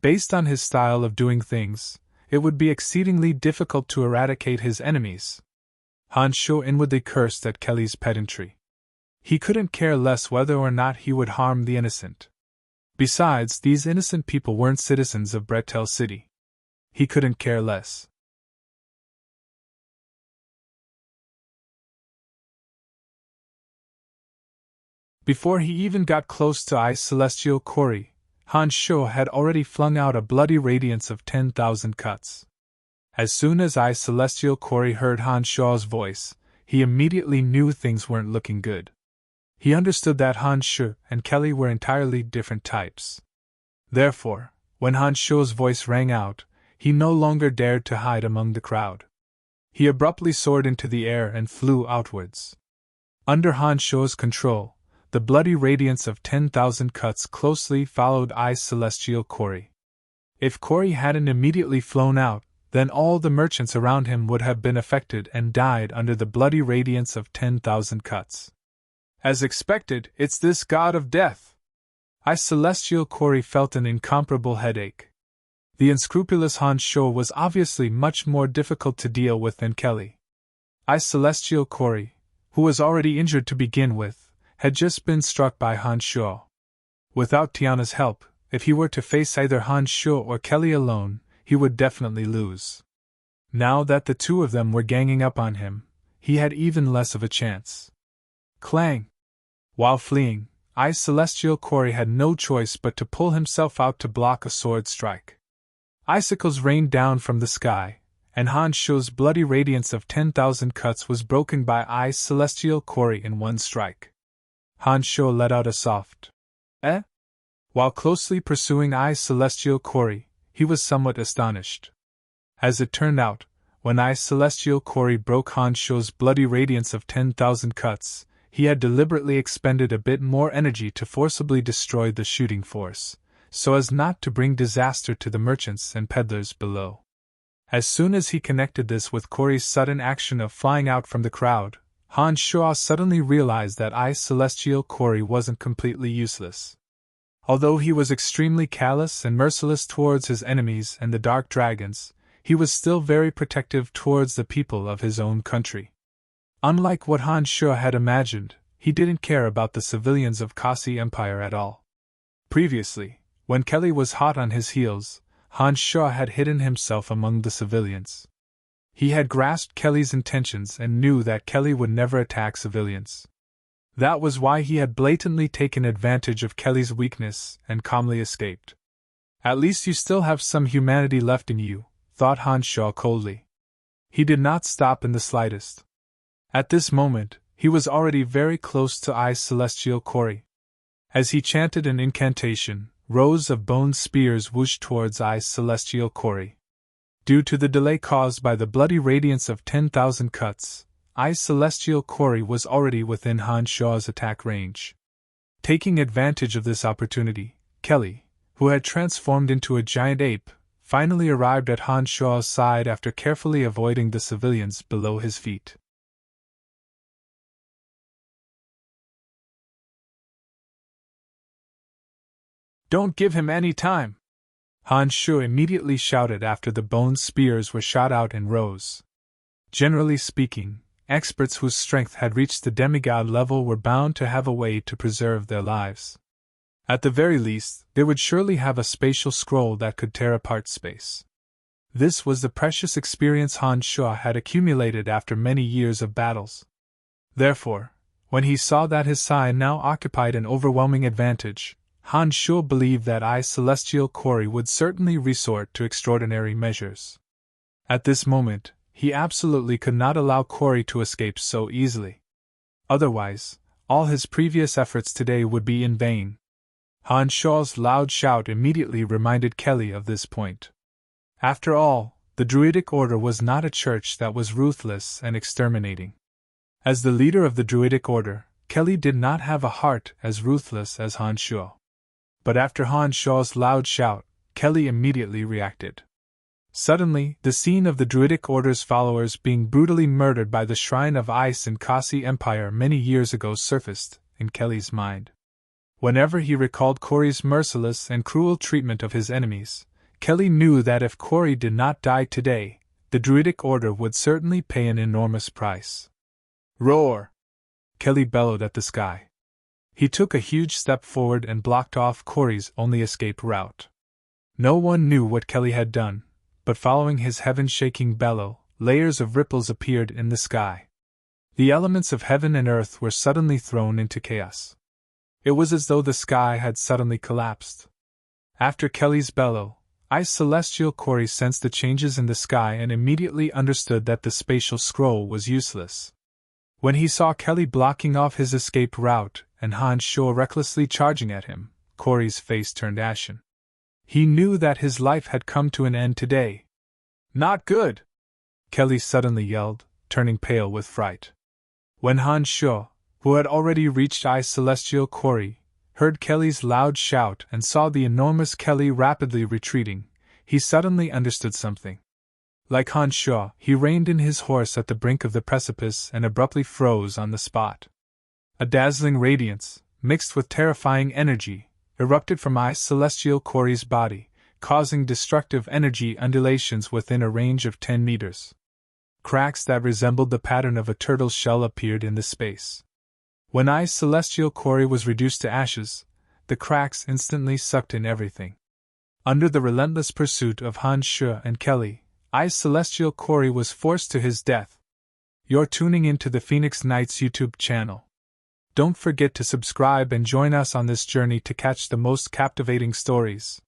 Based on his style of doing things, it would be exceedingly difficult to eradicate his enemies. Han Sho inwardly cursed at Kelly's pedantry. He couldn't care less whether or not he would harm the innocent. Besides, these innocent people weren't citizens of Bretel City. He couldn't care less. Before he even got close to Ice Celestial Kori, Han Sho had already flung out a bloody radiance of 10,000 cuts. As soon as Ice Celestial Kori heard Han Sho's voice, he immediately knew things weren't looking good. He understood that Han Sho and Kelly were entirely different types. Therefore, when Han Sho's voice rang out, he no longer dared to hide among the crowd. He abruptly soared into the air and flew outwards. Under Han Sho's control, the bloody radiance of 10,000 cuts closely followed Ice Celestial Kori. If Kori hadn't immediately flown out, then all the merchants around him would have been affected and died under the bloody radiance of 10,000 cuts. As expected, it's this god of death! Ice Celestial Kori felt an incomparable headache. The unscrupulous Han Sho was obviously much more difficult to deal with than Kelly. Ice Celestial Kori, who was already injured to begin with, had just been struck by Han Sho. Without Tiana's help, if he were to face either Han Sho or Kelly alone, he would definitely lose. Now that the two of them were ganging up on him, he had even less of a chance. Clang! While fleeing, Ice Celestial Kori had no choice but to pull himself out to block a sword strike. Icicles rained down from the sky, and Han Sho's bloody radiance of 10,000 cuts was broken by Ice Celestial Kori in one strike. Han Sho let out a soft "eh?" While closely pursuing Ice Celestial Kori, he was somewhat astonished. As it turned out, when Ice Celestial Kori broke Han Sho's bloody radiance of 10,000 cuts, he had deliberately expended a bit more energy to forcibly destroy the shooting force, so as not to bring disaster to the merchants and peddlers below. As soon as he connected this with Kori's sudden action of flying out from the crowd, Han Sho suddenly realized that Ice Celestial Kori wasn't completely useless. Although he was extremely callous and merciless towards his enemies and the Dark Dragons, he was still very protective towards the people of his own country. Unlike what Han Sho had imagined, he didn't care about the civilians of Kasi Empire at all. Previously, when Kelly was hot on his heels, Han Sho had hidden himself among the civilians. He had grasped Kelly's intentions and knew that Kelly would never attack civilians. That was why he had blatantly taken advantage of Kelly's weakness and calmly escaped. At least you still have some humanity left in you, thought Han Sho coldly. He did not stop in the slightest. At this moment, he was already very close to Ice Celestial Kori. As he chanted an incantation, rows of bone spears whooshed towards Ice Celestial Kori. Due to the delay caused by the bloody radiance of 10,000 cuts, Ice Celestial Kori was already within Han Sho's attack range. Taking advantage of this opportunity, Kelly, who had transformed into a giant ape, finally arrived at Han Sho's side after carefully avoiding the civilians below his feet. Don't give him any time! Han Sho immediately shouted after the bone spears were shot out in rows. Generally speaking, experts whose strength had reached the demigod level were bound to have a way to preserve their lives. At the very least, they would surely have a spatial scroll that could tear apart space. This was the precious experience Han Sho had accumulated after many years of battles. Therefore, when he saw that his side now occupied an overwhelming advantage, Han Sho believed that Ice Celestial Kori would certainly resort to extraordinary measures. At this moment, he absolutely could not allow Kori to escape so easily. Otherwise, all his previous efforts today would be in vain. Han Sho's loud shout immediately reminded Kelly of this point. After all, the Druidic Order was not a church that was ruthless and exterminating. As the leader of the Druidic Order, Kelly did not have a heart as ruthless as Han Sho. But after Han Sho's loud shout, Kelly immediately reacted. Suddenly, the scene of the Druidic Order's followers being brutally murdered by the Shrine of Ice in Kasi Empire many years ago surfaced in Kelly's mind. Whenever he recalled Corey's merciless and cruel treatment of his enemies, Kelly knew that if Corey did not die today, the Druidic Order would certainly pay an enormous price. Roar! Kelly bellowed at the sky. He took a huge step forward and blocked off Corey's only escape route. No one knew what Kelly had done, but following his heaven-shaking bellow, layers of ripples appeared in the sky. The elements of heaven and earth were suddenly thrown into chaos. It was as though the sky had suddenly collapsed. After Kelly's bellow, Celestial Corey sensed the changes in the sky and immediately understood that the spatial scroll was useless. When he saw Kelly blocking off his escape route and Shaw recklessly charging at him, Corey's face turned ashen. He knew that his life had come to an end today. Not good! Kelly suddenly yelled, turning pale with fright. When Shaw, who had already reached Celestial Corey, heard Kelly's loud shout and saw the enormous Kelly rapidly retreating, he suddenly understood something. Like Shaw, he reined in his horse at the brink of the precipice and abruptly froze on the spot. A dazzling radiance, mixed with terrifying energy, erupted from Celestial Corey's body, causing destructive energy undulations within a range of 10 meters. Cracks that resembled the pattern of a turtle's shell appeared in the space. When Celestial Corey was reduced to ashes, the cracks instantly sucked in everything. Under the relentless pursuit of Shaw and Kelly, Celestial Corey was forced to his death. You're tuning into the Phoenix Knights YouTube channel. Don't forget to subscribe and join us on this journey to catch the most captivating stories.